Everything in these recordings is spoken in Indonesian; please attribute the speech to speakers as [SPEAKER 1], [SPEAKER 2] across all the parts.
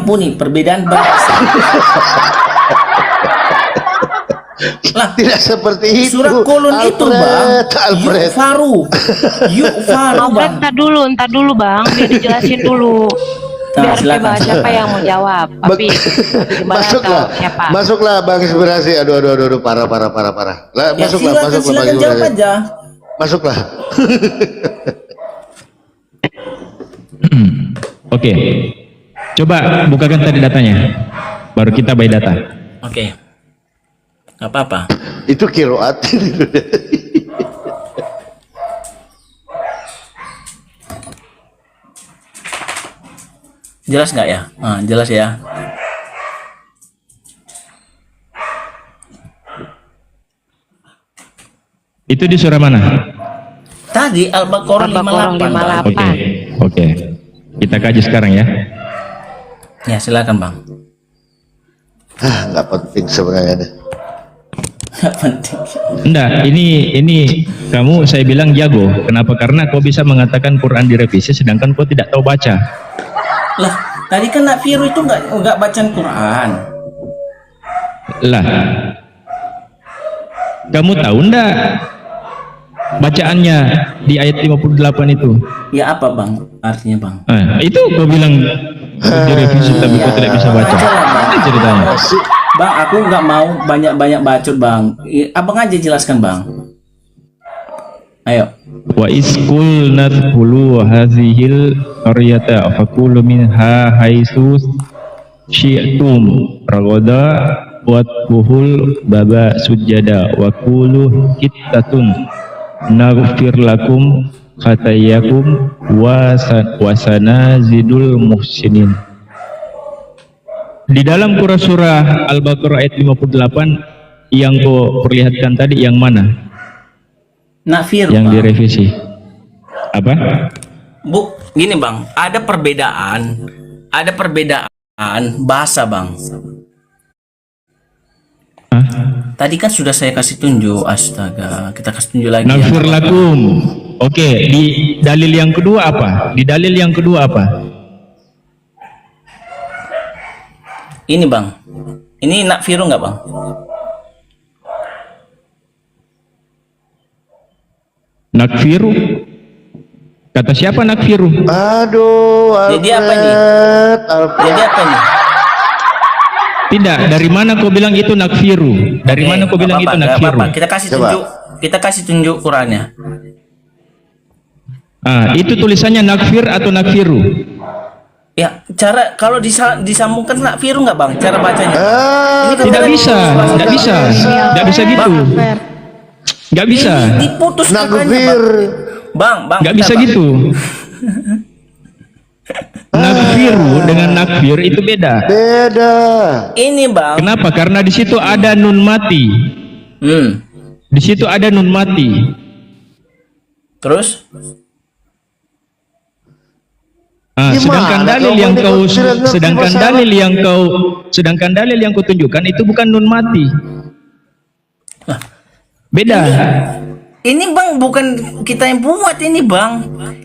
[SPEAKER 1] ampuni, perbedaan bahasa. Lah,
[SPEAKER 2] tidak seperti itu.
[SPEAKER 1] surat kolon itu bang,
[SPEAKER 2] Alfred.
[SPEAKER 1] yuk faru bang.
[SPEAKER 3] Ntar dulu bang, biar dijelasin dulu.
[SPEAKER 1] Nah,
[SPEAKER 3] Biar
[SPEAKER 1] silakan.
[SPEAKER 3] coba siapa yang mau jawab. Tapi gimana
[SPEAKER 2] Masuklah,
[SPEAKER 3] atau siapa?
[SPEAKER 2] masuklah Bang Inspirasi. Aduh, parah. Lah,
[SPEAKER 1] Ya,
[SPEAKER 2] masuklah, Bang
[SPEAKER 1] silakan jawab
[SPEAKER 2] Inspirasi.
[SPEAKER 1] aja.
[SPEAKER 2] Masuklah.
[SPEAKER 4] Oke. Coba bukakan tadi datanya. Baru kita by data.
[SPEAKER 1] Oke. Gak apa-apa.
[SPEAKER 2] Itu kiroat.
[SPEAKER 1] Jelas nggak ya? Nah, jelas ya.
[SPEAKER 4] Itu di surah mana?
[SPEAKER 1] Tadi Al-Baqarah
[SPEAKER 3] Al-Baqarah
[SPEAKER 1] 58. Bang.
[SPEAKER 3] 58.
[SPEAKER 4] Oke. Kita kaji sekarang ya.
[SPEAKER 1] Ya, silakan bang.
[SPEAKER 2] Nggak penting sebenarnya deh.
[SPEAKER 1] Nggak penting.
[SPEAKER 4] Enggak, ini kamu saya bilang jago. Kenapa? Karena kau bisa mengatakan Quran direvisi sedangkan kau tidak tahu baca.
[SPEAKER 1] Lah, tadi kan Nak Firu itu nggak bacaan Quran.
[SPEAKER 4] Lah. Kamu tahu enggak bacaannya di ayat 58 itu?
[SPEAKER 1] Ya apa bang? Artinya bang?
[SPEAKER 4] Itu kau bilang direvisi tapi kau tidak bisa baca.
[SPEAKER 1] Aja lah, Bang.
[SPEAKER 4] Itu ceritanya.
[SPEAKER 1] Bang, aku nggak mau banyak bacot bang. Abang aja jelaskan bang. Ayo.
[SPEAKER 4] Wa iskul nadkhulu hadhil qaryata fakulu minha haitsu syi'tum ragada wadkhul baba sujada wa qulu hittatun naghfir lakum khatayakum wasanazidul muhsinin. Di dalam surah Al-Baqarah ayat 58 yang kau perlihatkan tadi yang mana?
[SPEAKER 1] Nak Firu
[SPEAKER 4] Yang
[SPEAKER 1] bang.
[SPEAKER 4] direvisi. Apa?
[SPEAKER 1] Bu, gini bang, ada perbedaan bahasa bang.
[SPEAKER 4] Hah?
[SPEAKER 1] Tadi kan sudah saya kasih tunjuk, astaga, kita kasih tunjuk lagi.
[SPEAKER 4] Naghfir
[SPEAKER 1] Ya.
[SPEAKER 4] lakum. Oke, di dalil yang kedua apa? Di dalil yang kedua apa?
[SPEAKER 1] Ini bang, ini Nak Firu nggak bang?
[SPEAKER 4] Nakfiru. Kata siapa nakfiru?
[SPEAKER 2] Aduh, Alfred.
[SPEAKER 1] Jadi apa ini?
[SPEAKER 2] Alfred.
[SPEAKER 1] Jadi apa ini?
[SPEAKER 4] Tidak, dari mana kau bilang itu nakfiru? Dari
[SPEAKER 1] Oke,
[SPEAKER 4] mana kau bilang
[SPEAKER 1] nggak
[SPEAKER 4] itu
[SPEAKER 1] apa-apa, nggak
[SPEAKER 4] nakfiru?
[SPEAKER 1] apa-apa. Kita kasih tunjuk Qurannya.
[SPEAKER 4] Itu tulisannya nakfir atau nakfiru?
[SPEAKER 1] Ya, cara kalau disambungkan Nak Firu nggak bang? Cara bacanya? Ini kan
[SPEAKER 4] Tidak
[SPEAKER 1] kita
[SPEAKER 4] bisa,
[SPEAKER 1] putus,
[SPEAKER 4] tidak bisa, tidak bisa gitu. Nggak bisa,
[SPEAKER 1] Ini diputus katanya,
[SPEAKER 2] Naghfir.
[SPEAKER 1] bang.
[SPEAKER 4] nggak
[SPEAKER 1] bentar,
[SPEAKER 4] bisa
[SPEAKER 1] Bang.
[SPEAKER 4] gitu. Nakfiru dengan nakfir itu beda.
[SPEAKER 2] Beda.
[SPEAKER 1] Ini bang.
[SPEAKER 4] Kenapa? Karena di situ ada nun mati. Di situ ada nun mati.
[SPEAKER 1] Terus?
[SPEAKER 4] Sedangkan
[SPEAKER 2] Gimana
[SPEAKER 4] dalil
[SPEAKER 2] kau
[SPEAKER 4] yang
[SPEAKER 2] mau
[SPEAKER 4] kau
[SPEAKER 2] ngerti
[SPEAKER 4] sedangkan
[SPEAKER 2] masalah?
[SPEAKER 4] dalil yang kau tunjukkan itu bukan nun mati. Beda.
[SPEAKER 1] Ini bang bukan kita yang buat ini bang.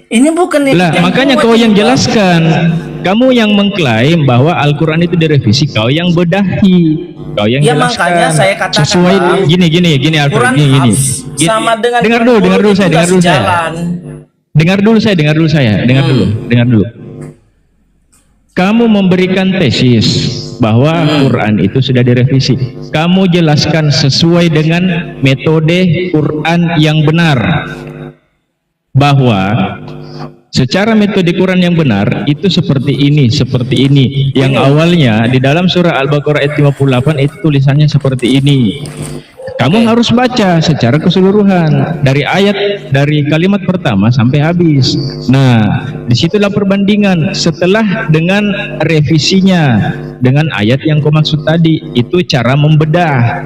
[SPEAKER 1] Ini bukan
[SPEAKER 4] Lah,
[SPEAKER 1] yang
[SPEAKER 4] makanya
[SPEAKER 1] buat
[SPEAKER 4] kau
[SPEAKER 1] ini,
[SPEAKER 4] yang
[SPEAKER 1] Bang.
[SPEAKER 4] jelaskan. Kamu yang mengklaim bahwa Al-Quran itu direvisi, kau yang bedahi, kau yang
[SPEAKER 1] Ya,
[SPEAKER 4] jelaskan.
[SPEAKER 1] makanya saya katakan,
[SPEAKER 4] sesuai
[SPEAKER 1] Bang.
[SPEAKER 4] gini Alfred,
[SPEAKER 1] Quran
[SPEAKER 4] gini.
[SPEAKER 1] hafs sama dengan
[SPEAKER 4] Dengar dulu saya, dengar dulu saya.
[SPEAKER 1] sejalan.
[SPEAKER 4] Dengar dulu. Kamu memberikan tesis bahwa Quran itu sudah direvisi. Kamu jelaskan sesuai dengan metode Quran yang benar. Bahwa secara metode Quran yang benar itu seperti ini. Yang awalnya di dalam surah Al-Baqarah ayat 58 itu tulisannya seperti ini. Kamu harus baca secara keseluruhan dari kalimat pertama sampai habis. Nah, disitulah perbandingan setelah dengan revisinya dengan ayat yang kau maksud tadi. Itu cara membedah,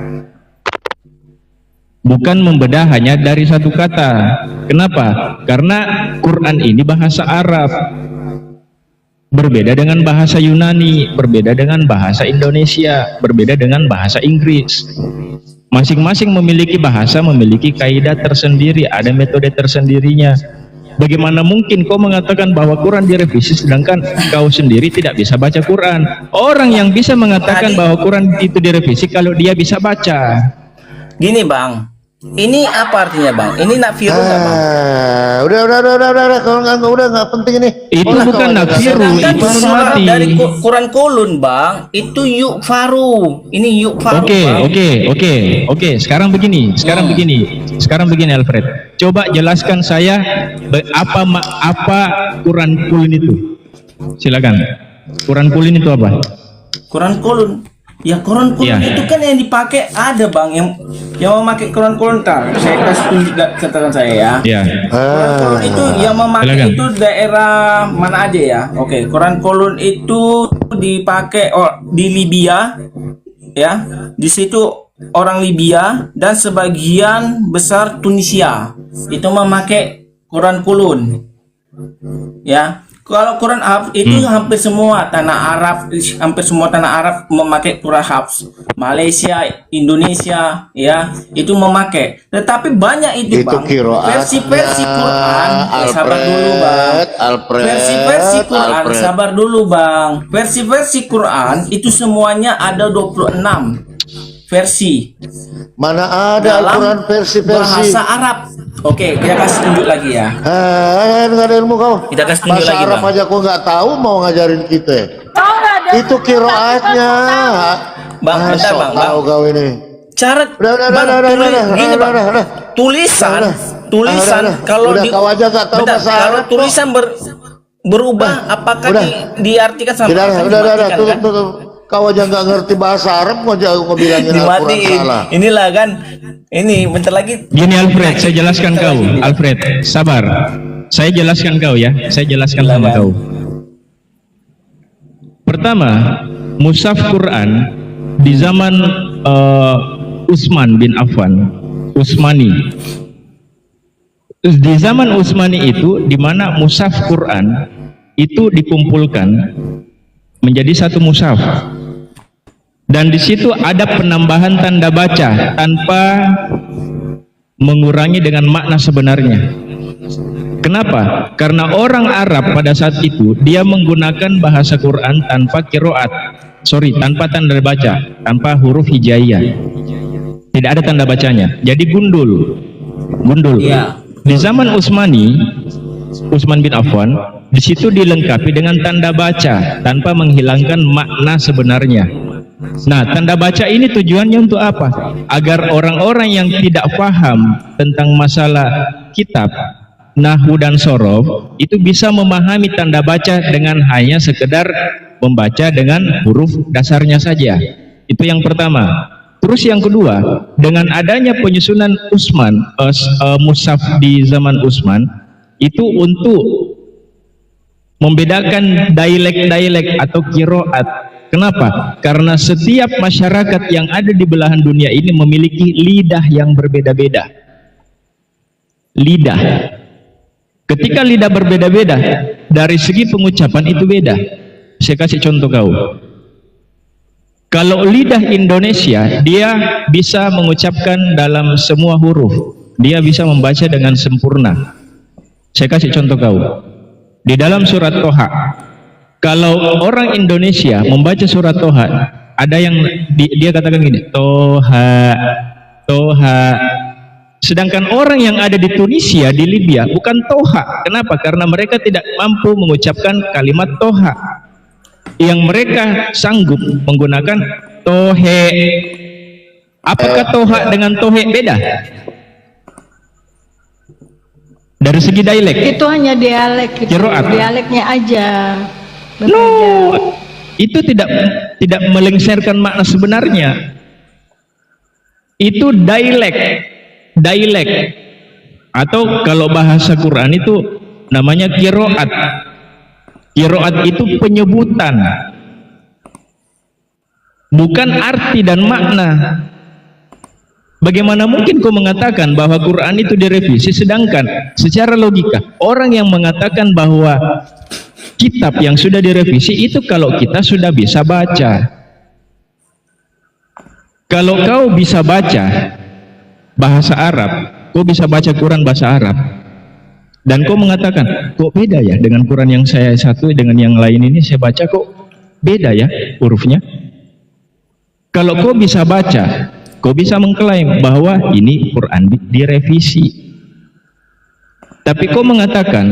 [SPEAKER 4] bukan membedah hanya dari satu kata. Kenapa? Karena Quran ini bahasa Arab, berbeda dengan bahasa Yunani, berbeda dengan bahasa Indonesia, berbeda dengan bahasa Inggris. Masing-masing memiliki bahasa, memiliki kaidah tersendiri, ada metode tersendirinya. Bagaimana mungkin kau mengatakan bahwa Quran direvisi sedangkan kau sendiri tidak bisa baca Quran? Orang yang bisa mengatakan bahwa Quran itu direvisi kalau dia bisa baca.
[SPEAKER 1] Gini bang, ini apa artinya bang? Ini nafiru nggak bang?
[SPEAKER 2] Udah. Kalau udah nggak penting ini.
[SPEAKER 4] Itu bukan nafiru,
[SPEAKER 1] Sedangkan
[SPEAKER 4] itu
[SPEAKER 1] surat
[SPEAKER 4] mati.
[SPEAKER 1] dari Quran kulun bang, itu yuk faru. Ini yuk faru.
[SPEAKER 4] Oke. Sekarang begini Alfred. Coba jelaskan saya apa Quran kulun itu. Silakan. Quran kulun itu apa?
[SPEAKER 1] Quran kulun. Ya Quran kulun
[SPEAKER 4] Ya.
[SPEAKER 1] itu kan yang dipakai ada bang yang memakai Quran kulun tar. Saya kasih tunjuk catatan saya ya.
[SPEAKER 4] Ya.
[SPEAKER 1] Quran kulun itu yang memakai
[SPEAKER 4] Silakan.
[SPEAKER 1] itu daerah mana aja ya? Oke, Quran kulun itu dipakai di Libya ya. Di situ orang Libya dan sebagian besar Tunisia itu memakai Quran kulun. Ya. Kalau Quran Hafs itu hampir semua tanah Arab memakai Quran Hafs. Malaysia, Indonesia ya, itu memakai. Tetapi banyak itu Bang. Versi-versi Quran, sabar dulu Bang. Versi-versi Quran, sabar dulu Bang. Versi-versi Quran itu semuanya ada 26 versi.
[SPEAKER 2] Mana ada
[SPEAKER 1] Dalam
[SPEAKER 2] Al-Quran versi-versi?
[SPEAKER 1] bahasa Arab. Oke, kita kasih tunjuk lagi ya.
[SPEAKER 2] Nggak ada ilmu kau.
[SPEAKER 1] Kita kasih tunjuk
[SPEAKER 2] Bahasa
[SPEAKER 1] lagi,
[SPEAKER 2] Arab
[SPEAKER 1] Bang.
[SPEAKER 2] aja kau nggak tahu mau ngajarin kita. Itu kiroatnya.
[SPEAKER 1] Bang, bentar Bang.
[SPEAKER 2] Tahu kau ini.
[SPEAKER 1] Cara tulisan kalau
[SPEAKER 2] udah,
[SPEAKER 1] di
[SPEAKER 2] kau aja nggak tahu
[SPEAKER 1] bentar,
[SPEAKER 2] bahasa
[SPEAKER 1] kalau
[SPEAKER 2] Arab,
[SPEAKER 1] tulisan berubah apakah
[SPEAKER 2] udah.
[SPEAKER 1] diartikan sama
[SPEAKER 2] Udah,
[SPEAKER 1] dimatikan, kan?
[SPEAKER 2] tutup. Kau aja nggak ngerti bahasa Arab, mau bilangin Al-Quran
[SPEAKER 1] Dimatiin.
[SPEAKER 2] salah.
[SPEAKER 1] Inilah kan ini bentar lagi
[SPEAKER 4] Gini Alfred, saya jelaskan kau. Alfred, sabar. Saya jelaskan kau ya. Saya jelaskan sama kau. Pertama, mushaf Quran di zaman Utsman bin Affan, Utsmani. Di zaman Utsmani itu, di mana mushaf Quran itu dikumpulkan menjadi satu mushaf. Dan di situ ada penambahan tanda baca tanpa mengurangi dengan makna sebenarnya. Kenapa? Karena orang Arab pada saat itu dia menggunakan bahasa Quran tanpa tanpa tanda baca, tanpa huruf hijaiyah. Tidak ada tanda bacanya. Jadi gundul.
[SPEAKER 1] Iya.
[SPEAKER 4] Di zaman Utsman bin Affan, di situ dilengkapi dengan tanda baca tanpa menghilangkan makna sebenarnya. Nah, tanda baca ini tujuannya untuk apa? Agar orang-orang yang tidak paham tentang masalah kitab, nahwu dan sorof itu bisa memahami tanda baca dengan hanya sekedar membaca dengan huruf dasarnya saja. Itu yang pertama. Terus yang kedua, dengan adanya penyusunan mushaf di zaman Utsman itu untuk membedakan dialek atau kiroat. Kenapa? Karena setiap masyarakat yang ada di belahan dunia ini memiliki lidah yang berbeda-beda. Lidah. Ketika lidah berbeda-beda, dari segi pengucapan itu beda. Saya kasih contoh kau. Kalau lidah Indonesia, dia bisa mengucapkan dalam semua huruf. Dia bisa membaca dengan sempurna. Saya kasih contoh kau. Di dalam surat Toha, kalau orang Indonesia membaca surat Toha, ada yang dia katakan gini, Toha. Sedangkan orang yang ada di Tunisia, di Libya, bukan Toha. Kenapa? Karena mereka tidak mampu mengucapkan kalimat Toha. Yang mereka sanggup menggunakan Tohe. Apakah Toha dengan Tohe beda? Dari segi dialek.
[SPEAKER 5] Itu hanya dialek, gitu.
[SPEAKER 4] Kiroat.
[SPEAKER 5] Dialeknya aja.
[SPEAKER 4] No, itu tidak melengsarkan makna sebenarnya. Itu dialek. Atau kalau bahasa Quran itu namanya kiroat. Kiroat itu penyebutan, bukan arti dan makna. Bagaimana mungkin kau mengatakan bahwa Quran itu direvisi, sedangkan secara logika orang yang mengatakan bahwa kitab yang sudah direvisi itu kalau kita sudah bisa baca. Kalau kau bisa baca bahasa Arab, kau bisa baca Quran bahasa Arab, Dan kau mengatakan, kok beda ya dengan Quran yang saya satu dengan yang lain ini saya baca kok beda ya hurufnya. Kalau kau bisa baca, kau bisa mengklaim bahwa ini Quran direvisi. Tapi kau mengatakan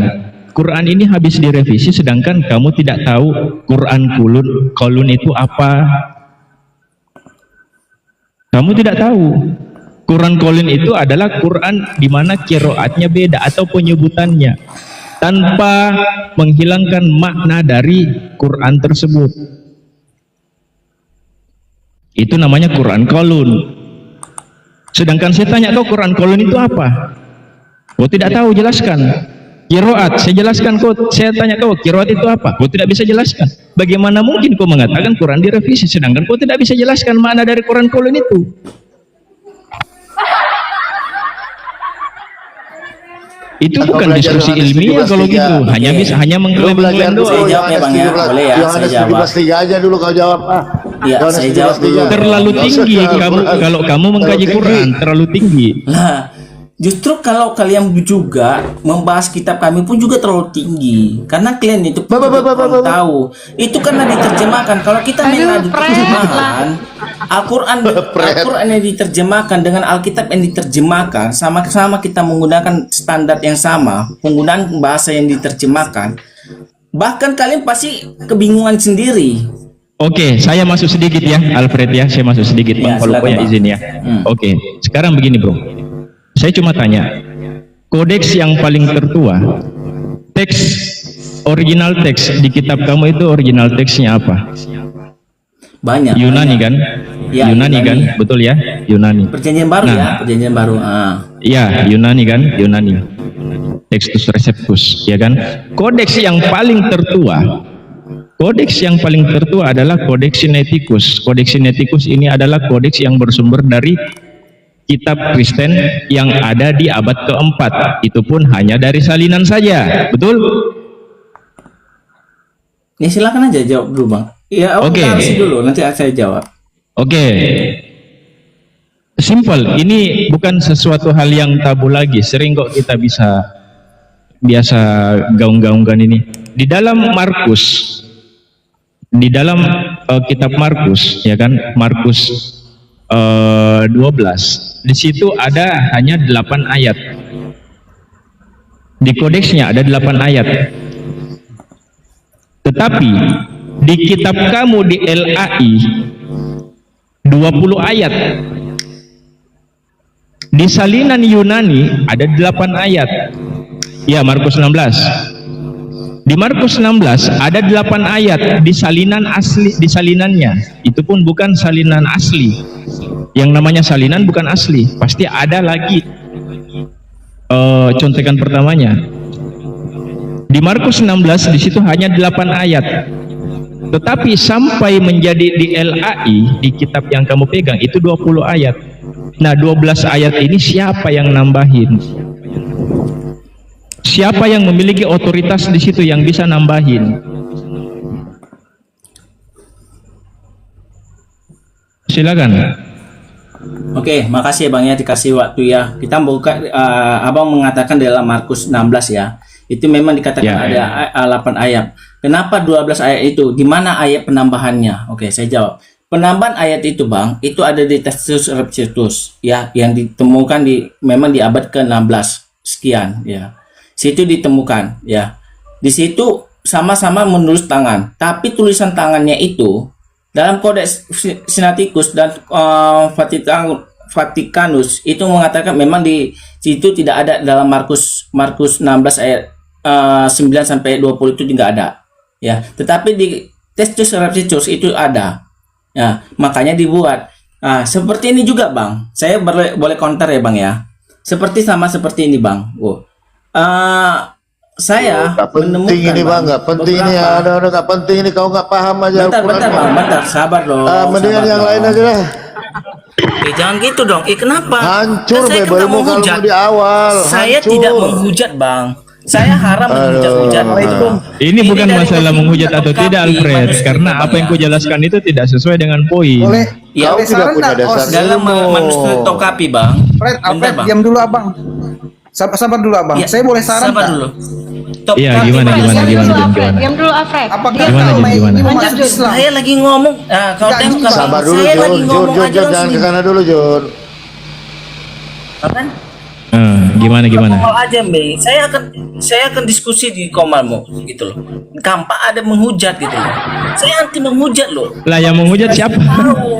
[SPEAKER 4] Quran ini habis direvisi sedangkan kamu tidak tahu Quran kolun itu apa. Kamu tidak tahu. Quran kolun itu adalah Quran di mana qiraatnya beda atau penyebutannya tanpa menghilangkan makna dari Quran tersebut. Itu namanya Quran kolun. Sedangkan saya tanya kau Quran kolun itu apa? Kau tidak tahu, jelaskan. Qiraat, saya jelaskan kau. Saya tanya kau, qiraat itu apa? Kau tidak bisa jelaskan. Bagaimana mungkin kau mengatakan Quran direvisi sedangkan kau tidak bisa jelaskan makna dari Quran kolun itu? Itu bukan diskusi ilmiah kalau gitu. Hanya mengklaim doang.
[SPEAKER 1] Saya jawab ya Bang ya. Boleh ya, saya jawab.
[SPEAKER 2] 17:3 aja dulu kau jawab.
[SPEAKER 1] Iya, saya jawab dulu.
[SPEAKER 4] Terlalu tinggi kalau kamu mengkaji Quran, terlalu tinggi.
[SPEAKER 1] Nah, justru kalau kalian juga membahas kitab kami pun juga terlalu tinggi. Karena kalian itu pun juga kurang tahu. Itu karena diterjemahkan. Kalau kita mengadu terjemahan, Al-Quran yang diterjemahkan dengan Alkitab yang diterjemahkan, sama-sama kita menggunakan standar yang sama, penggunaan bahasa yang diterjemahkan. Bahkan kalian pasti kebingungan sendiri.
[SPEAKER 4] Oke, saya masuk sedikit ya, Alfred ya, saya masuk sedikit
[SPEAKER 1] Ya,
[SPEAKER 4] Bang, kalau
[SPEAKER 1] silakan,
[SPEAKER 4] punya
[SPEAKER 1] Bang.
[SPEAKER 4] izin ya. Oke, sekarang begini bro, saya cuma tanya, kodeks yang paling tertua, original teks di kitab kamu itu original teksnya apa?
[SPEAKER 1] Banyak.
[SPEAKER 4] Yunani kan?
[SPEAKER 1] Ya,
[SPEAKER 4] Yunani kan? Betul ya? Yunani.
[SPEAKER 1] Perjanjian baru
[SPEAKER 4] Nah.
[SPEAKER 1] ya, perjanjian baru.
[SPEAKER 4] Ya, Yunani kan? Yunani. Textus Receptus, ya kan? Kodeks yang paling tertua, adalah Kodeks Sinaiticus. Kodeks Sinaiticus ini adalah kodeks yang bersumber dari kitab Kristen yang ada di abad keempat. Itu pun hanya dari salinan saja, betul?
[SPEAKER 1] Ya silakan aja jawab dulu Bang. Ya,
[SPEAKER 4] Oke.
[SPEAKER 1] kasih dulu, nanti saya jawab.
[SPEAKER 4] Oke. Simple, ini bukan sesuatu hal yang tabu lagi. Sering kok kita biasa gaung-gaungkan ini. Di dalam kitab Markus, ya kan, Markus 12. Di situ ada hanya 8 ayat. Di kodeksnya ada 8 ayat. Tetapi di kitab kamu di LAI 20 ayat. Di salinan Yunani ada 8 ayat. Ya, Markus 16. Di Markus 16 ada 8 ayat di salinan asli, di salinannya. Itu pun bukan salinan asli. Yang namanya salinan bukan asli. Pasti ada lagi contekan pertamanya. Di Markus 16 di situ hanya 8 ayat. Tetapi sampai menjadi di LAI, di kitab yang kamu pegang itu 20 ayat. Nah, 12 ayat ini siapa yang nambahin? Siapa yang memiliki otoritas di situ yang bisa nambahin? Silakan.
[SPEAKER 1] Oke, makasih ya Bang ya, dikasih waktu ya. Kita buka, Abang mengatakan dalam Markus 16 ya. Itu memang dikatakan
[SPEAKER 4] Ya,
[SPEAKER 1] ada 8 ayat. Kenapa 12 ayat itu? Di mana ayat penambahannya? Oke, saya jawab. Penambahan ayat itu Bang, itu ada di Textus Receptus ya, yang ditemukan memang di abad ke-16 sekian ya. Situ ditemukan ya. Di situ sama-sama menulis tangan, tapi tulisan tangannya itu dalam Kodeks Sinaiticus dan Vatikanus itu mengatakan memang di situ tidak ada dalam Markus 16 ayat 9 sampai 20 itu tidak ada ya. Tetapi di Textus Receptus itu ada. Ya, makanya dibuat. Nah, seperti ini juga Bang. Saya boleh counter ya Bang ya. Seperti ini Bang. Saya
[SPEAKER 2] penting ini Bang, nggak penting ini, ada nggak penting ini, kau nggak paham aja.
[SPEAKER 1] Bentar Bang, bentar, sabar dong.
[SPEAKER 2] Mendingan yang lain aja lah.
[SPEAKER 1] Jangan gitu dong. Kenapa?
[SPEAKER 2] Hancur
[SPEAKER 1] Kan saya kan
[SPEAKER 2] baru kalau di awal.
[SPEAKER 1] Saya
[SPEAKER 2] hancur.
[SPEAKER 1] tidak menghujat Bang. Saya haram menghujat-hujat.
[SPEAKER 4] Ini bukan
[SPEAKER 1] dari
[SPEAKER 4] masalah
[SPEAKER 1] posisi
[SPEAKER 4] menghujat atau
[SPEAKER 1] kitab
[SPEAKER 4] tidak,
[SPEAKER 1] kami,
[SPEAKER 4] Alfred,
[SPEAKER 1] manuskrip
[SPEAKER 4] karena
[SPEAKER 1] Bang,
[SPEAKER 4] apa yang
[SPEAKER 1] ya.
[SPEAKER 4] kau jelaskan itu tidak sesuai dengan poin.
[SPEAKER 6] Boleh.
[SPEAKER 1] Ya,
[SPEAKER 2] Kau tidak punya dasar
[SPEAKER 1] dalam
[SPEAKER 2] ilmu.
[SPEAKER 1] manuskrip Tokapi Bang.
[SPEAKER 6] Fred,
[SPEAKER 1] Bentar,
[SPEAKER 6] Alfred,
[SPEAKER 1] Bang.
[SPEAKER 6] diam dulu abang. Sabar dulu abang.
[SPEAKER 1] Ya,
[SPEAKER 6] Saya boleh saran
[SPEAKER 1] sabar
[SPEAKER 6] nggak?
[SPEAKER 1] dulu. Top
[SPEAKER 4] Iya,
[SPEAKER 1] kaki,
[SPEAKER 4] gimana,
[SPEAKER 1] Bang.
[SPEAKER 4] gimana,
[SPEAKER 5] Diam
[SPEAKER 4] gimana,
[SPEAKER 5] dulu,
[SPEAKER 4] Jun,
[SPEAKER 5] Alfred.
[SPEAKER 4] gimana?
[SPEAKER 5] Diam dulu, Alfred.
[SPEAKER 6] Apakah
[SPEAKER 5] Diam
[SPEAKER 4] Gimana,
[SPEAKER 5] dulu.
[SPEAKER 4] Jun, gimana?
[SPEAKER 6] ini mau
[SPEAKER 5] Lanjut,
[SPEAKER 6] masuk
[SPEAKER 5] Jun.
[SPEAKER 6] Islam?
[SPEAKER 1] Saya lagi ngomong. Kau
[SPEAKER 6] Nggak,
[SPEAKER 1] tengok
[SPEAKER 6] Jun,
[SPEAKER 1] kami.
[SPEAKER 2] Sabar dulu
[SPEAKER 1] Saya
[SPEAKER 2] Jun,
[SPEAKER 1] lagi
[SPEAKER 2] Jun,
[SPEAKER 1] ngomong
[SPEAKER 2] Jun,
[SPEAKER 1] aja
[SPEAKER 2] Jun, jangan
[SPEAKER 1] langsung.
[SPEAKER 2] ke sana dulu Jun.
[SPEAKER 1] Kan?
[SPEAKER 4] Gimana, gimana?
[SPEAKER 1] Komal aja, Mei. Saya akan diskusi di komalmu gitu loh. Gampang ada menghujat gitu loh. Saya anti menghujat loh.
[SPEAKER 4] Lah yang menghujat siapa?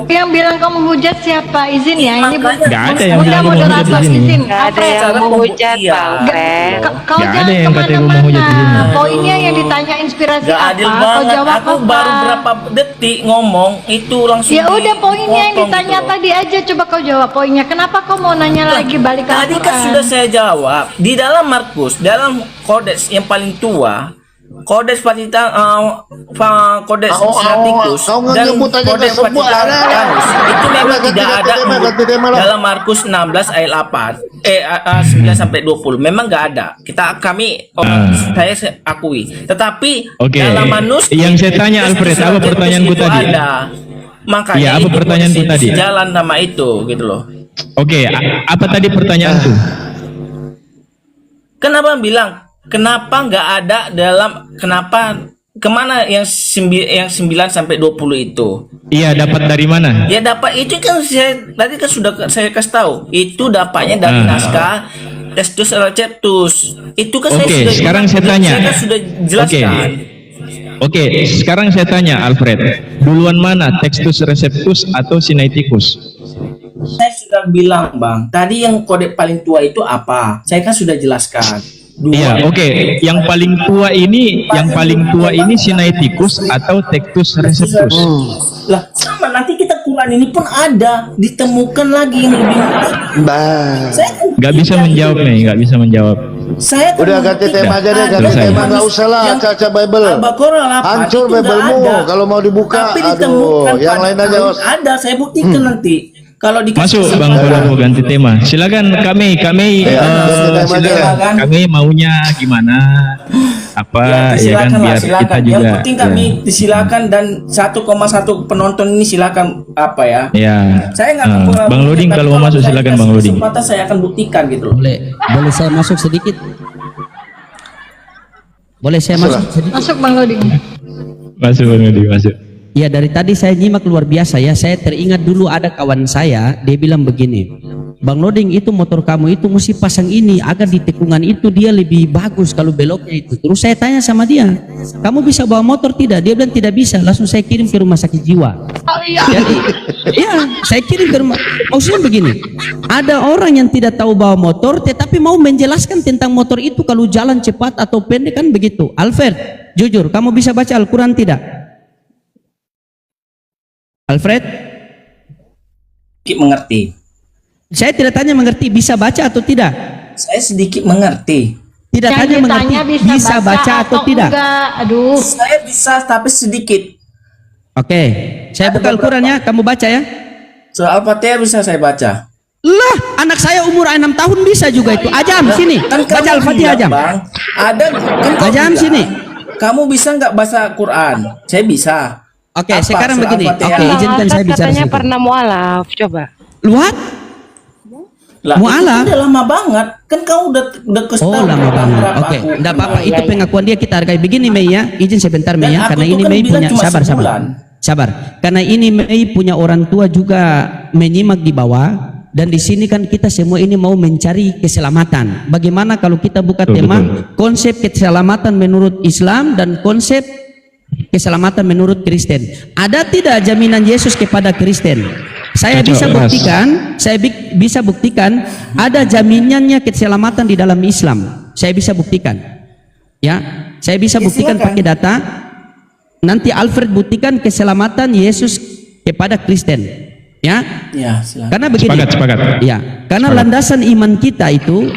[SPEAKER 5] Yang bilang kamu hujat siapa? Izin ya, ini
[SPEAKER 1] Makanya-
[SPEAKER 4] Nggak ada yang
[SPEAKER 5] Bunda
[SPEAKER 4] bilang kamu hujat di
[SPEAKER 5] moderator
[SPEAKER 4] sini.
[SPEAKER 5] izin.
[SPEAKER 3] Nggak ada
[SPEAKER 5] Alfred,
[SPEAKER 3] yang
[SPEAKER 1] cara
[SPEAKER 3] mau hujat,
[SPEAKER 1] pembuktian.
[SPEAKER 3] Bang Alfred.
[SPEAKER 5] Kau
[SPEAKER 4] Nggak ada
[SPEAKER 5] jangan
[SPEAKER 4] yang katanya mau menghujat di sini.
[SPEAKER 5] kemana-mana. Poinnya yang ditanya inspirasi
[SPEAKER 1] Gak
[SPEAKER 5] apa?
[SPEAKER 1] adil
[SPEAKER 5] Kau
[SPEAKER 1] banget.
[SPEAKER 5] jawab
[SPEAKER 1] Aku
[SPEAKER 5] apa?
[SPEAKER 1] baru berapa detik ngomong itu langsung.
[SPEAKER 5] Ya udah, poinnya yang
[SPEAKER 1] dipotong
[SPEAKER 5] ditanya
[SPEAKER 1] gitu loh.
[SPEAKER 5] tadi aja. Coba kau jawab poinnya. Kenapa kau mau nanya lagi balik ke
[SPEAKER 1] Tadi kan
[SPEAKER 5] Al-Quran?
[SPEAKER 1] sudah saya jawab. Di dalam Markus, dalam kodeks yang paling tua, kodeks kodeks Sinaiticus
[SPEAKER 2] kau
[SPEAKER 1] dan
[SPEAKER 2] nyebut aja
[SPEAKER 1] kodeks
[SPEAKER 2] ke semua.
[SPEAKER 1] Vatikanus itu memang
[SPEAKER 2] Udah, ganti
[SPEAKER 1] tidak ada
[SPEAKER 2] tema, ganti tema lah.
[SPEAKER 1] dalam Markus 16 ayat 9 sampai 20. Memang nggak ada. Saya akui. Tetapi
[SPEAKER 4] Oke.
[SPEAKER 1] dalam manuskrip
[SPEAKER 4] Yang saya tanya, Alfred, apa pertanyaanku
[SPEAKER 1] itu
[SPEAKER 4] tadi?
[SPEAKER 1] ada. Makanya
[SPEAKER 4] Iya, apa
[SPEAKER 1] itu
[SPEAKER 4] pertanyaanku
[SPEAKER 1] posisi
[SPEAKER 4] tadi?
[SPEAKER 1] jalan nama itu gitu loh.
[SPEAKER 4] Oke, apa tadi pertanyaanku?
[SPEAKER 1] Kenapa bilang kenapa nggak ada dalam kemana yang 9 sampai 20 itu?
[SPEAKER 4] Iya, dapat dari mana?
[SPEAKER 1] Ya dapat itu kan saya tadi kan sudah saya kasih tahu. Itu dapatnya dari naskah Textus Receptus. Itu kan saya
[SPEAKER 4] Oke,
[SPEAKER 1] sudah
[SPEAKER 4] sekarang saya tanya.
[SPEAKER 1] Saya kan sudah jelaskan.
[SPEAKER 4] Oke, sekarang saya tanya Alfred, duluan mana Textus Receptus atau Sinaiticus?
[SPEAKER 1] Saya sudah bilang, Bang. Tadi yang kode paling tua itu apa? Saya kan sudah jelaskan.
[SPEAKER 4] Iya, oke. Yang paling tua ini Sinaiticus atau Textus Receptus?
[SPEAKER 1] Lah, sama nanti kita Quran ini pun ada ditemukan lagi yang lebih.
[SPEAKER 2] Bah.
[SPEAKER 1] Saya kan
[SPEAKER 4] Gak bisa menjawab nih, gak bisa menjawab.
[SPEAKER 1] Saya kan
[SPEAKER 2] Udah ganti
[SPEAKER 1] membuktikan
[SPEAKER 2] tema aja deh, ganti
[SPEAKER 4] Selesai.
[SPEAKER 2] tema, nggak usah lah
[SPEAKER 1] Yang
[SPEAKER 2] caca Bible.
[SPEAKER 1] Al-Baqarah 8
[SPEAKER 2] Hancur
[SPEAKER 1] itu nggak
[SPEAKER 2] Biblemu
[SPEAKER 1] ada.
[SPEAKER 2] kalau mau dibuka.
[SPEAKER 1] Tapi
[SPEAKER 2] Aduh,
[SPEAKER 1] ditemukan
[SPEAKER 2] yang
[SPEAKER 1] pada
[SPEAKER 2] lain aja.
[SPEAKER 1] tahun
[SPEAKER 2] Os.
[SPEAKER 1] ada, saya buktikan nanti. Kalau dikasih
[SPEAKER 4] Masuk Bang
[SPEAKER 1] kesempatan.
[SPEAKER 4] Polopo, ganti tema. Silakan kami
[SPEAKER 2] ganti tema aja.
[SPEAKER 4] silakan. Kami maunya gimana? Apa ya kan
[SPEAKER 1] silakan lah,
[SPEAKER 4] biar
[SPEAKER 1] silakan.
[SPEAKER 4] kita
[SPEAKER 1] Yang
[SPEAKER 4] juga.
[SPEAKER 1] penting kami disilakan dan 1,1 penonton ini silakan apa ya?
[SPEAKER 4] Ya.
[SPEAKER 1] Saya nggak
[SPEAKER 4] Nah, Bang Loding
[SPEAKER 1] tapi
[SPEAKER 4] kalau mau masuk
[SPEAKER 1] saya
[SPEAKER 4] silakan
[SPEAKER 1] dikasih
[SPEAKER 4] Bang Loding.
[SPEAKER 1] kesempatan saya akan buktikan gitu loh.
[SPEAKER 7] Boleh saya masuk sedikit? Boleh saya masuk sedikit?
[SPEAKER 5] Masuk Bang Loding.
[SPEAKER 4] Masuk Bang Loding, masuk.
[SPEAKER 7] Ya, dari tadi saya nyimak luar biasa ya. Saya teringat dulu ada kawan saya, dia bilang begini, Bang Loding, itu motor kamu itu mesti pasang ini agar di tikungan itu dia lebih bagus kalau beloknya itu. Terus saya tanya sama dia, kamu bisa bawa motor tidak? Dia bilang tidak bisa. Langsung saya kirim ke rumah sakit jiwa.
[SPEAKER 5] Oh iya.
[SPEAKER 7] Jadi, ya saya kirim ke rumah. Maksudnya begini, ada orang yang tidak tahu bawa motor tetapi mau menjelaskan tentang motor itu kalau jalan cepat atau pendek, kan begitu. Alfred, jujur, kamu bisa baca Al-Quran tidak? Alfred,
[SPEAKER 1] Sedikit mengerti.
[SPEAKER 7] saya tidak tanya mengerti, bisa baca atau tidak?
[SPEAKER 1] Saya sedikit mengerti.
[SPEAKER 7] Tidak
[SPEAKER 5] Yang
[SPEAKER 7] tanya mengerti,
[SPEAKER 5] ditanya
[SPEAKER 7] bisa baca atau tidak?
[SPEAKER 5] Enggak? Aduh.
[SPEAKER 1] Saya bisa tapi sedikit.
[SPEAKER 7] Oke, saya buka Al-Quran ya, kamu baca ya.
[SPEAKER 1] Soal Al-Fatihah bisa saya baca.
[SPEAKER 7] Lah, anak saya umur 6 tahun bisa juga itu. Ajam sini,
[SPEAKER 1] Kan
[SPEAKER 7] baca
[SPEAKER 1] kamu
[SPEAKER 7] Al-Fatihah
[SPEAKER 1] bilang,
[SPEAKER 7] Ajam.
[SPEAKER 1] Bang, ada kan kau
[SPEAKER 7] Ajam
[SPEAKER 1] bilang,
[SPEAKER 7] sini.
[SPEAKER 1] Kamu bisa nggak bahasa Quran? Saya bisa.
[SPEAKER 7] Oke,
[SPEAKER 1] Apa?
[SPEAKER 7] sekarang
[SPEAKER 1] Soal
[SPEAKER 7] begini.
[SPEAKER 1] Al-Fatihah.
[SPEAKER 7] Oke,
[SPEAKER 3] Bang
[SPEAKER 7] izinkan saya
[SPEAKER 3] Alfred
[SPEAKER 7] bicara
[SPEAKER 3] katanya
[SPEAKER 7] sedikit.
[SPEAKER 3] pernah mualaf, coba.
[SPEAKER 7] Luat?
[SPEAKER 1] Lah,
[SPEAKER 7] Mu'alaf?
[SPEAKER 1] itu udah lama banget. Kan kamu udah kesel.
[SPEAKER 7] Oh, lama banget. Oke, enggak apa-apa. Itu pengakuan dia, kita hargai. Begini Mei ya, izin sebentar Mei
[SPEAKER 1] Dan
[SPEAKER 7] ya,
[SPEAKER 1] aku
[SPEAKER 7] karena
[SPEAKER 1] tuh
[SPEAKER 7] ini
[SPEAKER 1] kan
[SPEAKER 7] Mei
[SPEAKER 1] bilang
[SPEAKER 7] punya
[SPEAKER 1] cuma
[SPEAKER 7] sabar.
[SPEAKER 1] sebulan.
[SPEAKER 7] Sabar. Karena ini Mei punya orang tua juga menyimak di bawah, dan di sini kan kita semua ini mau mencari keselamatan. Bagaimana kalau kita buka tema konsep keselamatan menurut Islam dan konsep keselamatan menurut Kristen? Ada tidak jaminan Yesus kepada Kristen? Saya bisa buktikan, bisa buktikan ada jaminannya keselamatan di dalam Islam. Saya bisa buktikan. Ya, saya bisa buktikan
[SPEAKER 1] silakan.
[SPEAKER 7] pakai data. Nanti Alfred buktikan keselamatan Yesus kepada Kristen. Ya.
[SPEAKER 1] Ya, silakan.
[SPEAKER 7] Karena begini.
[SPEAKER 4] Sepakat.
[SPEAKER 7] Ya, karena landasan iman kita itu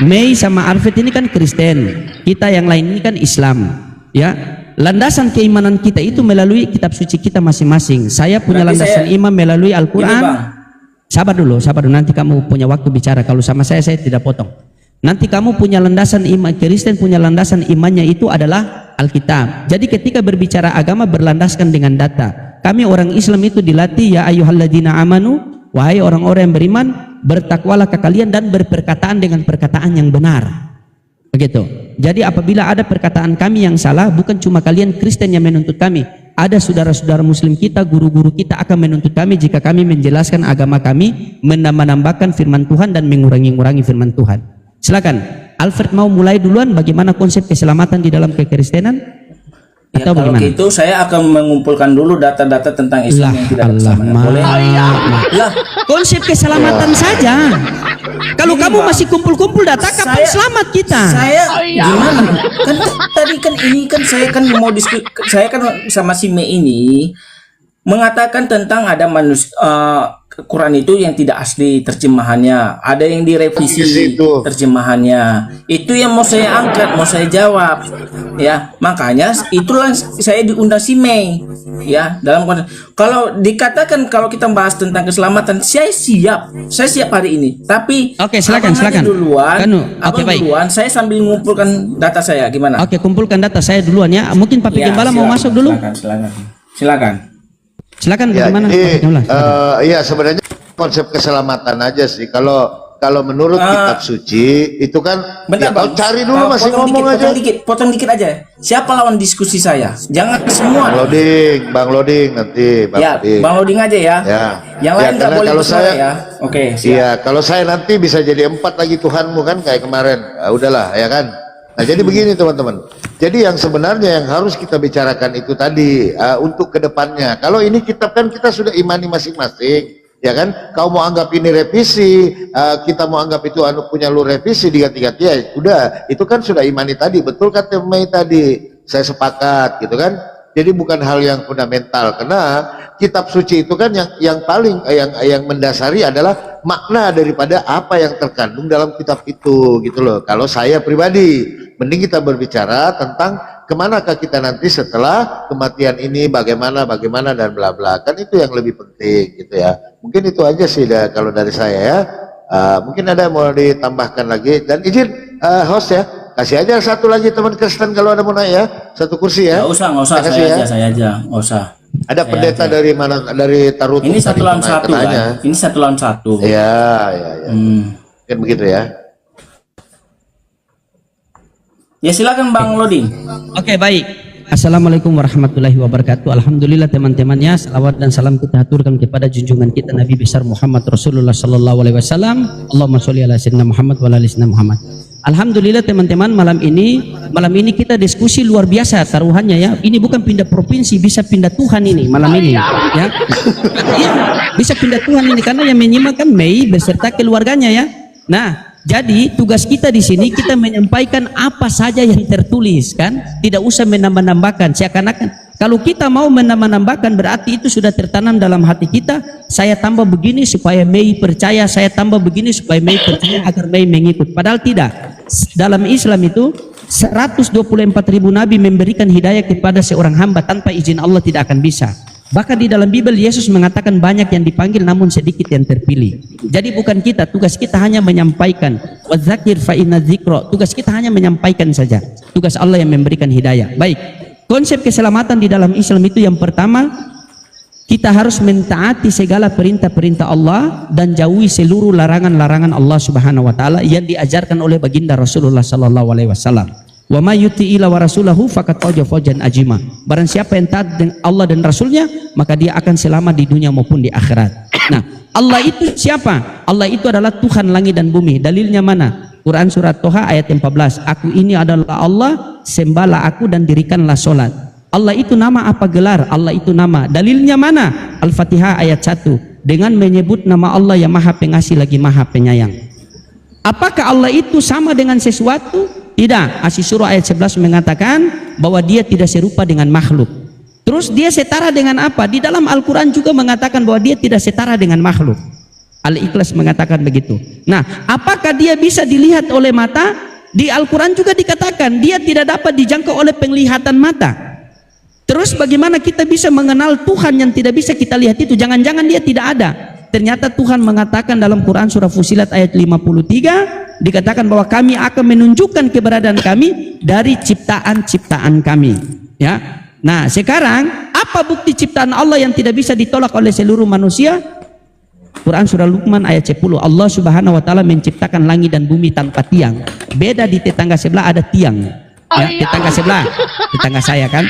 [SPEAKER 7] Mei sama Alfred ini kan Kristen. Kita yang lain ini kan Islam. Ya. Landasan keimanan kita itu melalui kitab suci kita masing-masing. Saya punya
[SPEAKER 1] Berarti
[SPEAKER 7] landasan
[SPEAKER 1] saya-
[SPEAKER 7] iman melalui
[SPEAKER 1] Ini,
[SPEAKER 7] Al-Quran.
[SPEAKER 1] Bang.
[SPEAKER 7] Sabar dulu, nanti kamu punya waktu bicara. Kalau sama saya tidak potong. Nanti kamu punya landasan iman, Kristen punya landasan imannya itu adalah Alkitab. Jadi ketika berbicara agama berlandaskan dengan data. Kami orang Islam itu dilatih, ya ayyuhalladzina amanu, wahai orang-orang yang beriman, bertakwalah kalian dan berperkataan dengan perkataan yang benar. Begitu. Jadi apabila ada perkataan kami yang salah, bukan cuma kalian Kristen yang menuntut kami, ada saudara-saudara muslim kita, guru-guru kita akan menuntut kami jika kami menjelaskan agama kami, menambah-nambahkan firman Tuhan dan mengurangi-ngurangi firman Tuhan. Silakan, Alfred mau mulai duluan bagaimana konsep keselamatan di dalam kekristenan?
[SPEAKER 1] Ya,
[SPEAKER 7] Atau
[SPEAKER 1] kalau
[SPEAKER 7] bagaimana?
[SPEAKER 1] gitu saya akan mengumpulkan dulu data-data tentang Islam yang tidak bersama. Boleh? Lah,
[SPEAKER 7] Konsep keselamatan saja. Kalau
[SPEAKER 1] Ini,
[SPEAKER 7] kamu
[SPEAKER 1] Bang.
[SPEAKER 7] masih kumpul-kumpul data, kapan selamat kita?
[SPEAKER 1] Saya gimana? Kan tadi kan ini kan saya kan mau diskusi, saya kan sama si Mei ini mengatakan tentang ada Quran itu yang tidak asli terjemahannya, ada yang direvisi
[SPEAKER 2] Itu.
[SPEAKER 1] terjemahannya. Itu yang mau saya angkat, mau saya jawab. Ya, makanya itulah saya diundang si Mei. Ya, dalam konteks kalau dikatakan kalau kita bahas tentang keselamatan, saya siap hari ini. Tapi
[SPEAKER 7] Oke, silakan,
[SPEAKER 1] abang aja
[SPEAKER 7] silakan.
[SPEAKER 1] duluan,
[SPEAKER 7] Kanu,
[SPEAKER 1] abang
[SPEAKER 7] oke, baik.
[SPEAKER 1] duluan, saya sambil mengumpulkan data saya gimana?
[SPEAKER 7] Oke, kumpulkan data saya duluan ya. Mungkin Pak
[SPEAKER 1] Ya,
[SPEAKER 7] Gembala mau
[SPEAKER 1] silakan,
[SPEAKER 7] masuk dulu.
[SPEAKER 1] Silakan.
[SPEAKER 7] Silakan
[SPEAKER 2] Ya,
[SPEAKER 7] bagaimana?
[SPEAKER 2] jadi,
[SPEAKER 7] Pak Gembala? Silakan.
[SPEAKER 2] ya sebenarnya konsep keselamatan aja sih. Kalau menurut kitab suci itu kan,
[SPEAKER 1] Bentar,
[SPEAKER 2] ya, kau
[SPEAKER 1] Bang.
[SPEAKER 2] cari dulu masih
[SPEAKER 1] Potong
[SPEAKER 2] ngomong aja.
[SPEAKER 1] potong dikit aja. Siapa lawan diskusi saya? Jangan semua.
[SPEAKER 2] Bang Loading nanti,
[SPEAKER 1] Ya, Bang Loading aja ya.
[SPEAKER 2] Ya.
[SPEAKER 1] Yang lain
[SPEAKER 2] Ya,
[SPEAKER 1] nggak
[SPEAKER 2] karena
[SPEAKER 1] boleh
[SPEAKER 2] kalau
[SPEAKER 1] bersuara
[SPEAKER 2] saya-
[SPEAKER 1] ya. Oke, siap.
[SPEAKER 2] Iya, kalau saya nanti bisa jadi 4 lagi Tuhanmu kan kayak kemarin. Nah, udahlah ya kan. Nah, jadi begini teman-teman. Jadi yang sebenarnya yang harus kita bicarakan itu tadi untuk kedepannya. Kalau ini kitab kan kita sudah imani masing-masing, ya kan? Kau mau anggap ini revisi, kita mau anggap itu punya lu revisi diganti-ganti ya. Udah, itu kan sudah imani tadi. Betul kata Mei tadi. Saya sepakat gitu kan. Jadi bukan hal yang fundamental karena kitab suci itu kan yang paling yang mendasari adalah makna daripada apa yang terkandung dalam kitab itu gitu loh. Kalau saya pribadi mending kita berbicara tentang kemanakah kita nanti setelah kematian ini, bagaimana dan bla bla, kan itu yang lebih penting gitu ya. Mungkin itu aja sih kalau dari saya ya. Mungkin ada yang mau ditambahkan lagi, dan izin host ya, kasih aja satu lagi teman Kristen kalau ada mau naik ya, satu kursi ya.
[SPEAKER 1] Nggak usah,
[SPEAKER 2] Kasih ya.
[SPEAKER 1] saya aja, nggak usah.
[SPEAKER 2] Ada
[SPEAKER 1] Saya
[SPEAKER 2] pendeta
[SPEAKER 1] aja.
[SPEAKER 2] dari mana, dari Tarut?
[SPEAKER 1] Ini satu lawan satu kan? Ini satu lawan satu.
[SPEAKER 2] Ya. Mungkin begitu ya.
[SPEAKER 1] Ya silakan Bang Loading.
[SPEAKER 7] Oke, baik. Assalamualaikum warahmatullahi wabarakatuh. Alhamdulillah teman-temannya, salawat dan salam kita haturkan kepada junjungan kita Nabi besar Muhammad Rasulullah sallallahu alaihi wasallam. Allahumma sholli ala sayyidina Muhammad wa ala ali sayyidina Muhammad. Alhamdulillah teman-teman, malam ini kita diskusi luar biasa taruhannya ya. Ini bukan pindah provinsi, bisa pindah Tuhan ini malam ini ya. Iya, bisa pindah Tuhan ini karena yang menyimak kan Mei beserta keluarganya ya. Nah, jadi tugas kita di sini kita menyampaikan apa saja yang tertulis kan, tidak usah menambah-nambahkan. Seakan-akan kalau kita mau menambah-nambahkan berarti itu sudah tertanam dalam hati kita. Saya tambah begini supaya Mei percaya, saya tambah begini supaya Mei percaya agar Mei mengikut. Padahal tidak. Dalam Islam itu 124.000 nabi memberikan hidayah kepada seorang hamba, tanpa izin Allah tidak akan bisa. Bahkan di dalam Bible Yesus mengatakan banyak yang dipanggil namun sedikit yang terpilih. Jadi bukan kita, tugas kita hanya menyampaikan. Wadzakir fa inna dzikra. Tugas kita hanya menyampaikan saja. Tugas Allah yang memberikan hidayah. Baik. Konsep keselamatan di dalam Islam itu yang pertama, kita harus mentaati segala perintah-perintah Allah dan jauhi seluruh larangan-larangan Allah Subhanahu wa taala yang diajarkan oleh baginda Rasulullah sallallahu alaihi wasallam. Wa may yuti'ila wa rasulahu faqad faza fawzan ajima. Barang siapa yang taat dengan Allah dan Rasulnya, maka dia akan selamat di dunia maupun di akhirat. Nah, Allah itu siapa? Allah itu adalah Tuhan langit dan bumi. Dalilnya mana? Quran surat Toha ayat 14. Aku ini adalah Allah, sembahlah aku dan dirikanlah solat. Allah itu nama apa gelar? Allah itu nama. Dalilnya mana? Al-Fatihah ayat 1. Dengan menyebut nama Allah yang Maha Pengasih lagi Maha Penyayang. Apakah Allah itu sama dengan sesuatu? Tidak. Asy-Syura ayat 11 mengatakan bahwa dia tidak serupa dengan makhluk. Terus dia setara dengan apa? Di dalam Al-Quran juga mengatakan bahwa dia tidak setara dengan makhluk. Al-Ikhlas mengatakan begitu. Nah, apakah dia bisa dilihat oleh mata? Di Al-Quran juga dikatakan dia tidak dapat dijangkau oleh penglihatan mata. Terus bagaimana kita bisa mengenal Tuhan yang tidak bisa kita lihat itu? Jangan-jangan dia tidak ada. Ternyata Tuhan mengatakan dalam Quran surah Fusilat ayat 53, dikatakan bahwa kami akan menunjukkan keberadaan kami dari ciptaan-ciptaan kami. Ya. Nah, sekarang apa bukti ciptaan Allah yang tidak bisa ditolak oleh seluruh manusia? Quran surah Luqman ayat 10. Allah Subhanahu wa taala menciptakan langit dan bumi tanpa tiang. Beda di tetangga sebelah ada tiang. Ya, tetangga sebelah, tetangga saya kan.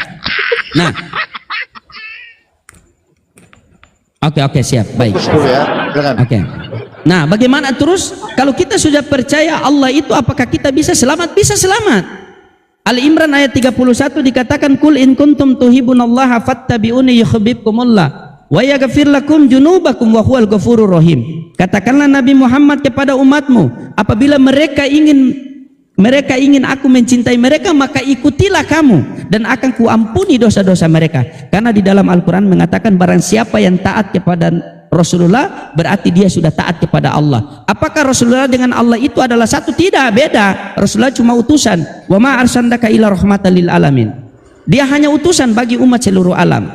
[SPEAKER 7] Nah, Oke, siap, baik.
[SPEAKER 2] Ya, silakan.
[SPEAKER 7] Oke. Nah, bagaimana terus kalau kita sudah percaya Allah itu, apakah kita bisa selamat? Bisa selamat. Ali Imran ayat 31 dikatakan, "Qul in kuntum tuhibbunallaha fattabi'uni yuhibbukumullah wa yaghfir lakum junubakum wa huwal ghafurur rahim." Katakanlah Nabi Muhammad kepada umatmu, apabila mereka ingin aku mencintai mereka, maka ikutilah kamu dan akan kuampuni dosa-dosa mereka. Karena di dalam Al-Quran mengatakan barang siapa yang taat kepada Rasulullah berarti dia sudah taat kepada Allah. Apakah Rasulullah dengan Allah itu adalah satu? Tidak, beda. Rasulullah cuma utusan. Wa ma arsalnaka illa rahmatan lil alamin. Dia hanya utusan bagi umat seluruh alam.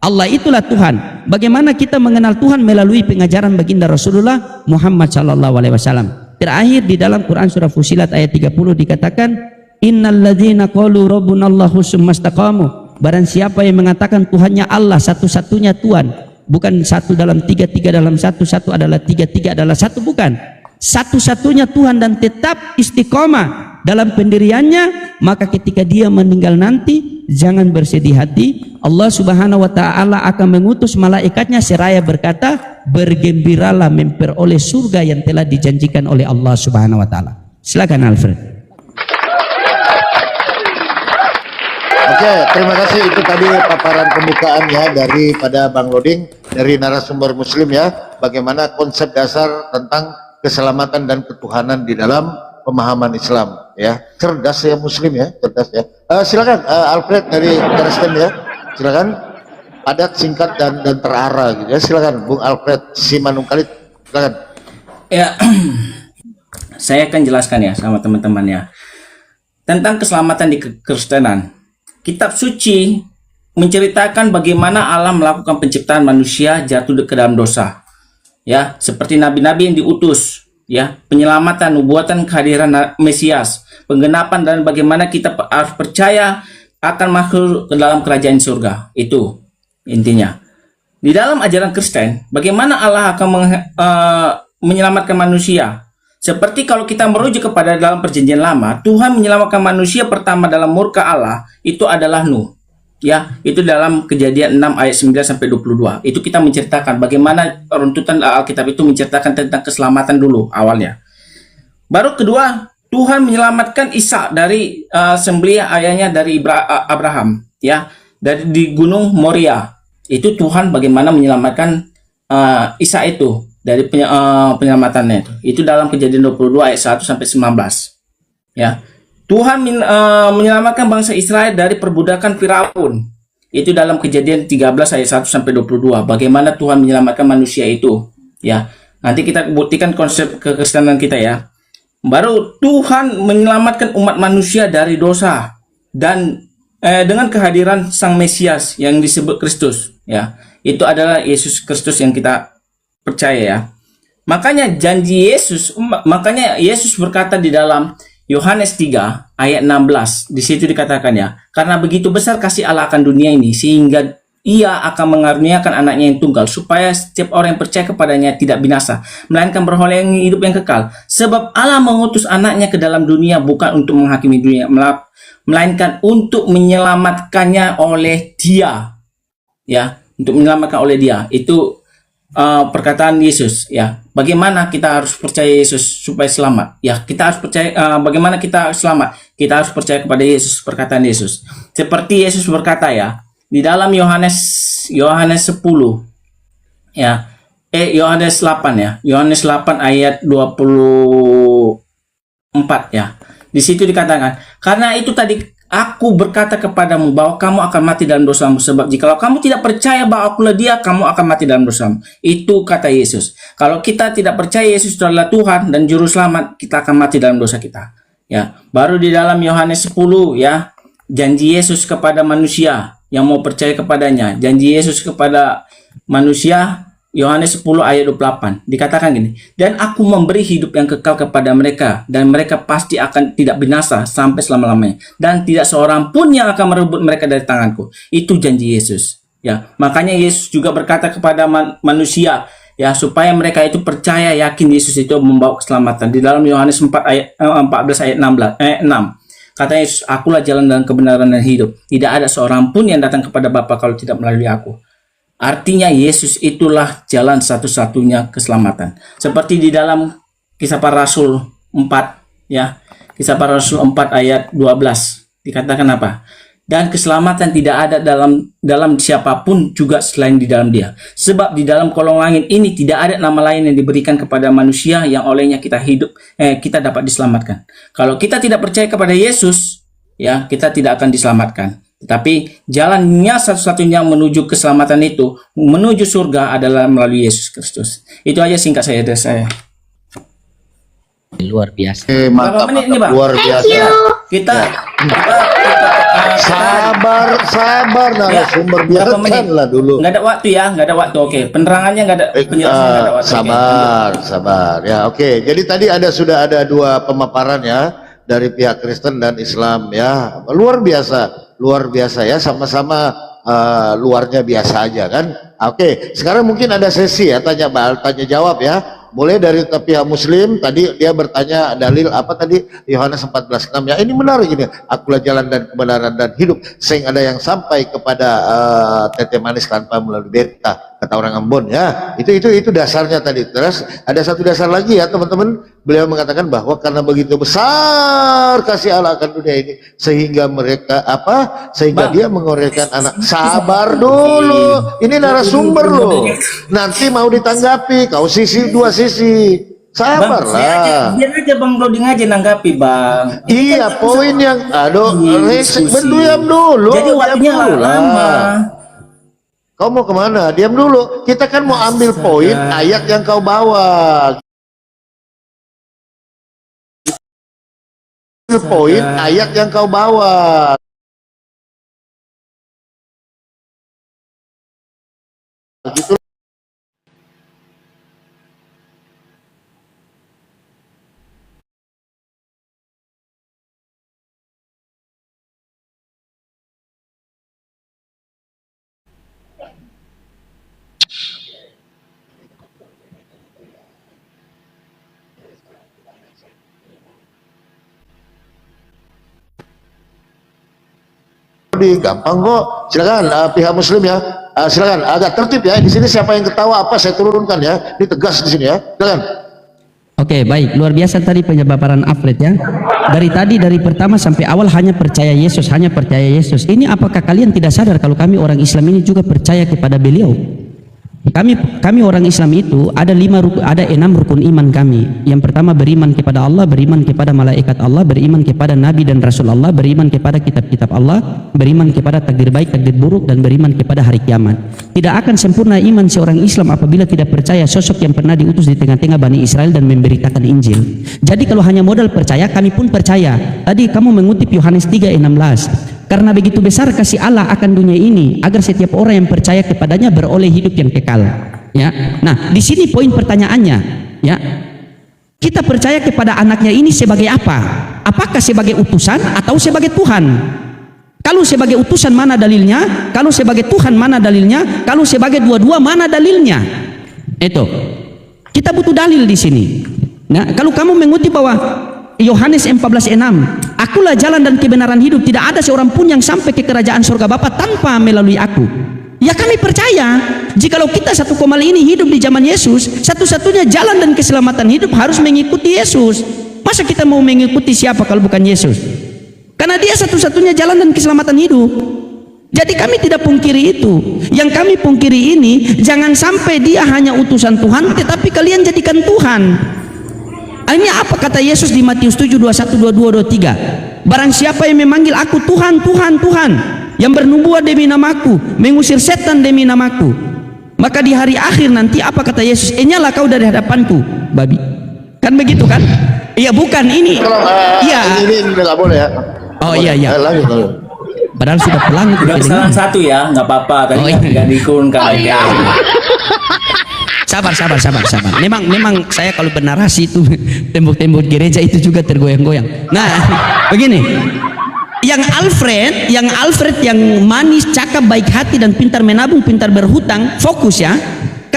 [SPEAKER 7] Allah itulah Tuhan. Bagaimana kita mengenal Tuhan? Melalui pengajaran baginda Rasulullah Muhammad sallallahu alaihi wasallam. Terakhir di dalam Quran surah Fusilat ayat 30 dikatakan, innalladzina qalu rabbunallahu tsumastaqamu. Barang siapa yang mengatakan Tuhannya Allah, satu-satunya Tuhan, bukan satu dalam tiga, tiga dalam satu, satu adalah tiga, tiga adalah satu, bukan. Satu-satunya Tuhan dan tetap istiqomah dalam pendiriannya, maka ketika dia meninggal nanti jangan bersedih hati. Allah Subhanahu wa taala akan mengutus malaikatnya seraya berkata, bergembiralah memperoleh surga yang telah dijanjikan oleh Allah Subhanahu wa taala. Silakan Alfred.
[SPEAKER 2] Oke, terima kasih. Itu tadi paparan pembukaan ya daripada Bang Loding dari narasumber Muslim ya, bagaimana konsep dasar tentang keselamatan dan ketuhanan di dalam pemahaman Islam ya. Cerdas ya Muslim ya, cerdas ya. Silakan Alfred dari Kristen ya, silakan. Padat, singkat dan terarah gitu ya. Silakan Bung Alfred Simanungkalit, silakan.
[SPEAKER 1] Ya, saya akan jelaskan ya sama teman-teman ya tentang keselamatan di kekristenan. Kitab suci menceritakan bagaimana Allah melakukan penciptaan manusia jatuh ke dalam dosa. Ya, seperti nabi-nabi yang diutus, ya, penyelamatan, nubuatan, kehadiran Mesias, penggenapan, dan bagaimana kita harus percaya akan masuk ke dalam kerajaan surga. Itu intinya. Di dalam ajaran Kristen, bagaimana Allah akan menyelamatkan manusia? Seperti kalau kita merujuk kepada dalam perjanjian lama, Tuhan menyelamatkan manusia pertama dalam murka Allah itu adalah Nuh. Ya, itu dalam Kejadian 6 ayat 9 sampai 22. Itu kita menceritakan bagaimana runtutan Alkitab itu menceritakan tentang keselamatan dulu awalnya. Baru kedua, Tuhan menyelamatkan Ishak dari sembelih ayahnya dari Abraham, ya, dari di Gunung Moria. Itu Tuhan bagaimana menyelamatkan Ishak itu dari penyelamatannya itu dalam Kejadian 22 ayat 1 sampai 19. Ya. Tuhan menyelamatkan bangsa Israel dari perbudakan Firaun. Itu dalam Kejadian 13 ayat 1 sampai 22. Bagaimana Tuhan menyelamatkan manusia itu, ya. Nanti kita buktikan konsep kekristenan kita ya. Baru Tuhan menyelamatkan umat manusia dari dosa dan dengan kehadiran Sang Mesias yang disebut Kristus, ya. Itu adalah Yesus Kristus yang kita percaya ya. Makanya Yesus berkata di dalam Yohanes 3 ayat 16, di situ dikatakan ya, karena begitu besar kasih Allah akan dunia ini sehingga Ia akan mengaruniakan anaknya yang tunggal supaya setiap orang yang percaya kepadanya tidak binasa melainkan beroleh hidup yang kekal. Sebab Allah mengutus anaknya ke dalam dunia bukan untuk menghakimi dunia melainkan untuk menyelamatkannya oleh Dia. Ya, untuk menyelamatkan oleh Dia. Itu perkataan Yesus ya. Bagaimana kita harus percaya Yesus supaya selamat? Ya, kita harus percaya. Bagaimana kita selamat? Kita harus percaya kepada Yesus, perkataan Yesus. Seperti Yesus berkata ya di dalam Yohanes 10 ya, Yohanes 8 ya, Yohanes 8 ayat 24 ya. Di situ dikatakan, karena itu tadi aku berkata kepadamu bahwa kamu akan mati dalam dosamu, sebab jikalau kamu tidak percaya bahwa akulah Dia, kamu akan mati dalam dosamu. Itu kata Yesus. Kalau kita tidak percaya Yesus adalah Tuhan dan juru selamat, kita akan mati dalam dosa kita. Ya, baru di dalam Yohanes 10 ya, janji Yesus kepada manusia yang mau percaya kepadanya. Janji Yesus kepada manusia Yohanes 10 ayat 28 dikatakan gini, dan aku memberi hidup yang kekal kepada mereka dan mereka pasti akan tidak binasa sampai selama-lamanya dan tidak seorang pun yang akan merebut mereka dari tanganku. Itu janji Yesus ya. Makanya Yesus juga berkata kepada manusia ya, supaya mereka itu percaya yakin Yesus itu membawa keselamatan. Di dalam Yohanes 14 ayat 6 kata Yesus, akulah jalan dan kebenaran dan hidup, tidak ada seorang pun yang datang kepada Bapa kalau tidak melalui aku. Artinya Yesus itulah jalan satu-satunya keselamatan. Seperti di dalam Kisah Para Rasul 4, ya, Kisah Para Rasul 4 ayat 12 dikatakan apa? Dan keselamatan tidak ada dalam siapapun juga selain di dalam Dia. Sebab di dalam kolong langit ini tidak ada nama lain yang diberikan kepada manusia yang olehnya kita dapat diselamatkan. Kalau kita tidak percaya kepada Yesus, ya, kita tidak akan diselamatkan. Tetapi jalannya satu-satunya menuju keselamatan itu, menuju surga, adalah melalui Yesus Kristus. Itu aja singkat saya dari saya.
[SPEAKER 7] Luar biasa.
[SPEAKER 2] Mantap,
[SPEAKER 1] Berapa menit ini, Bang?
[SPEAKER 2] luar biasa.
[SPEAKER 1] Kita
[SPEAKER 2] Sabar narasumber,
[SPEAKER 1] berapa menit?
[SPEAKER 2] biarkanlah dulu.
[SPEAKER 1] Nggak ada waktu ya, nggak ada waktu. Oke, penerangannya nggak ada, penjelasannya nggak ada waktu. Oke.
[SPEAKER 2] Sabar ya. Oke, jadi tadi sudah ada dua pemaparan ya dari pihak Kristen dan Islam ya. Luar biasa ya, sama-sama luarnya biasa aja kan. Oke, sekarang mungkin ada sesi ya, tanya jawab ya. Boleh dari pihak Muslim, tadi dia bertanya dalil apa tadi, Yohanes 14:6 ya. Ini menarik ini, akulah jalan dan kebenaran dan hidup, sehingga ada yang sampai kepada tete manis tanpa melalui beta, kata orang Ambon ya. Itu dasarnya tadi. Terus ada satu dasar lagi ya teman-teman, beliau mengatakan bahwa karena begitu besar kasih Allah akan dunia ini, sehingga dia mengorbankan anak. Sabar dulu, ini narasumber loh, nanti mau ditanggapi, kau dua sisi, sabarlah.
[SPEAKER 1] Biar aja Bang Broding aja nanggapi, Bang.
[SPEAKER 2] Iya, poin yang diam dulu.
[SPEAKER 1] Jadi waktunya lama.
[SPEAKER 2] Kau mau kemana? Diam dulu. Kita kan mau ambil poin ayat yang kau bawa. Poin ayat yang kau bawa. Gitu. Gampang kok. Silakan pihak Muslim ya. Silakan agak tertib ya. Di sini siapa yang ketawa apa saya turunkan ya. Ini tegas di sini ya. Silakan.
[SPEAKER 7] Oke, baik. Luar biasa tadi penjabaran Alfred ya. Dari pertama sampai awal hanya percaya Yesus. Ini apakah kalian tidak sadar kalau kami orang Islam ini juga percaya kepada beliau? Kami orang Islam itu ada 6 rukun iman kami. Yang pertama beriman kepada Allah, beriman kepada malaikat Allah, beriman kepada Nabi dan Rasul Allah, beriman kepada kitab-kitab Allah, beriman kepada takdir baik, takdir buruk, dan beriman kepada hari kiamat. Tidak akan sempurna iman seorang Islam apabila tidak percaya sosok yang pernah diutus di tengah-tengah Bani Israel dan memberitakan Injil. Jadi kalau hanya modal percaya, kami pun percaya. Tadi kamu mengutip Yohanes 3:16. Karena begitu besar kasih Allah akan dunia ini, agar setiap orang yang percaya kepadanya beroleh hidup yang kekal. Ya, nah di sini poin pertanyaannya. Ya, kita percaya kepada anaknya ini sebagai apa? Apakah sebagai utusan atau sebagai Tuhan? Kalau sebagai utusan mana dalilnya? Kalau sebagai Tuhan mana dalilnya? Kalau sebagai dua-dua mana dalilnya? Itu kita butuh dalil di sini. Nah, kalau kamu mengutip bahwa Yohanes 14:6, akulah jalan dan kebenaran hidup, tidak ada seorang pun yang sampai ke kerajaan surga Bapa tanpa melalui aku. Ya kami percaya, jikalau kita 1,5 ini hidup di zaman Yesus, satu-satunya jalan dan keselamatan hidup harus mengikuti Yesus. Masa kita mau mengikuti siapa kalau bukan Yesus? Karena dia satu-satunya jalan dan keselamatan hidup. Jadi kami tidak pungkiri itu. Yang kami pungkiri ini, jangan sampai dia hanya utusan Tuhan, tetapi kalian jadikan Tuhan. Ini apa kata Yesus di Matius 7, 21, 22, 23? Barang siapa yang memanggil aku Tuhan, Tuhan, Tuhan, yang bernubuat demi namaku, mengusir setan demi namaku, maka di hari akhir nanti apa kata Yesus? Enyalah kau dari hadapanku, babi. Kan begitu kan? Iya bukan ini. Iya.
[SPEAKER 2] Ini nggak boleh ya.
[SPEAKER 7] Oh iya iya. Padahal sudah pelang.
[SPEAKER 1] Udah kesalahan satu ya, nggak apa-apa. Tadi nggak dikurunkan.
[SPEAKER 7] Sabar. Memang saya kalau bernarasi itu tembok-tembok gereja itu juga tergoyang-goyang. Nah, begini. Yang Alfred yang manis, cakap, baik hati dan pintar menabung, pintar berhutang, fokus ya.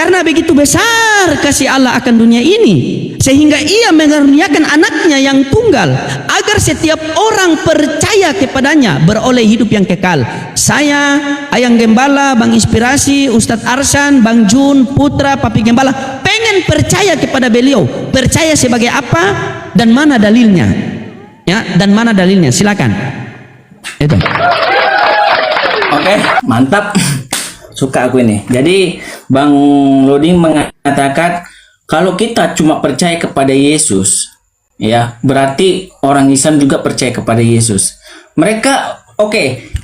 [SPEAKER 7] Karena begitu besar kasih Allah akan dunia ini, sehingga ia mengaruniakan anaknya yang tunggal, agar setiap orang percaya kepadanya beroleh hidup yang kekal. Saya, Ayang Gembala, Bang Inspirasi, Ustadz Arsan, Bang Jun, Putra, Papi Gembala, pengen percaya kepada beliau. Percaya sebagai apa dan mana dalilnya? Ya, dan mana dalilnya? Silakan. Itu.
[SPEAKER 1] Oke, mantap. Suka aku ini. Jadi Bang Loding mengatakan kalau kita cuma percaya kepada Yesus, ya berarti orang Islam juga percaya kepada Yesus. Mereka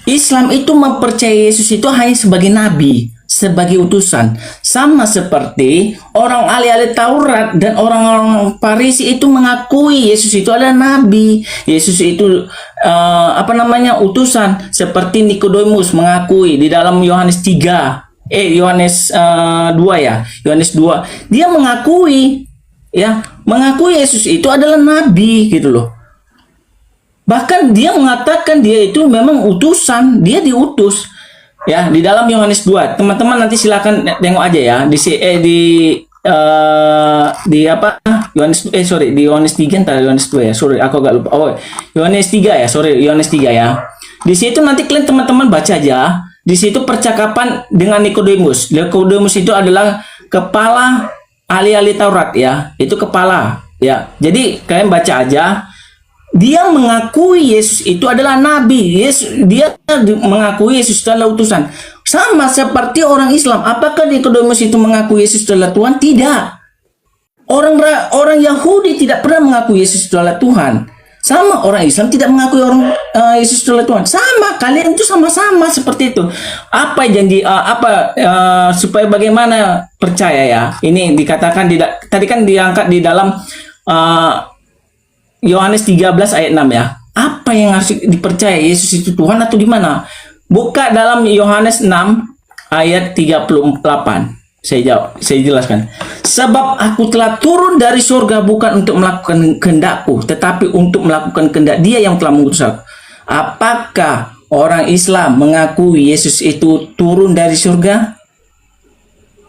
[SPEAKER 1] Islam itu mempercayai Yesus itu hanya sebagai nabi, sebagai utusan. Sama seperti orang ahli-ahli Taurat dan orang-orang Farisi itu mengakui Yesus itu adalah nabi, Yesus itu utusan. Seperti Nikodemus mengakui di dalam Yohanes 2 ya, Yohanes 2. Dia mengakui Yesus itu adalah nabi gitu loh. Bahkan dia mengatakan dia itu memang utusan, dia diutus. Ya, di dalam Yohanes 2. Teman-teman nanti silakan tengok aja ya di Yohanes 3 entar Yohanes 2 ya. Sorry, aku agak lupa. Yohanes 3 ya. Yohanes 3 ya. Di situ nanti kalian teman-teman baca aja. Di situ percakapan dengan Nikodemus. Nikodemus itu adalah kepala ahli-ahli Taurat ya. Itu kepala ya. Jadi kalian baca aja. Dia mengakui Yesus itu adalah nabi. Dia mengakui Yesus adalah utusan. Sama seperti orang Islam. Apakah Nikodemus itu mengakui Yesus adalah Tuhan? Tidak. Orang Yahudi tidak pernah mengakui Yesus adalah Tuhan. Sama orang Islam tidak mengakui Yesus adalah Tuhan. Sama, kalian itu sama-sama seperti itu. Apa janji supaya bagaimana percaya ya? Ini dikatakan tadi kan diangkat di dalam Yohanes 13 ayat 6 ya. Apa yang harus dipercaya? Yesus itu Tuhan atau di mana? Buka dalam Yohanes 6 ayat 38. Saya jelaskan. Sebab aku telah turun dari surga bukan untuk melakukan kehendakku, tetapi untuk melakukan kehendak Dia yang telah mengutus aku. Apakah orang Islam mengakui Yesus itu turun dari surga?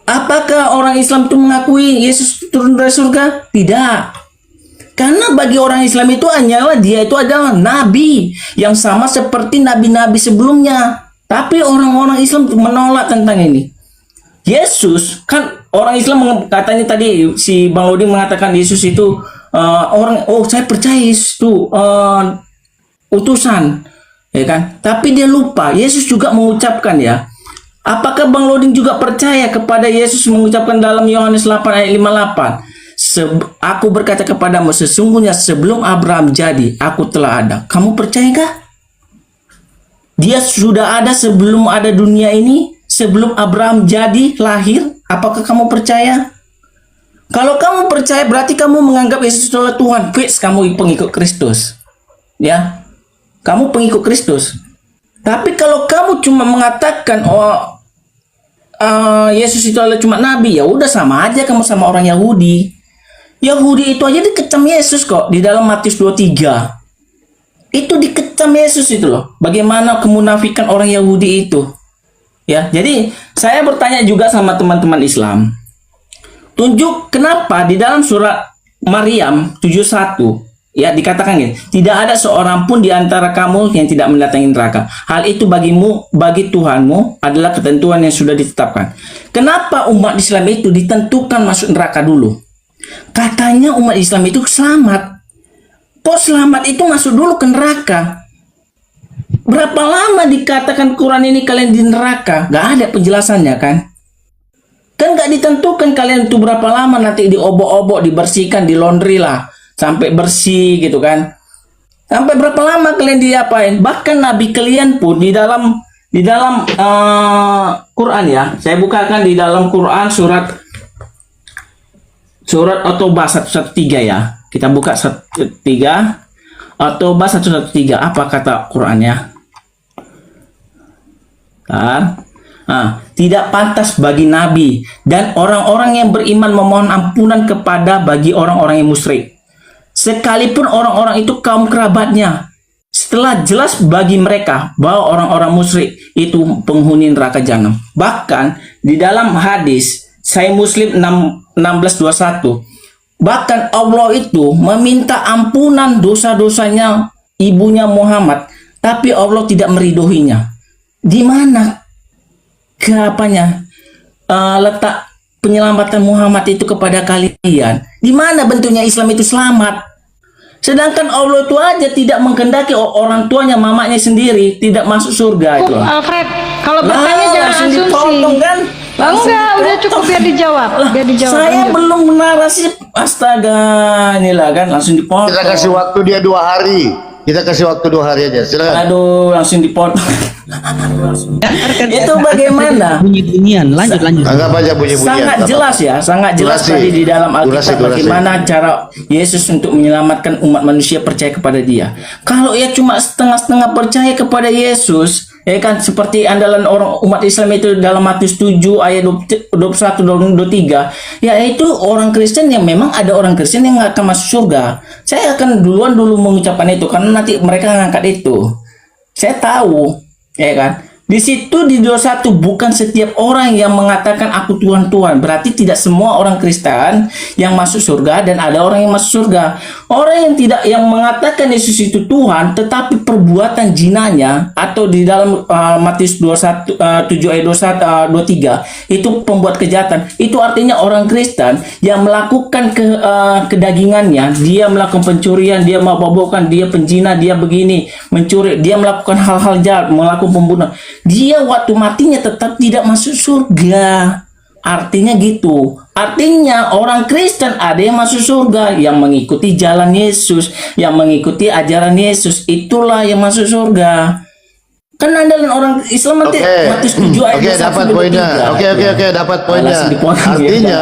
[SPEAKER 1] Apakah orang Islam itu mengakui Yesus turun dari surga? Tidak. Karena bagi orang Islam itu hanyalah dia itu adalah nabi yang sama seperti nabi-nabi sebelumnya. Tapi orang-orang Islam menolak tentang ini. Yesus kan orang Islam katanya tadi si Bang Loding mengatakan Yesus itu saya percaya Yesus itu utusan, ya kan? Tapi dia lupa Yesus juga mengucapkan ya. Apakah Bang Loding juga percaya kepada Yesus mengucapkan dalam Yohanes 8 ayat 58? Aku berkata kepadamu, sesungguhnya sebelum Abraham jadi, aku telah ada. Kamu percayakah? Dia sudah ada sebelum ada dunia ini, sebelum Abraham jadi lahir. Apakah kamu percaya? Kalau kamu percaya, berarti kamu menganggap Yesus adalah Tuhan. Fix, kamu pengikut Kristus. Ya, kamu pengikut Kristus. Tapi kalau kamu cuma mengatakan, Yesus itu adalah cuma nabi, ya udah sama aja kamu sama orang Yahudi. Yahudi itu aja dikecam Yesus kok di dalam Matius 23. Itu dikecam Yesus itu loh. Bagaimana kemunafikan orang Yahudi itu. Ya, jadi saya bertanya juga sama teman-teman Islam. Tunjuk kenapa di dalam surat Maryam 71 ya dikatakan gini, tidak ada seorang pun di antara kamu yang tidak mendatangi neraka. Hal itu bagi Tuhanmu adalah ketentuan yang sudah ditetapkan. Kenapa umat Islam itu ditentukan masuk neraka dulu? Katanya umat Islam itu selamat. Kok selamat itu masuk dulu ke neraka? Berapa lama dikatakan Quran ini kalian di neraka? Gak ada penjelasannya kan? Kan gak ditentukan kalian itu berapa lama nanti diobok-obok, dibersihkan, di laundry lah sampai bersih gitu kan? Sampai berapa lama kalian diapain? Bahkan Nabi kalian pun di dalam Quran ya. Saya bukakan di dalam Quran surat At-Taubah 113 ya. Kita buka 113 At-Taubah 113. Apa kata Qurannya? Tidak pantas bagi nabi dan orang-orang yang beriman memohon ampunan kepada bagi orang-orang yang musyrik, sekalipun orang-orang itu kaum kerabatnya, setelah jelas bagi mereka bahwa orang-orang musyrik itu penghuni neraka jahanam. Bahkan di dalam hadis Sahih Muslim 1621. Bahkan Allah itu meminta ampunan dosa-dosanya ibunya Muhammad, tapi Allah tidak meridhoinya. Di mana letak penyelamatan Muhammad itu kepada kalian? Di mana bentuknya Islam itu selamat? Sedangkan Allah itu aja tidak menghendaki orang tuanya, mamanya sendiri tidak masuk surga itu.
[SPEAKER 5] Alfred, kalau bertanya jangan
[SPEAKER 1] langsung
[SPEAKER 5] asumsi.
[SPEAKER 1] dipotong kan?
[SPEAKER 5] Enggak, udah cukup biar dijawab. Biar dijawab.
[SPEAKER 1] Saya
[SPEAKER 5] lanjut.
[SPEAKER 1] belum menarasi, astaga, inilah kan langsung dipotong.
[SPEAKER 2] Kita kasih waktu dia 2 hari. Kita kasih waktu 2 hari aja. Silakan.
[SPEAKER 1] Aduh, langsung dipotong. Itu bagaimana?
[SPEAKER 7] Bunyi-bunyian, lanjut.
[SPEAKER 2] Anggap aja bunyi-bunyian.
[SPEAKER 1] Sangat jelas ya, sangat jelas
[SPEAKER 2] Durasi.
[SPEAKER 1] tadi di dalam Alkitab
[SPEAKER 2] Durasi.
[SPEAKER 1] bagaimana cara Yesus untuk menyelamatkan umat manusia percaya kepada Dia. Kalau ya cuma setengah-setengah percaya kepada Yesus, ya kan seperti andalan orang umat Islam itu dalam Matius 7 ayat 21 23, ya itu orang Kristen yang memang ada orang Kristen yang nggak akan masuk surga. Saya akan dulu mengucapkan itu karena nanti mereka ngangkat itu. Saya tahu, ya kan. Di situ di 21 bukan setiap orang yang mengatakan aku Tuhan Tuhan. Berarti tidak semua orang Kristen yang masuk surga dan ada orang yang masuk surga. Orang yang mengatakan Yesus itu Tuhan tetapi perbuatan jinanya atau di dalam Matius 7 ayat 23 itu pembuat kejahatan. Itu artinya orang Kristen yang melakukan kedagingannya, dia melakukan pencurian, dia mabok-mabokan, dia penjina, dia begini, mencuri, dia melakukan hal-hal jahat, melakukan pembunuhan. Dia waktu matinya tetap tidak masuk surga. Artinya gitu. Artinya orang Kristen ada yang masuk surga, yang mengikuti jalan Yesus, yang mengikuti ajaran Yesus, itulah yang masuk surga. Kan andalan orang Islam nanti Matius 7 ayat 1
[SPEAKER 2] dapat poinnya. Oke, dapat poinnya. Artinya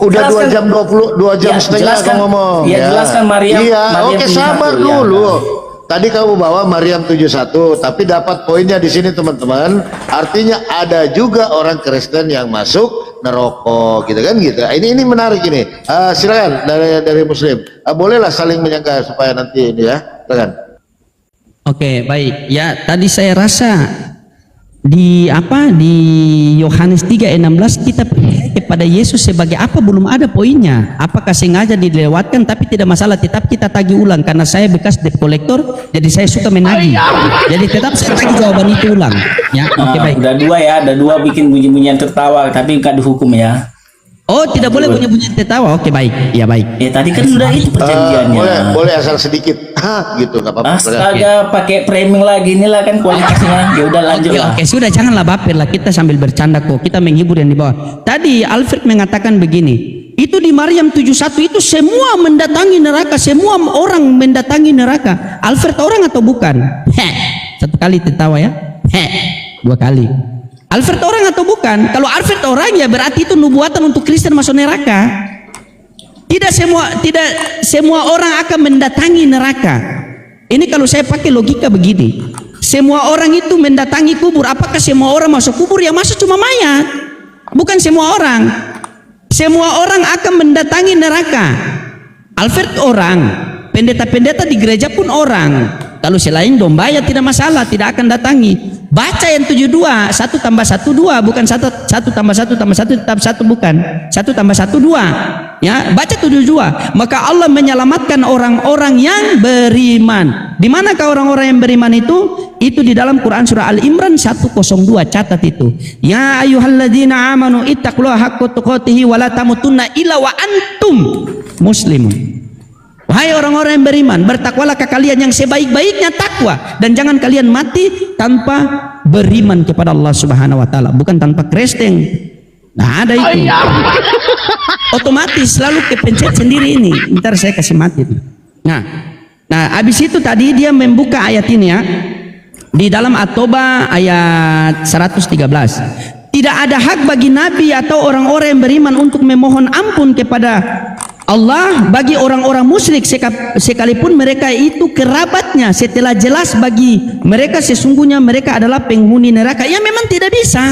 [SPEAKER 2] udah 2 jam 2 jam setengah kamu ngomong.
[SPEAKER 1] Ya, jelaskan Maryam.
[SPEAKER 2] Oke, sabar dulu. Tadi kamu bawa Maryam 71, tapi dapat poinnya di sini teman-teman. Artinya ada juga orang Kristen yang masuk neraka, gitu kan gitu. Ini menarik ini. Silakan dari Muslim. Bolehlah saling menyangka supaya nanti ini ya. Silakan.
[SPEAKER 7] Oke, baik. Ya, tadi saya rasa di Yohanes 3:16 kita percaya kepada Yesus sebagai apa belum ada poinnya. Apakah sengaja dilewatkan tapi tidak masalah, tetap kita tagih ulang karena saya bekas debt collector, jadi saya suka menagih. Jadi tetap saya tagih jawaban itu ulang. Ya, oke baik.
[SPEAKER 1] Ada dua bikin bunyi-bunyian tertawa tapi nggak dihukum ya.
[SPEAKER 7] Oh, tidak boleh bunyi-bunyian tertawa. Oke, baik. Ya, baik.
[SPEAKER 1] Ya tadi kan sudah itu perjanjiannya.
[SPEAKER 2] Boleh asal sedikit. Gitu enggak apa-apa.
[SPEAKER 1] Astaga, pakai framing lagi inilah kan kualitasnya. Ya udah lanjut lah.
[SPEAKER 7] Oke, sudah janganlah baper lah, kita sambil bercanda kok. Kita menghibur yang di bawah. Tadi Alfred mengatakan begini. Itu di Maryam 71 itu semua mendatangi neraka, semua orang mendatangi neraka. Alfred orang atau bukan? Satu kali tertawa ya. 2 kali. Alfred orang atau bukan? Kalau Alfred orang ya berarti itu nubuatan untuk Kristen masuk neraka. Tidak semua orang akan mendatangi neraka. Ini kalau saya pakai logika begini. Semua orang itu mendatangi kubur. Apakah semua orang masuk kubur? Yang masuk cuma mayat. Bukan semua orang. Semua orang akan mendatangi neraka. Alfred orang. Pendeta-pendeta di gereja pun orang. Kalau selain domba ya tidak masalah, tidak akan datangi. Baca yang 72, 1 tambah 1 2, bukan 1 tambah 1 tambah 1 tetap 1, bukan 1 tambah 1 2. Ya, baca 72. Maka Allah menyelamatkan orang-orang yang beriman. Di manakah orang-orang yang beriman itu? Itu di dalam Quran surah Al-Imran 102, catat itu. Ya ayyuhalladzina amanu ittaqullaha haqqa tuqatih wa la tamutunna illa wa antum muslimun. Wahai orang-orang yang beriman, bertakwalah kalian yang sebaik-baiknya takwa, dan jangan kalian mati tanpa beriman kepada Allah Subhanahu wa taala, bukan tanpa Kristen. Nah, ada itu. Otomatis selalu kepencet sendiri ini. Ntar saya kasih mati. Nah, habis itu tadi dia membuka ayat ini ya. Di dalam At-Taubah ayat 113. Tidak ada hak bagi nabi atau orang-orang yang beriman untuk memohon ampun kepada Allah bagi orang-orang musyrik sekalipun mereka itu kerabatnya, setelah jelas bagi mereka sesungguhnya mereka adalah penghuni neraka. Ya memang tidak bisa.